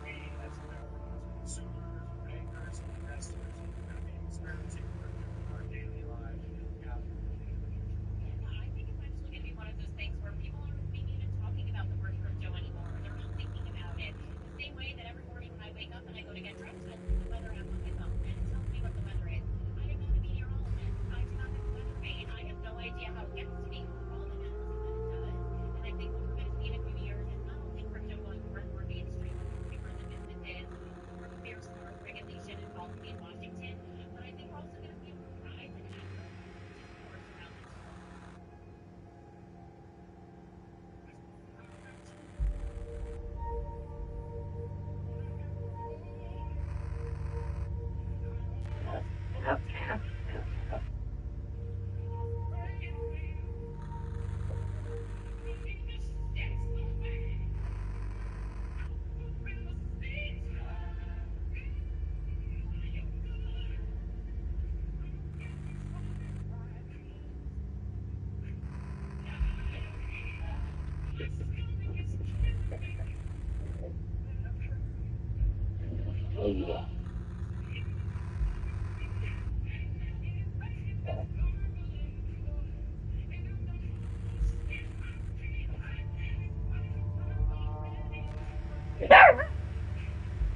We, as Americans, consumers, bankers, and investors, are going to be experiencing crypto in our daily lives now and in the future. Yeah, I think it's actually going to be one of those things where people aren't maybe even talking about the word crypto anymore. They're not thinking about it. The same way that every morning when I wake up and I go to get dressed, I look at the weather app on my phone and it tells me what the weather is. I am not a meteorologist. I do not have a weather vane. I have no idea how it gets to me. All I know is that it does. And I think what we're going to see in a few years is not only crypto going more and more mainstream with more people in the businesses, with more fierce regulation and policy in Washington, but I think we're also going to see a rise in actual public discourse around this whole Oh, yeah.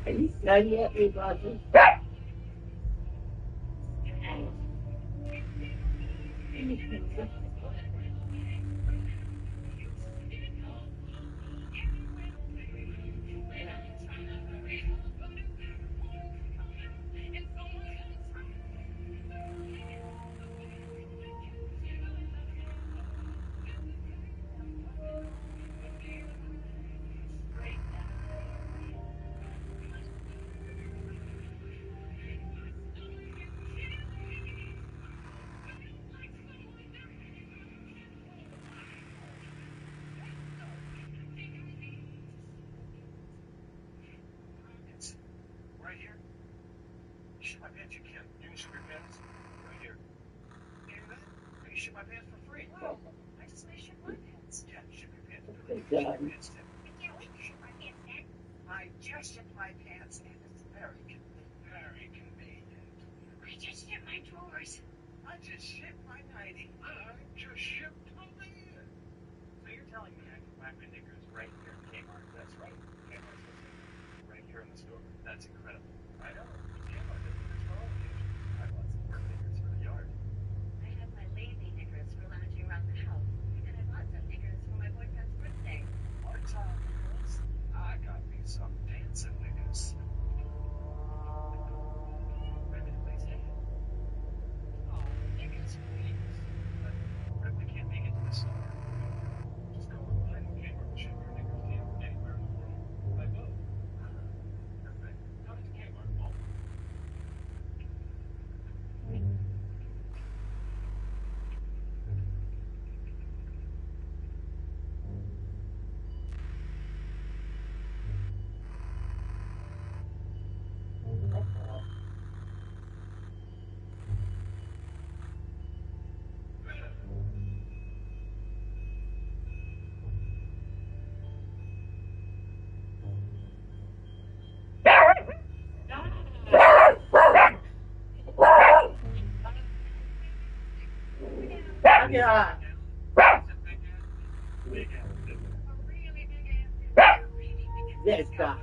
Are you done yet, me bossy? It's right here. You ship my pants, you can. You can ship your pants right here. You hear that? You ship my pants for free. wow. I just want to ship my pants. Yeah, ship your pants. Good You can ship God. your pants too. I can't wait to ship my pants, Dad. I just shipped my pants and it's very convenient. Very convenient. I just shipped my drawers. I just shipped my nightie. I just shipped a man. So you're telling me I can buy my knickers right here in Kmart? That's right. Kmart's listening. Right here in the store. That's incredible. I know. Kmart has knickers for all occasions. I bought some work knickers for the yard. I have my lazy knickers for lounging around the house. And I bought some knickers for my boyfriend's birthday. What time, girls? I got me some dancing knickers. Where did they say it? Oh, knickers, please. But what if we can't make it to the store? Just go online and Kmart will ship your knickers to you anywhere in the world by boat. Perfect. Come to Kmart, Paul. Yeah. Yes, God.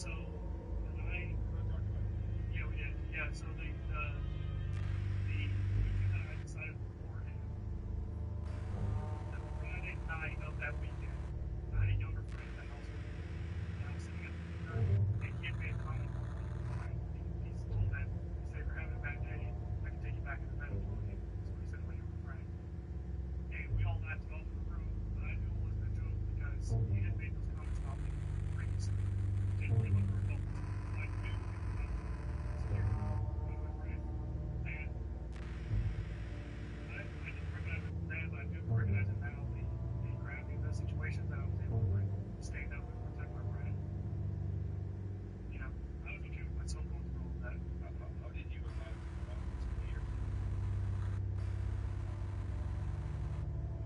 So, and I talked about it. yeah, we did. Yeah, so the weekend that I decided beforehand, the Friday night of that weekend, I had a younger friend at the house with me, and I was sitting at the dinner, and he had made a comment about wanting to cry. He told them, he said, if you're having a bad day, I can take you back in the bed and talk to you. That's what he said to my younger friend. And we all laughed it off in the room, but I knew it wasn't a joke because he had made those comments about me previously. Didn't really look for adults. So I knew it was not secure, one of my friends. And I didn't recognize it then, but I do recognize it now. The gravity of the situations that I was able to like stand up and protect my friend. You know, I was okay with myself going through all of that. How did you and Matt come about this clear?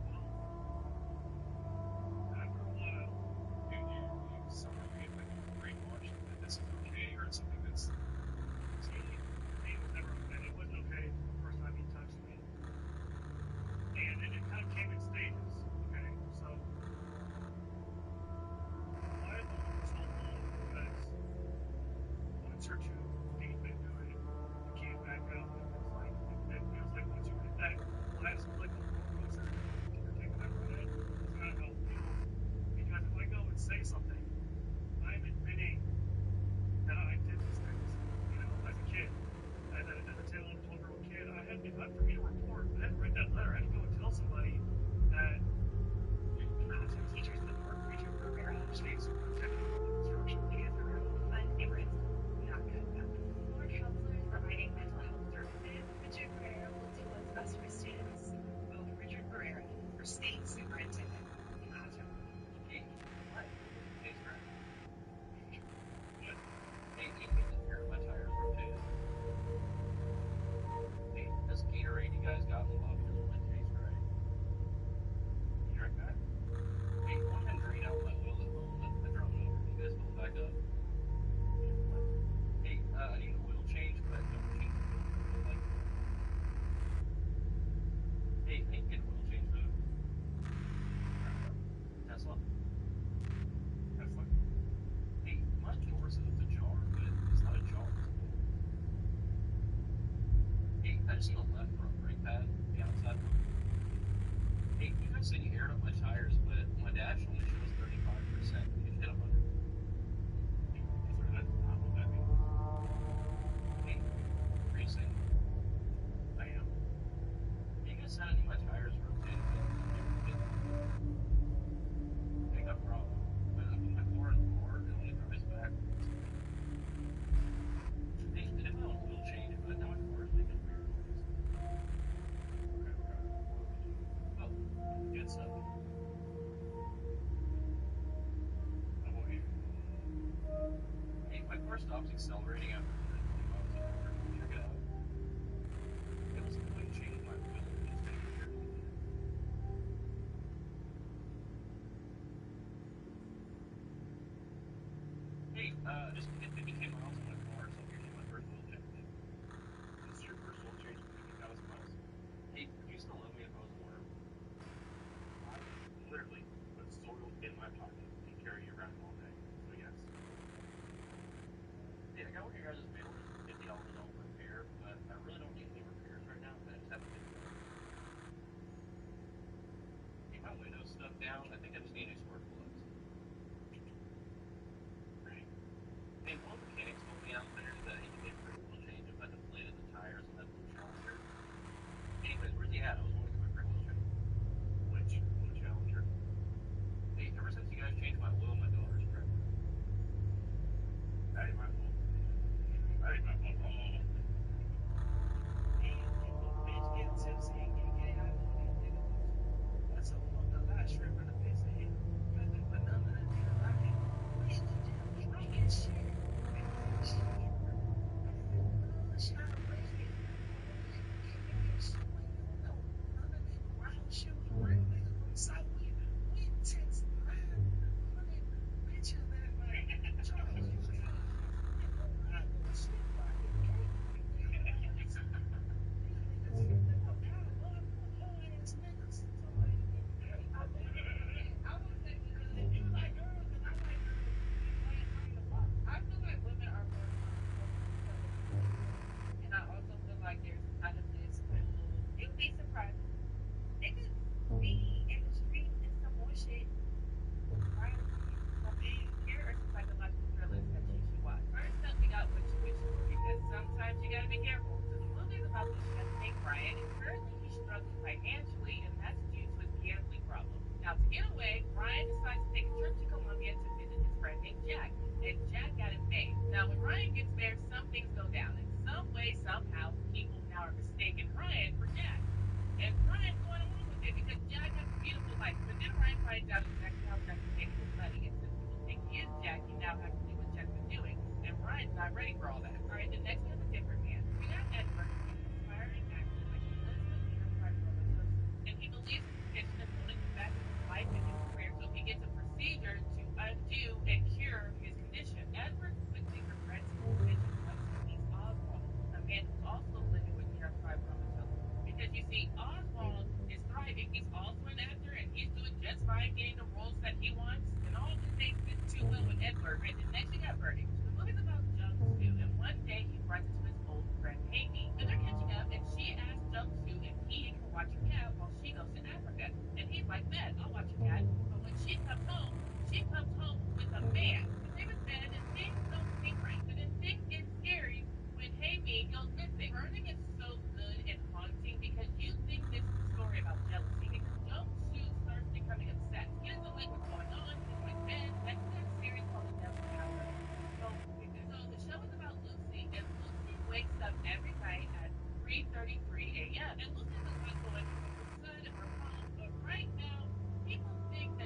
Well, after a while, Dude, you somehow get like brainwashed that this is okay, or it's something that's he was never okay. It wasn't okay from the first time he touched me. And it kind of came in stages, okay? So why I thought it was so long because once or two deep into it, you came back out and it feels like once you hit that last click of the roller coaster, you're taking that ride. That's kind of how it feels. Because if I go and say something, I'm admitting that I did these things. You know, as a kid, as a 10, 11, 12-year-old kid, I had for me to report. I had to write that letter. I had to go and tell somebody that Awesome teachers support Richard Rivera, State Superintendent of Public Instruction. KxHRiku fund neighborhoods. Not good, but more counselors providing mental health services. Richard Rivera will do what's best for students. Vote Richard Rivera for State Superintendent. Awesome. Hey, what? Thanks, Brad. what? Hey, you need to hear my tires rotated. Hey, this Gatorade you guys got me lobby doesn't really taste right. You drank that? Hey, one time drained out my oil at home. I dropped it over. Can you guys fill it back up? What? Hey, I need an oil change, but don't change the oil. Like, hey, I need to get an oil change, though. Tesla. Tesla? Hey, my door says it's a jar, but it's not a jar. Hey, I just need a left front brake pad, the outside one. Hey, you guys said you aired up my tires, but my dash only shows 35%. Can you hit 100? Sorry, that's not what that means. Hey, racing. I am. You guys said I need my tires rotated, but I think I'm wrong. When I put my car in forward, it only drives backwards. Hey, I did my own oil change, but now my car is making weird noise. Okay, what kind of oil did you use? Oh, good stuff. How about you? Hey, my car stops accelerating after 120 miles an hour. Check it out. It was going to change my oil, but it's making weird noise. Hey, just hit 50K miles on my car, so here's my first oil change. This is your first oil change for 50,000 miles? Hey, would you still love me if I was a worm? I literally put soil in my pocket and carry you around all day. So yes. Hey, I got one of your guys' mailers for $50 on repair, but I really don't need any repairs right now, but I just have to get it done. Hey, my window's stuck down. I think I just need new spark plugs. Right. Hey, one mechanic told me out there that he could get a free oil change if I deflated the tires on that blue Challenger. Anyways, where's he at? I was wanting to get my free oil change. Which blue Challenger? Hey, ever since you guys changed my oil, my daughter's pregnant. That ain't my fault. That ain't my fault at all. Hey, you little bitch getting tipsy and can't get it out of you. What's up with the last shrimp in the pizza here? Jack, and Jack got him named. Now, when Ryan gets there, some things go down. In some way, somehow, people now are mistaking Ryan for Jack. And Ryan's going along with it because Jack has a beautiful life. But then Ryan finds out exactly how Jack is making his money. And since people think he is Jack, he now has to do what Jack's been doing. And Ryan's not ready for all that. All right, then next we have a different man. We got Edward. He's an aspiring actor, but he lives with neurofibromatosis. And he believes his condition is holding him back in his life and his career. So he gets a procedure to undo and cure his condition. Edward quickly regrets his decision once he meets Oswald, a man who's also living with neurofibromatosis. Because you see, Oswald is thriving. He's also an actor, and he's doing just fine, getting the roles that he wants, and all of his things fit too well with Edward. Right? And next, you got Verdict. The movie's about Jung Soo, and one day he runs into his old friend Amy, and they're catching up. And she asks Jung Soo if he can watch her cat while she goes to Africa, and he's like, "Bet, I'll watch your cat." But when she comes home with a man. His name is Ben, and things don't seem right. And then things get scary when Amy goes missing. Burning is so good and haunting because you think this is a story about jealousy because Jung Soo starts becoming obsessed. He doesn't like what's going on. He doesn't like Ben. Next, we got a series called The Devil's Hour. Go figure. So the show is about Lucy, and Lucy wakes up every night at 3:33 a.m. And Lucy has a lot going on with her son and her mom, but right now, people think that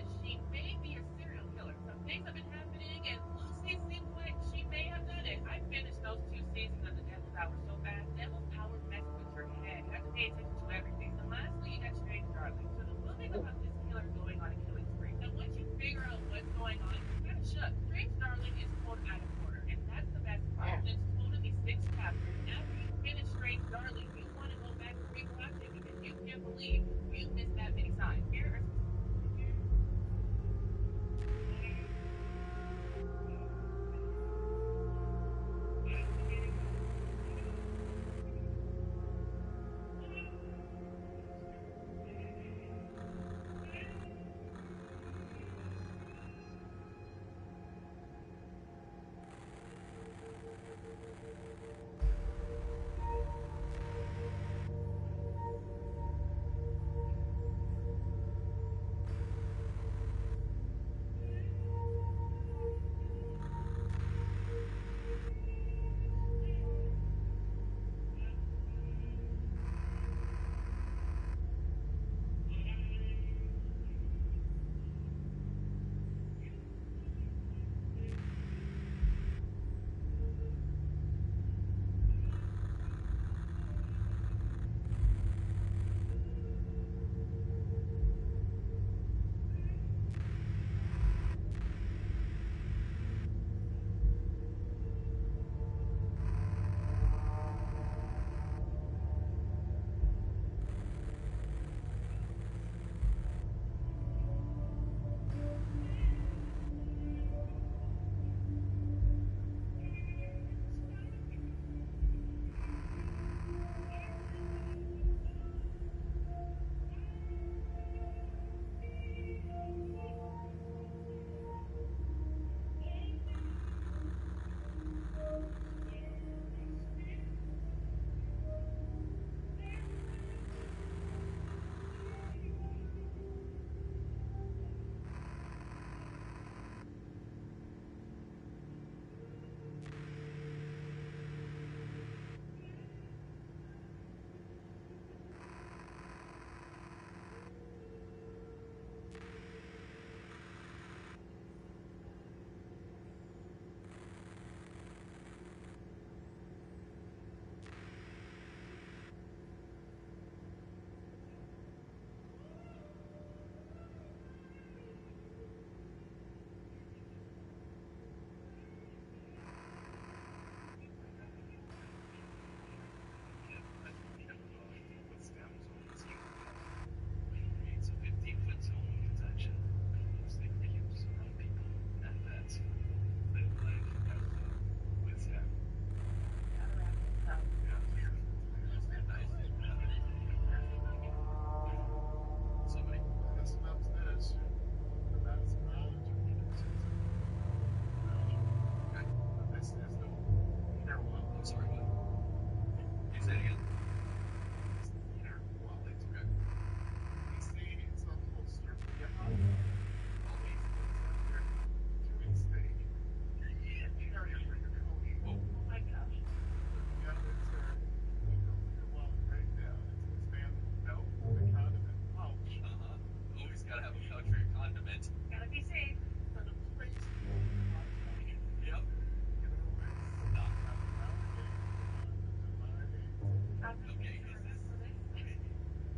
Okay, is this?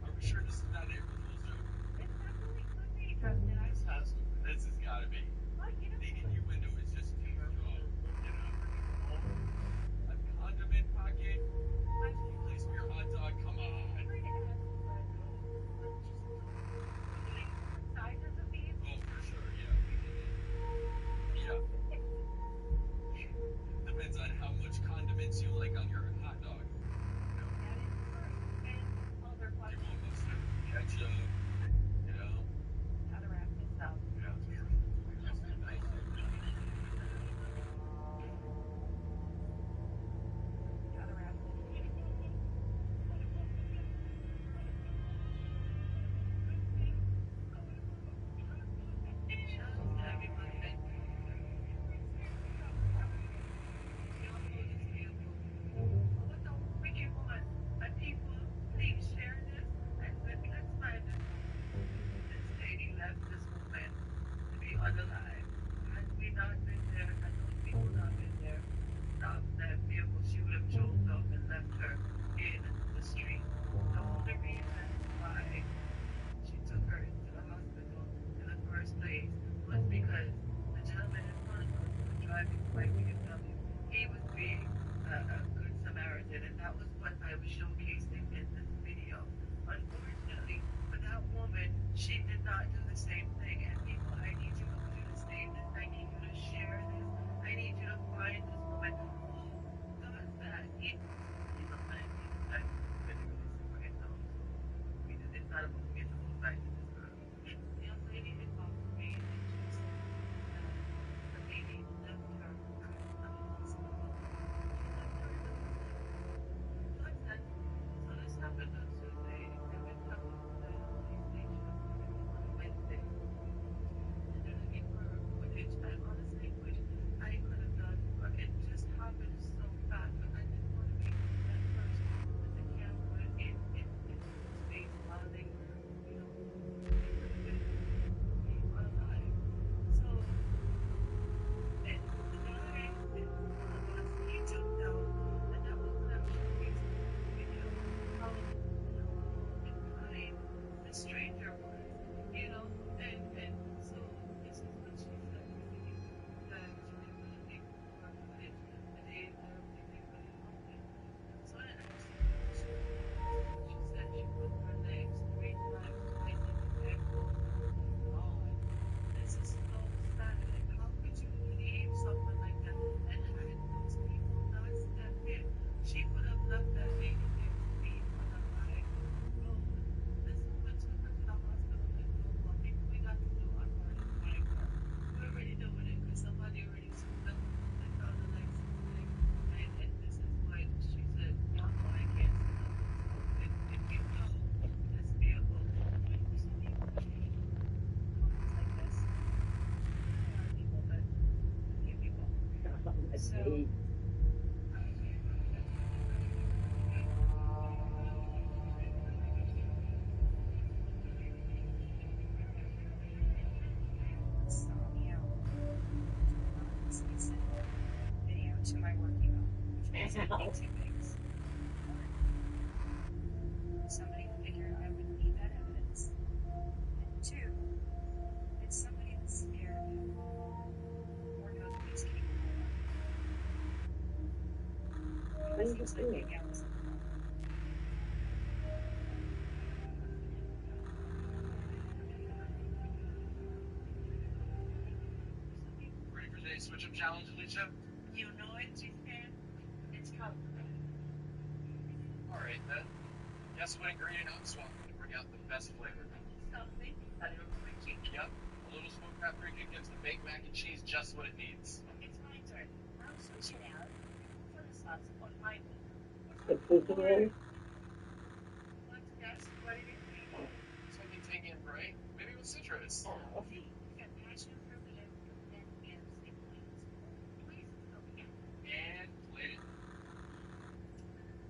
Are we sure this is not April Fool's joke? It definitely could be, Justin. This has to. This has got to be. But you know, The innuendo is just too strong. You know? A condiment pocket. Any place for your hot dog? Come on. I'm going to ask you, but just the sizes of these. Oh, for sure. Yeah. Depends on how much condiments you like on your hot dog. You know? That is true. And other Do you questions. want mustard, ketchup? You know? How to wrap this up. Yeah. Nice. How to wrap this. Wicked woman, and people, please share this and let's find this woman. This lady left this woman to be unalive. Had we not been there, had those people not been there, stopped that vehicle, she would have choked up and left her in the street. The only reason why she took her into the hospital in the first place was because the gentleman in front of us was driving a white BMW. He was being a good Samaritan, and that was what I was showcasing in this video. Unfortunately, for that woman, she did not do the same thing. And people, I need you to save this. I need you to share this. I need you to find this woman who does that. He's a man. I'm really right now. So it's not about me. It's about finding this girl. The young lady did talk to me, and she said that the lady left her at the hospital. She left her in the hospital. So I said, so this happened on Tuesday, and it happened today at the police station on Wednesday. And they're looking for footage. I honestly wish I could have done, but it just happened so fast. But I didn't want to be that person with the camera in people's face while they were, you know, they could have been being unalive. So, and the guy in front of us, he jumped down, and that was what I was showcasing in this video. How humble and kind the stranger was, you know, and so this is what she said to me, that she didn't want to take more footage the day that everything really happened. So I asked her, this is what she said. She broke her legs 3 times. I said, oh my God, this is so sad. Like, how could you leave someone like that? And had those people not stepped in, she could have left that lady there to be on the high road. This woman took her to the hospital with no money. We got to do our part and find her. We're already doing it because somebody already sued us and found the license plate. And this is what she said, no, I can't see nothing. So if you know this vehicle, when you see people comments like this, there are people that give you up. So Saw me out. Anonymously sent video to my work email, which basically two things. One, somebody figured I would need that evidence. And two, it's somebody that's scared of him or knows what he's capable of. It seems like maybe I wasn't alone. Ready for today's switch-up challenge, Alicia? you know it, G-Stan. It's coming. All right, then. Guess what ingredient I'm swapping to bring out the best flavor? Something a little quick. Yep, a little smoked paprika gives the baked mac and cheese just what it needs. It's my turn. I'm switching out for the sauce on my meat. The cooking room? Want to guess what it is? Something tangy and bright, maybe with citrus. Oh. See, you got passion for live and fantasy plans. Please help me. And plate it.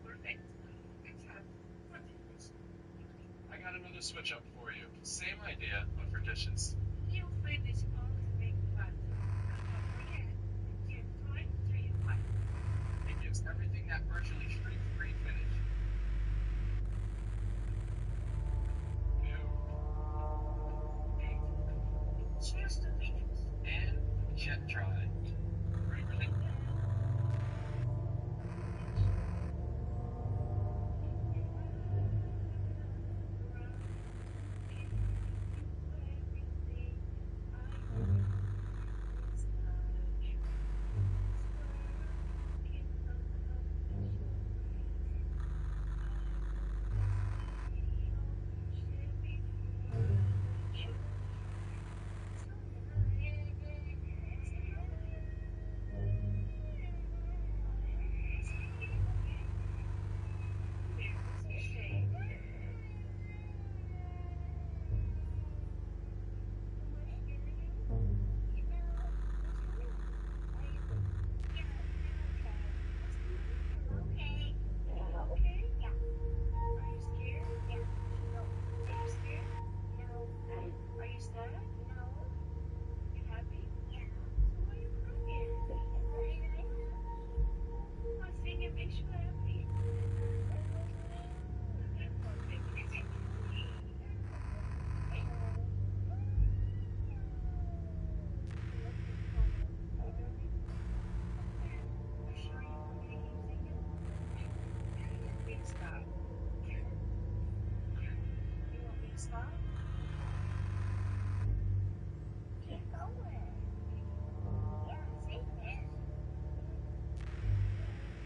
Perfect. Good job. What is this? I got another switch-up for you. Same idea, but for dishes. You'll find this always make fun. Don't forget, give time 3 and 5. It gives everything that virtually shriek-free finish. chance to leave. And Chet tried. Right, really?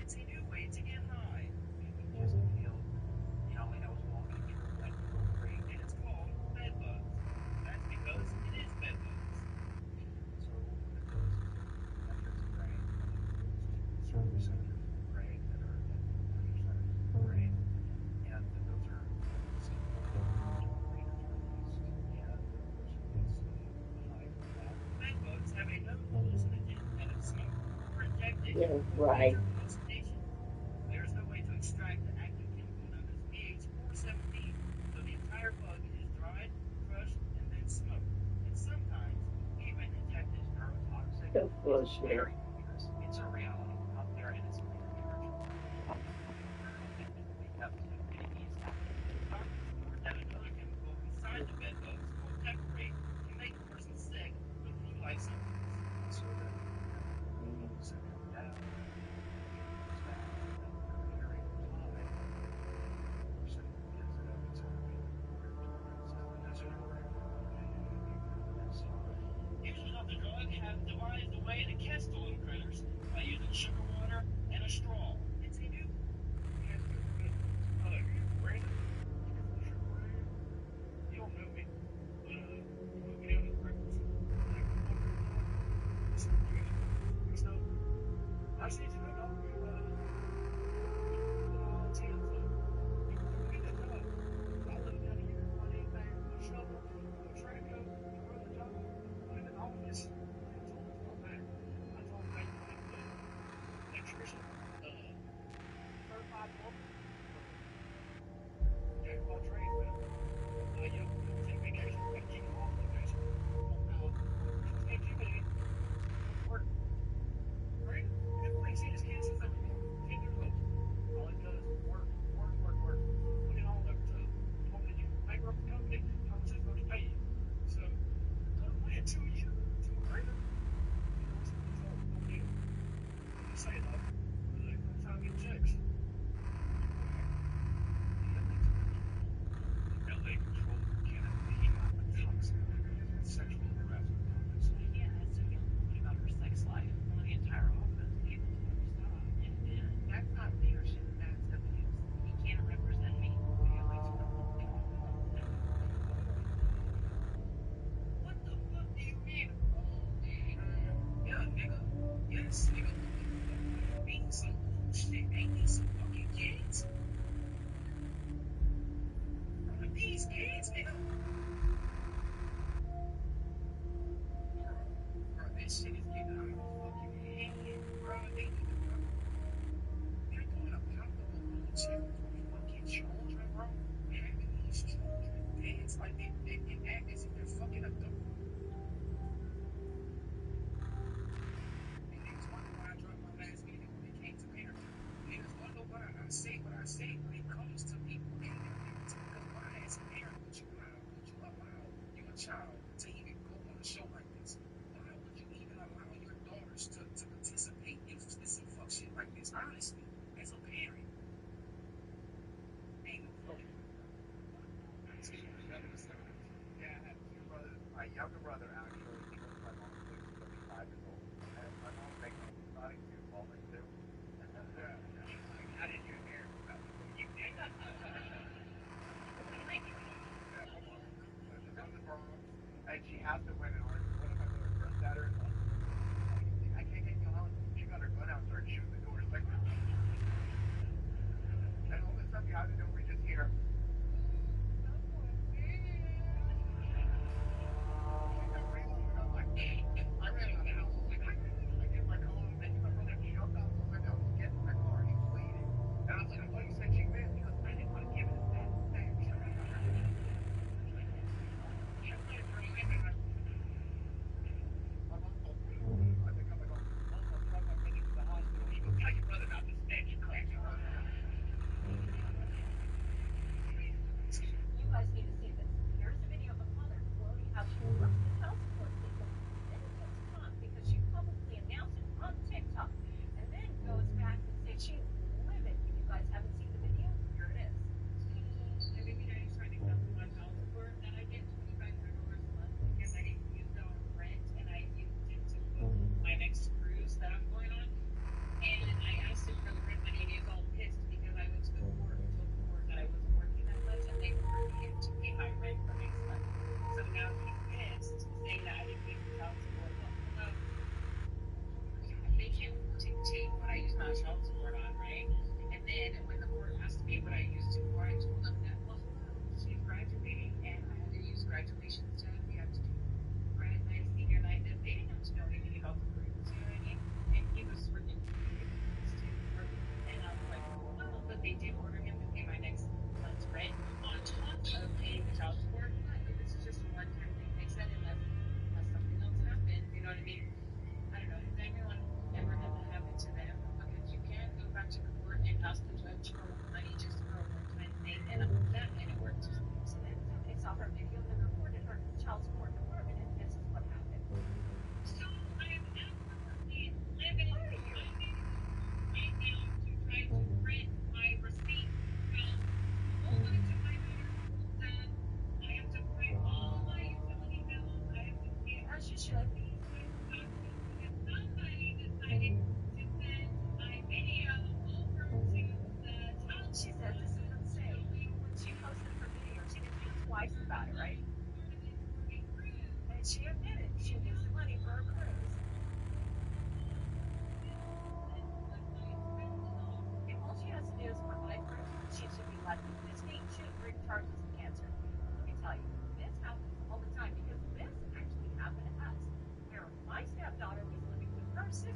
It's a new way to get high. Just feel. He only knows one intro when great, and it's called bed bugs. That's because it is bed bugs. So what it does is it penetrates the brain and it goes to certain receptors in the brain that are in pleasure centers in the brain, and those are dopamine is released, and the person gets a high from that. Bed bugs have a known hallucinogen, and if smoked or injected, Yeah, will right. trigger hallucinations. There's no way to extract the active chemical known as KxHRiku, so the entire bug is dried, crushed, and then smoked. And sometimes even injected. Neurotoxic. That's It's bullshit. very dangerous. It's a reality out there, and it's spiritual. The captivity is happening. Doctors report that another chemical inside the bed bugs, called tetrate, can make a person sick with flu-like symptoms. So that set them down, goes down, and over a period of time, the person gives it up to users of the drug have devised a way to catch the little critters by using sugar water and a straw. It's a new. Brandon? You don't know me, but you put me down as breakfast. Like, so, I see you know, Tim, so you can get that job. I live down here, run anything from a shovel to a track hoe, to run the job, put in the office. I told him all that. I told him that you wanted to electrician, certified plumber, jack of all trades, man. You don't take vacation, we can keep you off vacation. Just ain't too many. Work. Right? People ain't seen his kids since they were 10 years old. All he does is work, work, work, work. Put it all over to him. Told me that you paper up the company, how much it's going to pay you. So, put a plan 2 years, 2 grand. You know, so he's all, don't need him. You say though, they're going to try to get checks. LA control cannot be toxic. Sexual harassment office. Yeah, so you're worried about her sex life while the entire office able to stop. And that's not leadership, that's abuse. He can't represent me. What the fuck do you mean? Yeah, nigga. Yes, nigga. Being some bullshit. Ain't these some fucking kids? Are these kids, nigga? Bro, this shit is getting out of fucking hand, bro. They need to, bro. They're doing uncomfortable bullshit with fucking children, bro. Having these children dance like they and act as if they're fucking adults. And niggas wonder why I dropped my last video when it came to parenting. Niggas wonder why I say what I say when it comes to people and their parenting. Because why, as a parent, would you allow your child to even go on a show like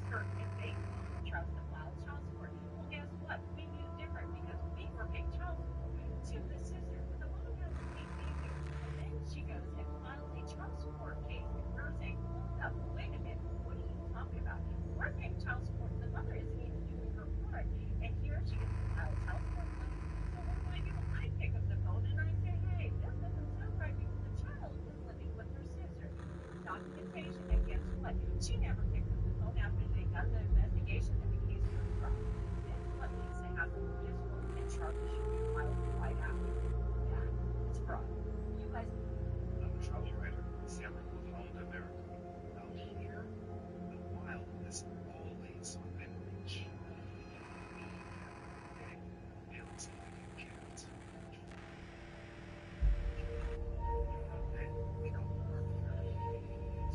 sister and they trust the file child support. Well, guess what? We knew different because we were paying child support to the sister. But the mom hasn't paid anything. And then she goes and files a child support case. And we're saying, hold up, wait a minute. What are you talking about? We're paying child support. The mother isn't even doing her part. And here she gets to file a child support claim. So what do? I pick up the phone and I say, hey, this doesn't sound right because the child is living with her sister. Here's documentation. And guess what? She never picked up the phone after they done the investigation and the case was dropped. Then what needs to happen? Guess what? And charges should be filed right after. That is fraud. You guys. I'm a travel writer sailing with Home to America. Out here, the wild is always within reach. Feels like a cat. Then we go further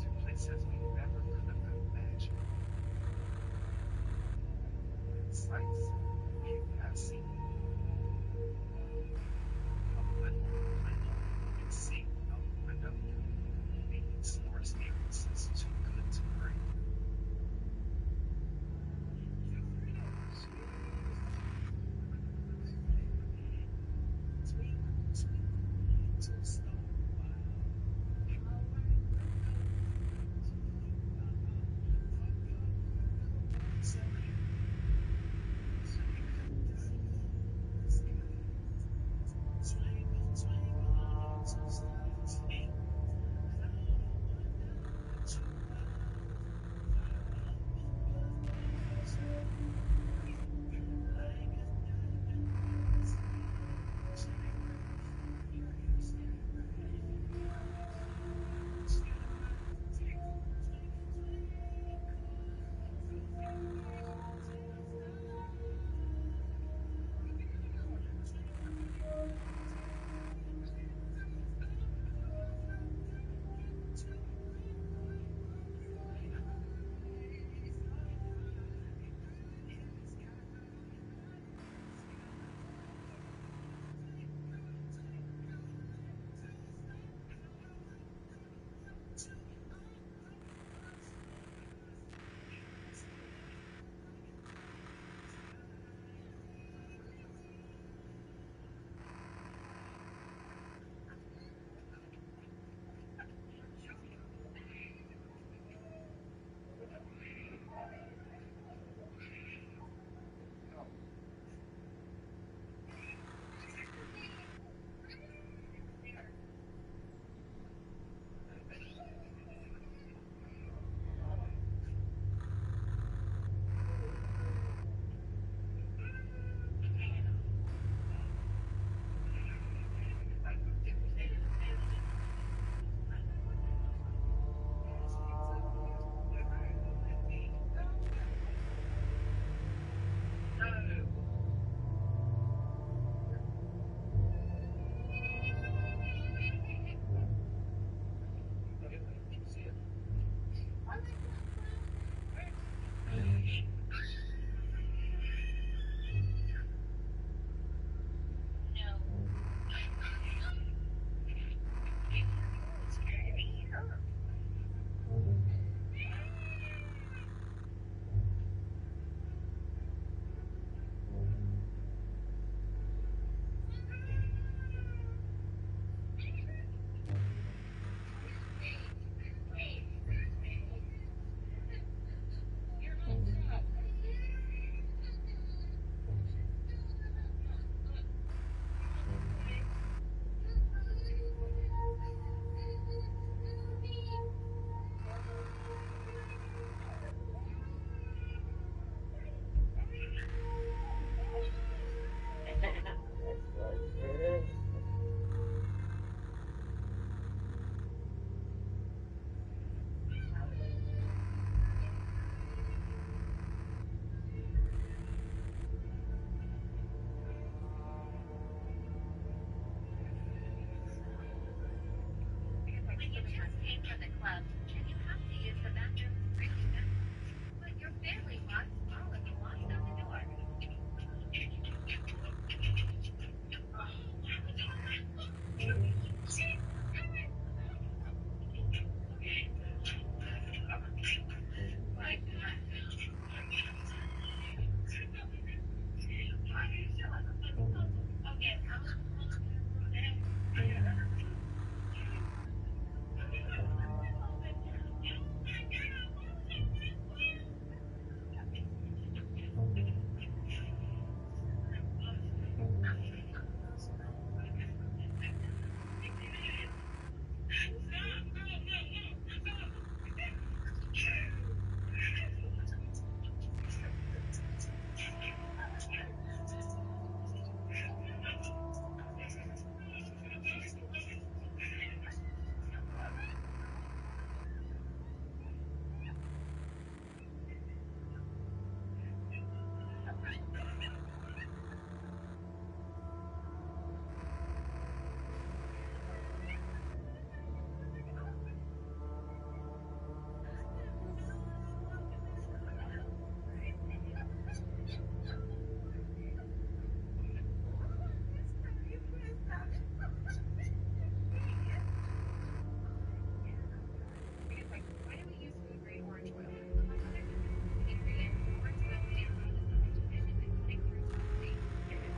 to places we never could have imagined. Sights we have seen. A little playful and seeing out the window. These are experiences too good to break.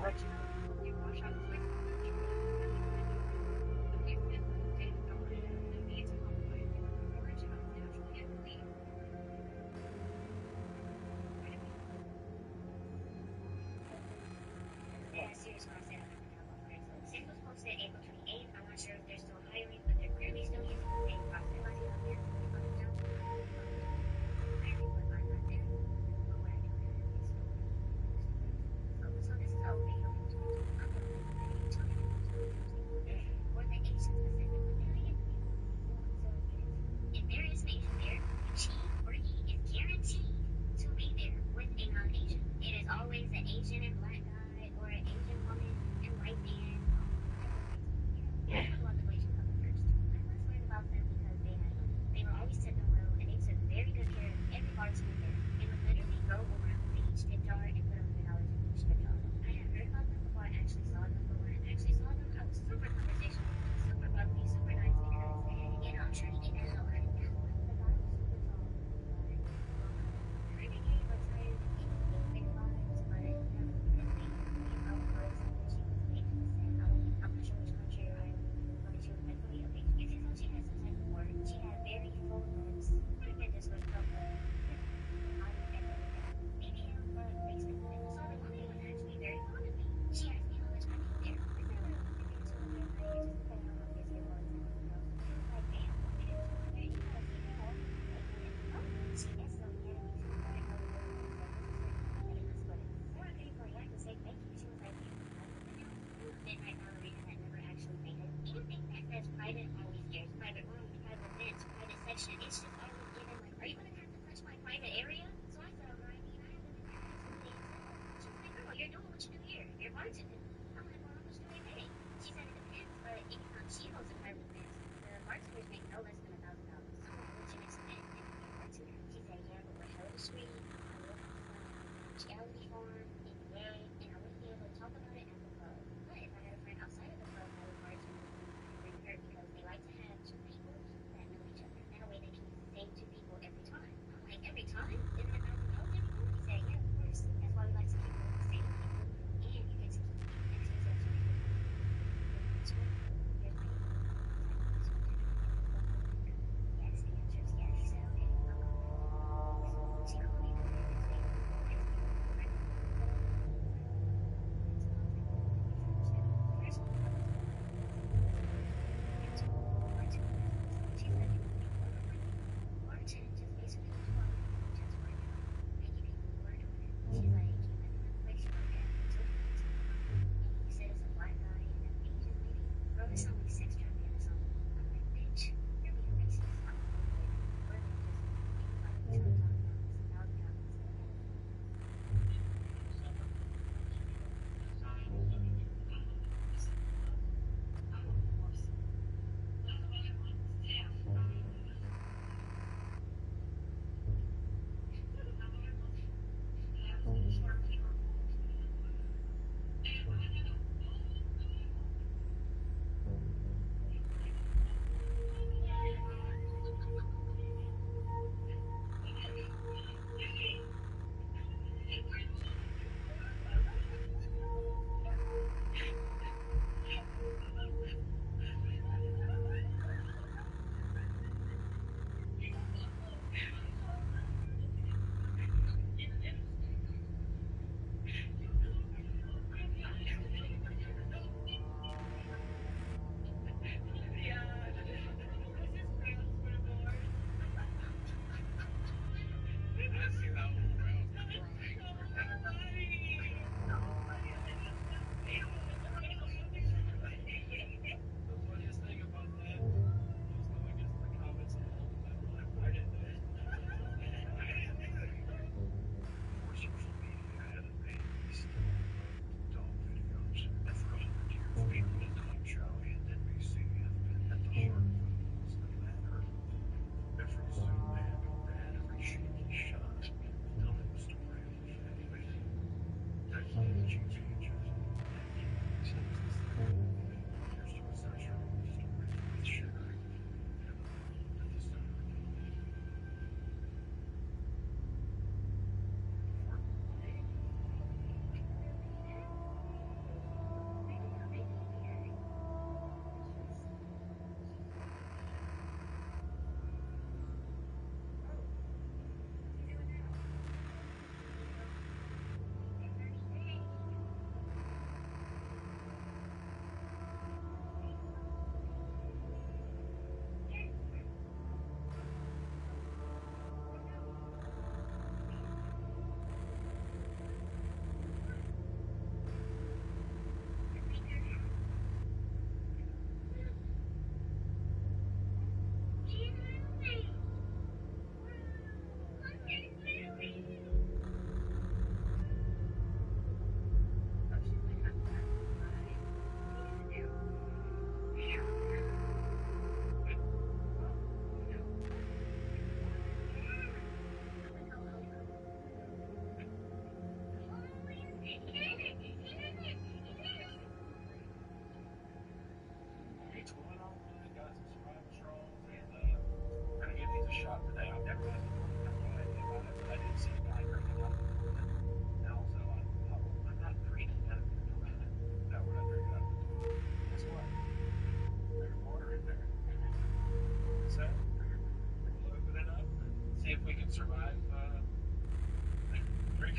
let you know when you wash out the flavor naturally. The people in the data don't need to complain. Orange out naturally and clean. Yeah, serious when I said I'm not about Craigslist. This was posted April 28th. I'm not sure if they're still hiring, but they're clearly still using the same process. Hiring was on there. But what I do have is so this is all video from 2020. I'm going to play 2 interviews from 2020 for the Asian specifically that I interviewed. So if there is an Asian there, she or he is guaranteed to be there with a non-Asian. It is always an Asian and black guy or an Asian woman and white man. Let's talk about the Asian couple first. I first learned about them because they had money. They were always tipping well, and they took very good care of every bartender there. They would literally go around to each tip jar and put $100 in each tip jar. I had heard about them before I actually saw them, but when I actually saw them, I was super conversational, super bubbly, super nice because, Trinity now. The guy was super tall. Renegade retired big vibes, but he had a good weight. He probably was when she was late in the set. I'm not sure which country or island, but she was mentally okay. You can tell she had some type of work. She had very full lips. Could have been disrespectful, but I would definitely have medium, but basement. And so the mommy was actually very fond of me. She asked me how much I made there. I said around 150 to 200 a night. It just depended on how busy it was and everything else. She was like, damn, 150 to 200? You gotta see me more. Oh, she instantly had me to more and over there. And I split it. Before I could even react and say thank you, she was like, midnight ballerina that never actually made it. Anything that says private always scares. Private room, private vents, private section. It's just always given like, are you gonna have to touch my private area? So I said, I mean, I haven't been there for 2 days. She's like, girl, you're doing what you do here. You're bartending. I'm like, well, how much do they pay? She said it depends, but anytime she goes to private events, the bartenders make no less than $1,000. I'm like, what you expect? And I'm a bartender. She said, yeah, but we're hella discreet. I live on a reality farm in the day, and I wouldn't be able to talk about it at the club. But if I had a friend outside of the club that was bartending, I could bring her because they like to have 2 people that know each other. That way they can use the same 2 people every time. I'm like, every time? Isn't it $1,000 every time? He said, yeah, of course. That's why we like to keep it with the same people, and you get to keep exclusive to people. Here's my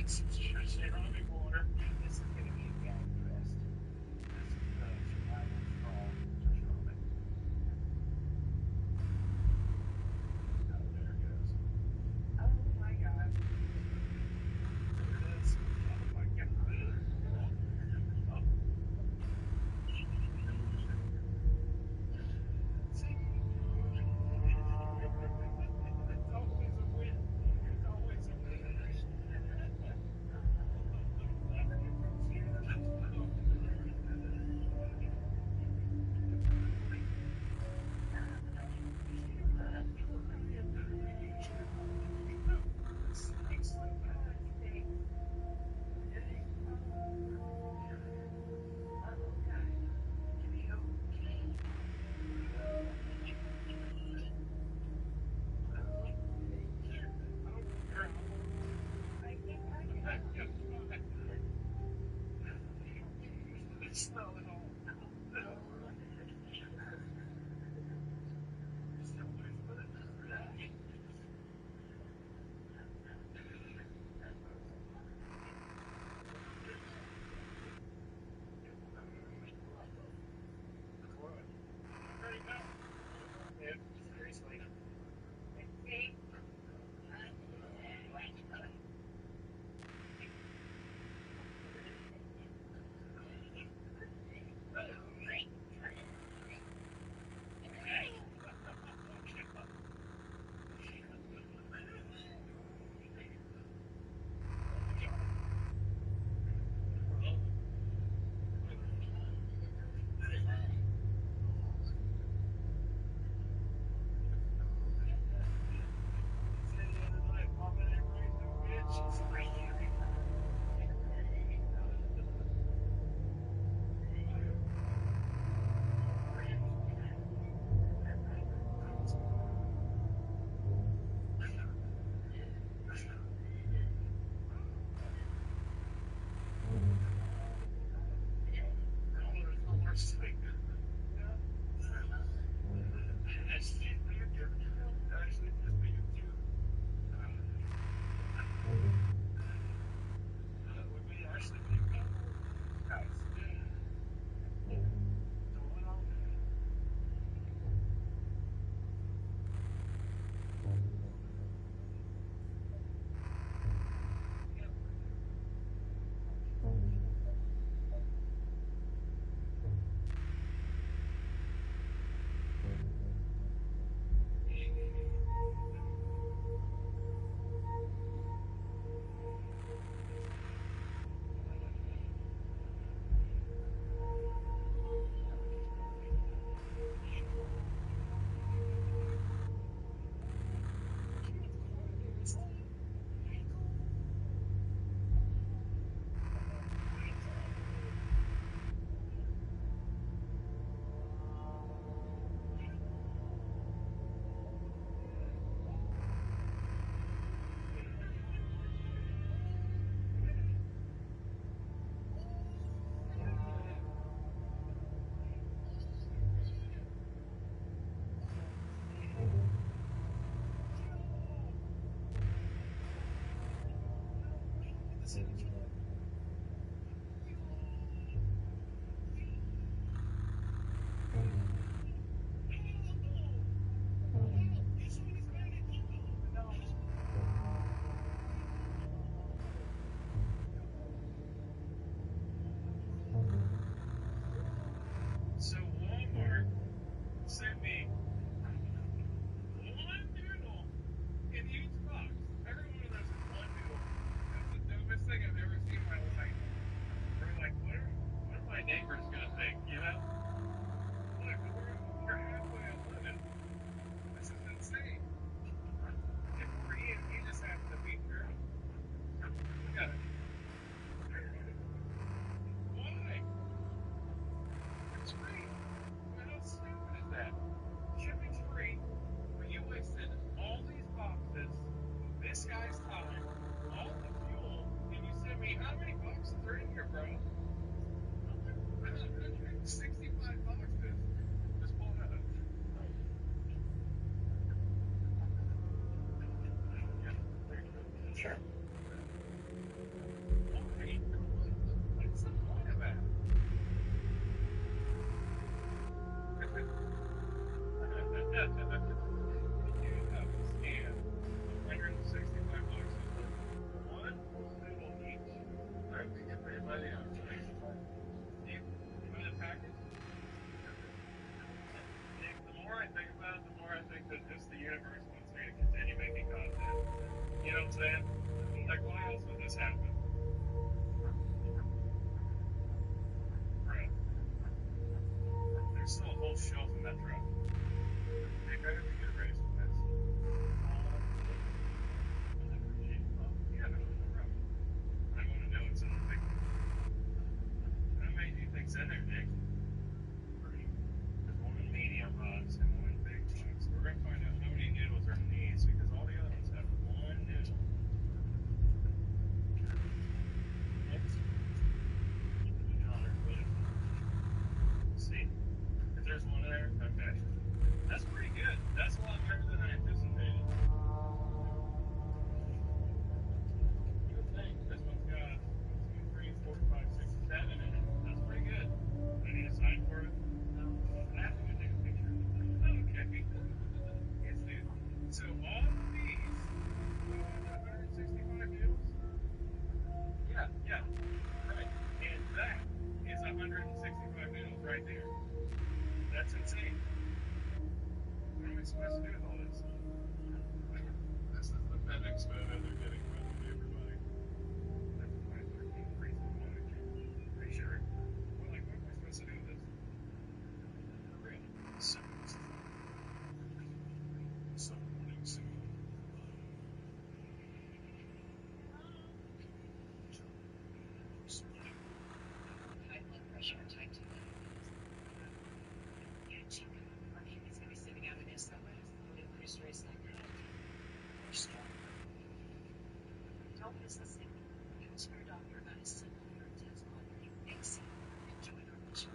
ceramic water. This is going to be a gag fest. This is the survival straw ceramic. Oh, there it goes. Oh my god. There it is. Oh my god. Oh. See? It's always a win. It's always a win. Smell it all. Seriously. So Walmart sent me one noodle in each box. Every one of those is one noodle. That's the dumbest thing I've ever seen in my life. We're like, what are my neighbors gonna think? You know? Look, we're halfway at limit. This is insane. If we're in, you just happen to be here. We got it. Why? It's free. How stupid is that? Shipping's free, but you wasted all these boxes, this guy's time, all the fuel, and you sent me how many boxes are in here, bro? 165 boxes. Just pull it out. Sure. that truck. Nick, I have to get a raise for this. Yeah, no problem. I want to know what's in the big one. How many do you think's in there, Nick? There's one medium box and one big box. We're going to find out how many noodles are in these because all the other ones have one noodle. See, if there's one in there, okay. That's pretty good. That's a lot better than I anticipated. Good thing. This one's got 1, 2, 3, 4, 5, 6, 7 in it. That's pretty good. I need a sign for it. I have to go take a picture. Okay. Yes, dude. So all of these, 165 noodles? Yeah. Right. And that is 165 noodles right there. That's insane. What am I supposed to do with all this? This is the FedEx photo they're getting from everybody. That's 2013 recent footage. Pretty sure. Well, like, what am I supposed to do with this? For real. Something soon. High blood pressure, type 2 diabetes. Yeah, check it out. He's going to be sitting out in his somewhere with increased risk like that. Or stroke. Don't miss the signal. Ask your doctor about a simple urine test called KxHRiku. Enjoy our mission.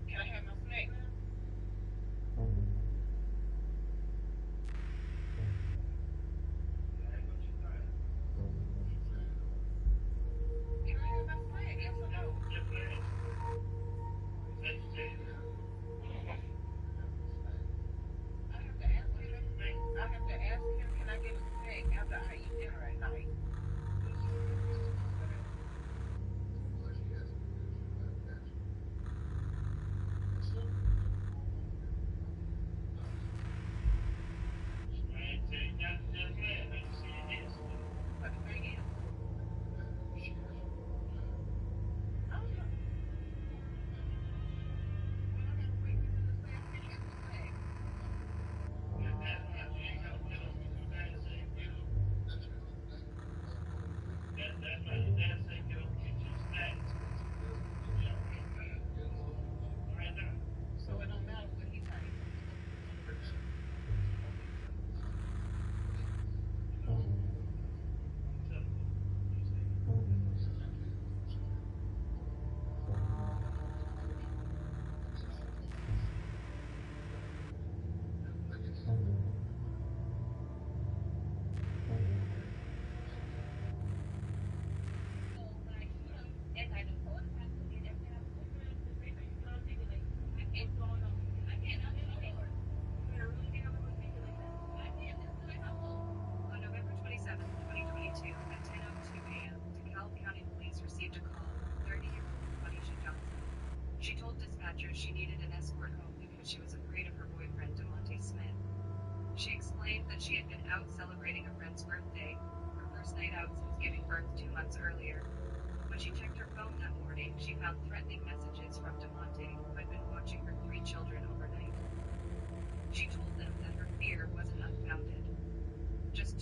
Can I have my snack now? Can I have my snack? Yes or no? I have to ask him, can I get a snack after I eat dinner at night? But the thing is, I don't know. Well, I gotta wait for him to say I'm gonna get the snack. So it don't matter what he thinks. On November 27, 2022, at 10:02 a.m., DeKalb County Police received a call from 30-year-old Juanisha Johnson. She told dispatchers she needed an escort home because she was afraid of her boyfriend, DeMonte Smith. She explained that she had been out celebrating a friend's birthday, her first night out since giving birth 2 months earlier. When she checked her phone that morning, she found threatening messages from DeMonte, who had been watching her 3 children overnight. She told them that her fear wasn't unfounded. Just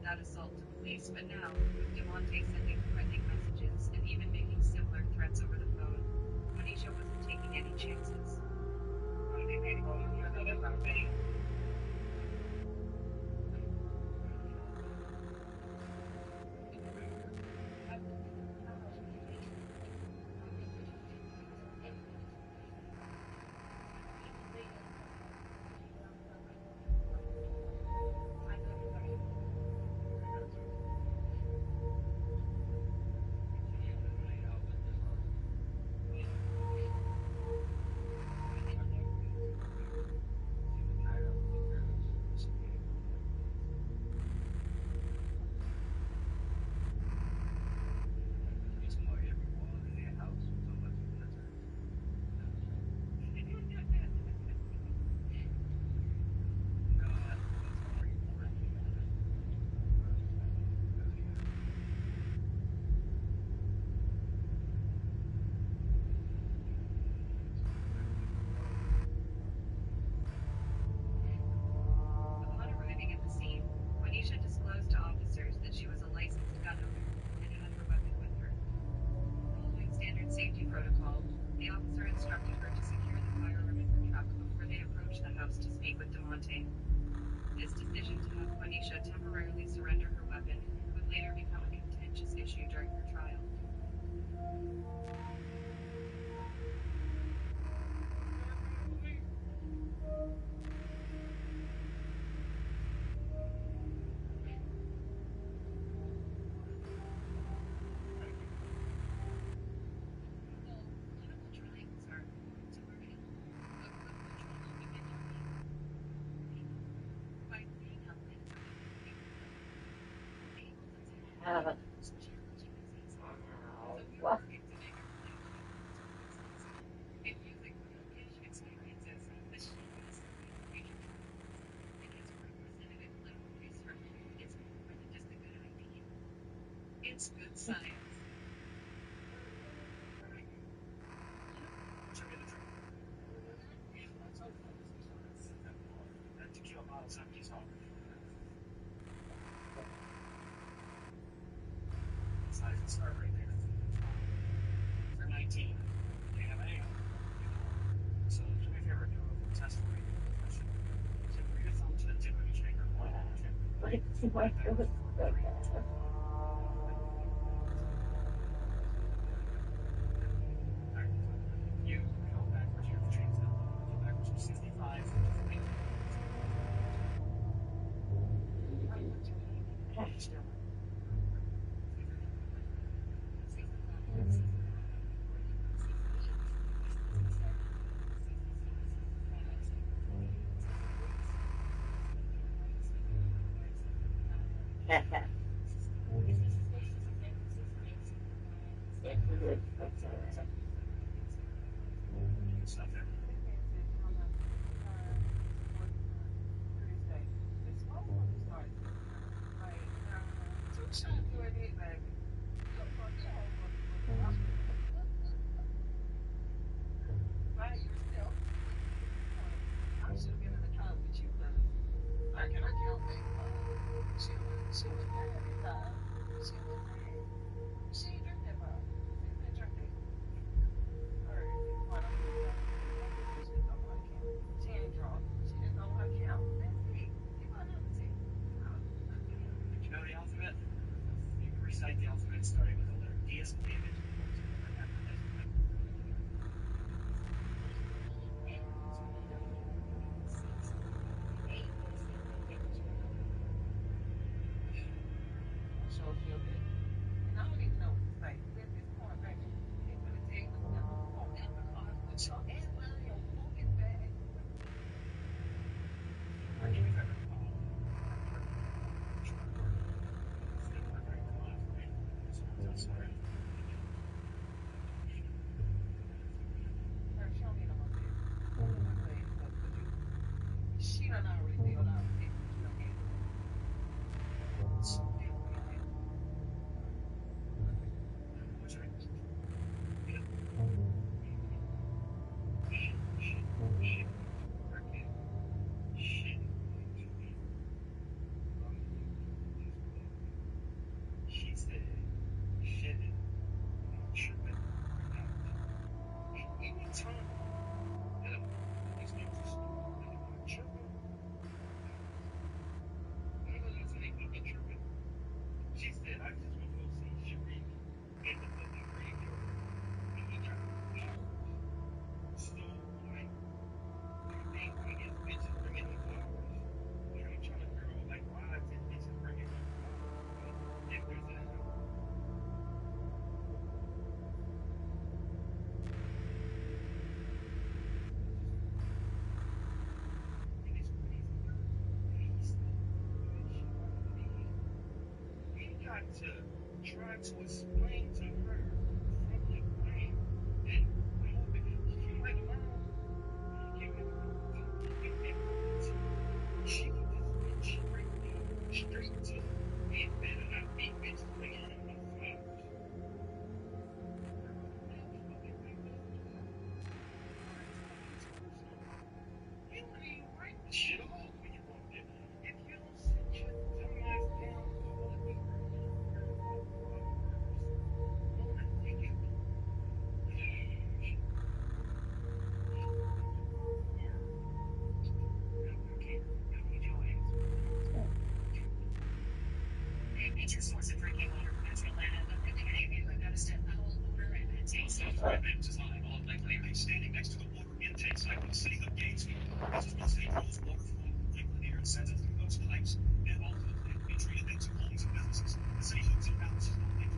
that assault to police, but now, with DeMonte sending threatening messages and even making similar threats over the phone, Monisha wasn't taking any chances. Upon arriving at the scene, Monisha disclosed to officers that she was a licensed gun owner and had her weapon with her. Following standard safety protocol, the officer instructed her to secure the firearm in her truck before they approached the house to speak with DeMonte. This decision to have Monisha temporarily surrender her weapon would later become a contentious issue during her trial. Clinical trials are temporary. By laying out Ah, challenging diseases, so we wow. were working to make her life in using real-life experiences that she has in future trials. And as representative clinical research, it's more than just a good idea. It's good science. Start right there. For 19, they have an ale. So do me a favor, do a little test for me. So bring your thumb to the tip of each finger. One, two, Like, right there. what? Three. Alright. You count backwards here for trains now. Count backwards from 65 to 20. Still. Stop there. You know the alphabet? You can recite the alphabet starting with the letter D as in David. Alright, do me a favor. Sorry. What's your name? try to explain to her from the brain that I hope that she might learn. Give me she can just get straight to it better not be bitch playing in my flowers. You don't even write the shit off when you want it. If you don't sit your dumb ass down and call it the early bird motherfuckers, Mona, you get me. A major source of drinking water for natural land, you have noticed a cold odor and a taste. Design on Lake Lanier, standing next to the water intake site for the city of Gainesville. This is where the city draws water from Lake Lanier and sends it through those pipes and off to the plant to be treated into homes and businesses. The city hooks and balances the lake.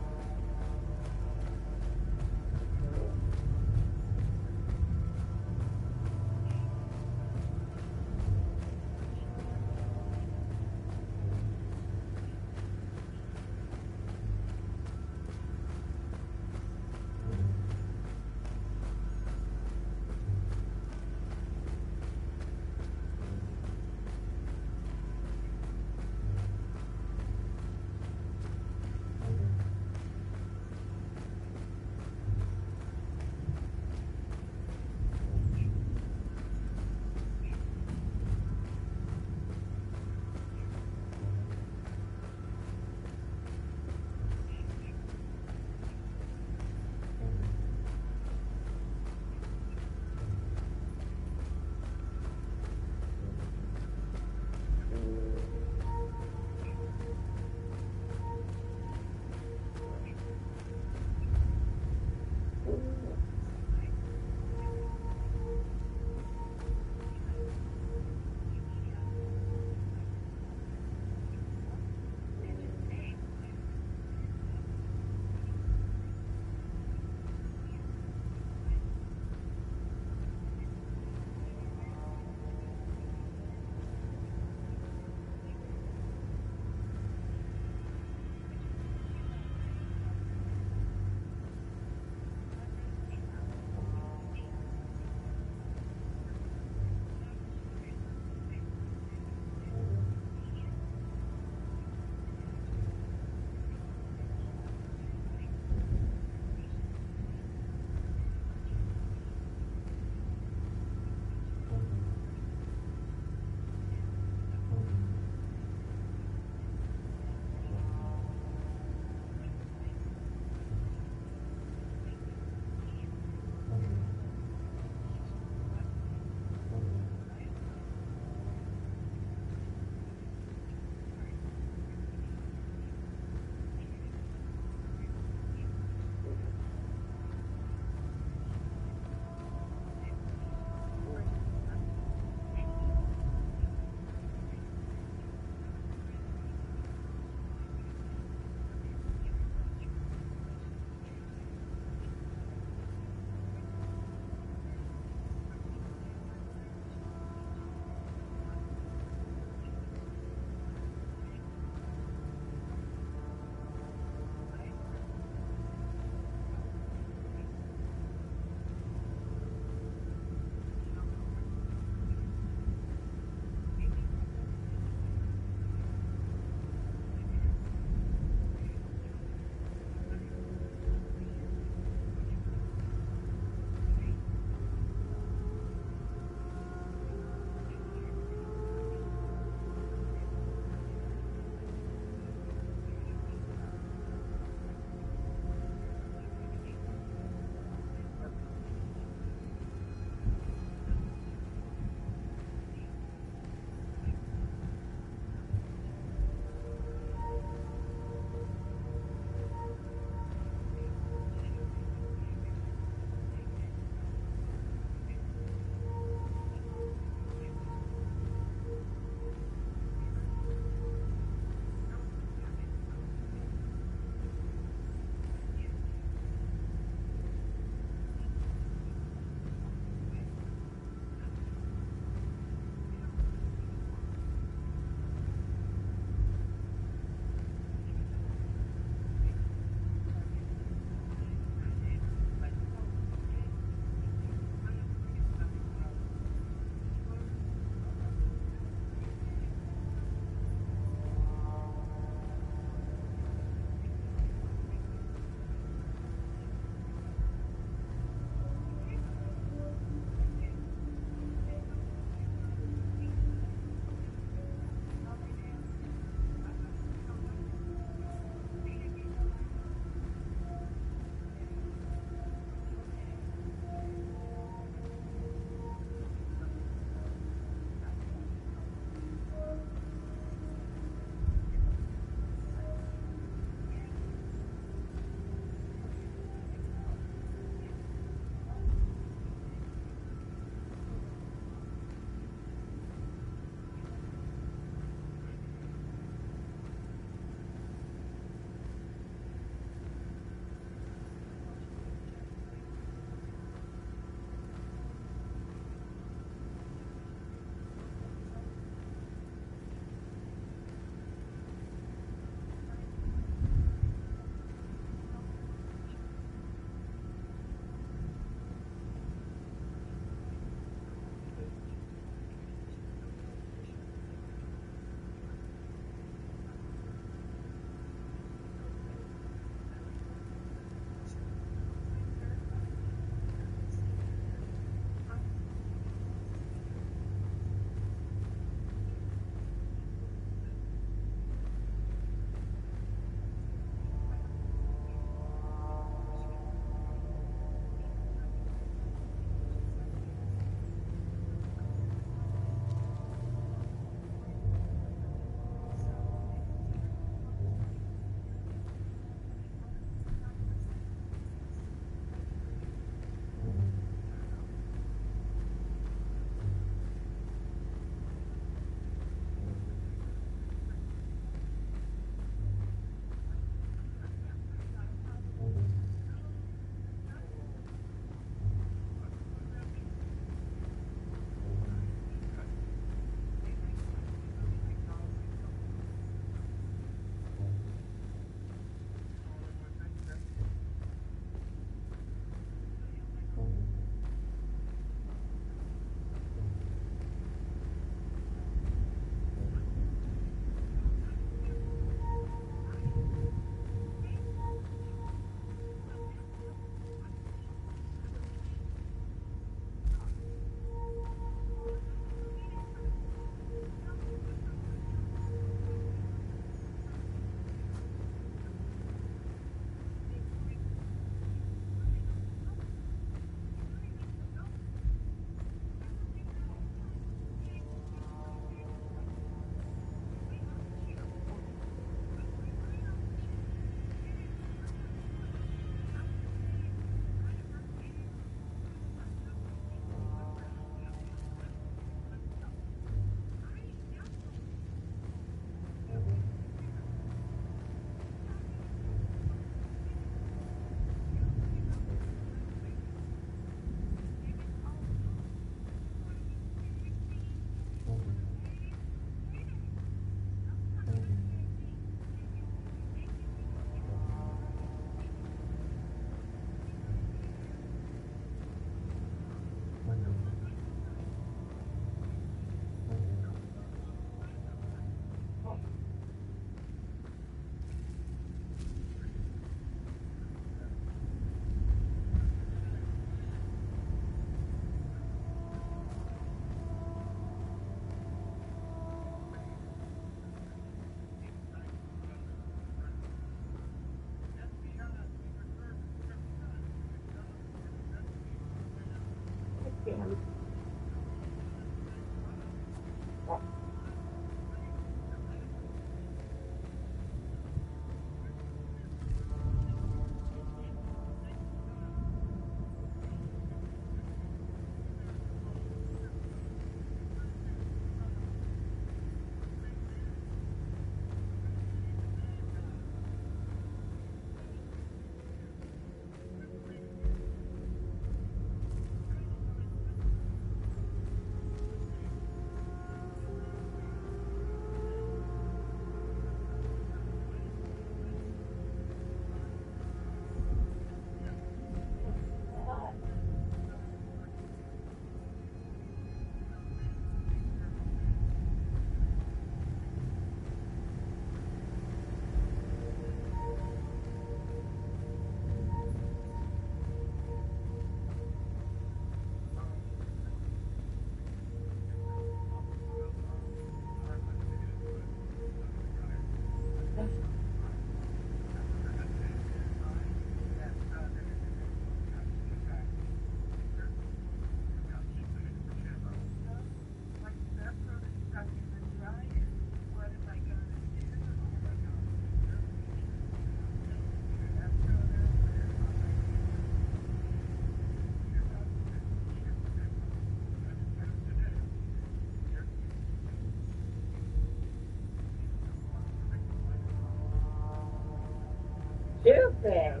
Super.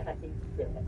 Nice. Super.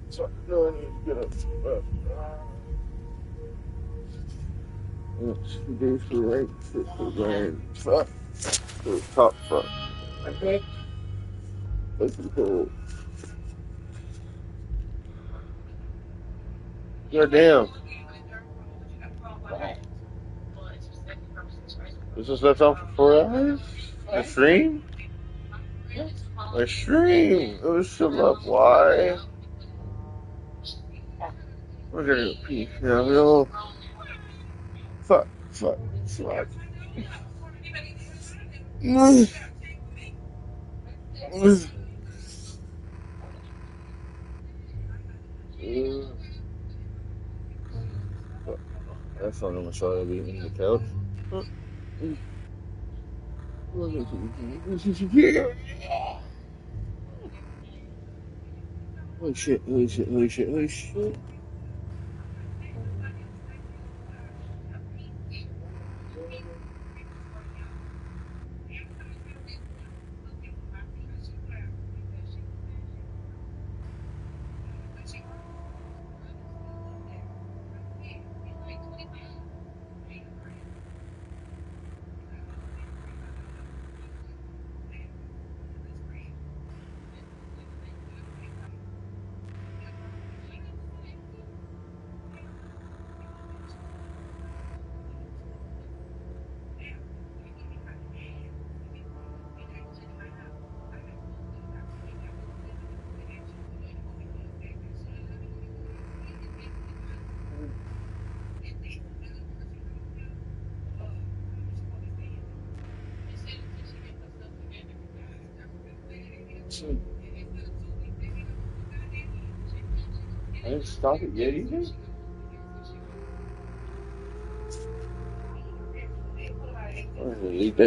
So, no, I need to get up. Do for right, sit for right, fuck, to the top front. Okay. Looking cool. Goddamn. This is left on for 4 hours? The stream? My stream. It was still up. Why? We're gonna go pee. Yeah, no. Fuck. Fuck. Fuck. That's not on my side. I'll be in the couch. Holy shit, holy shit, holy shit, holy shit. I didn't stop it yet either. I'm gonna leave that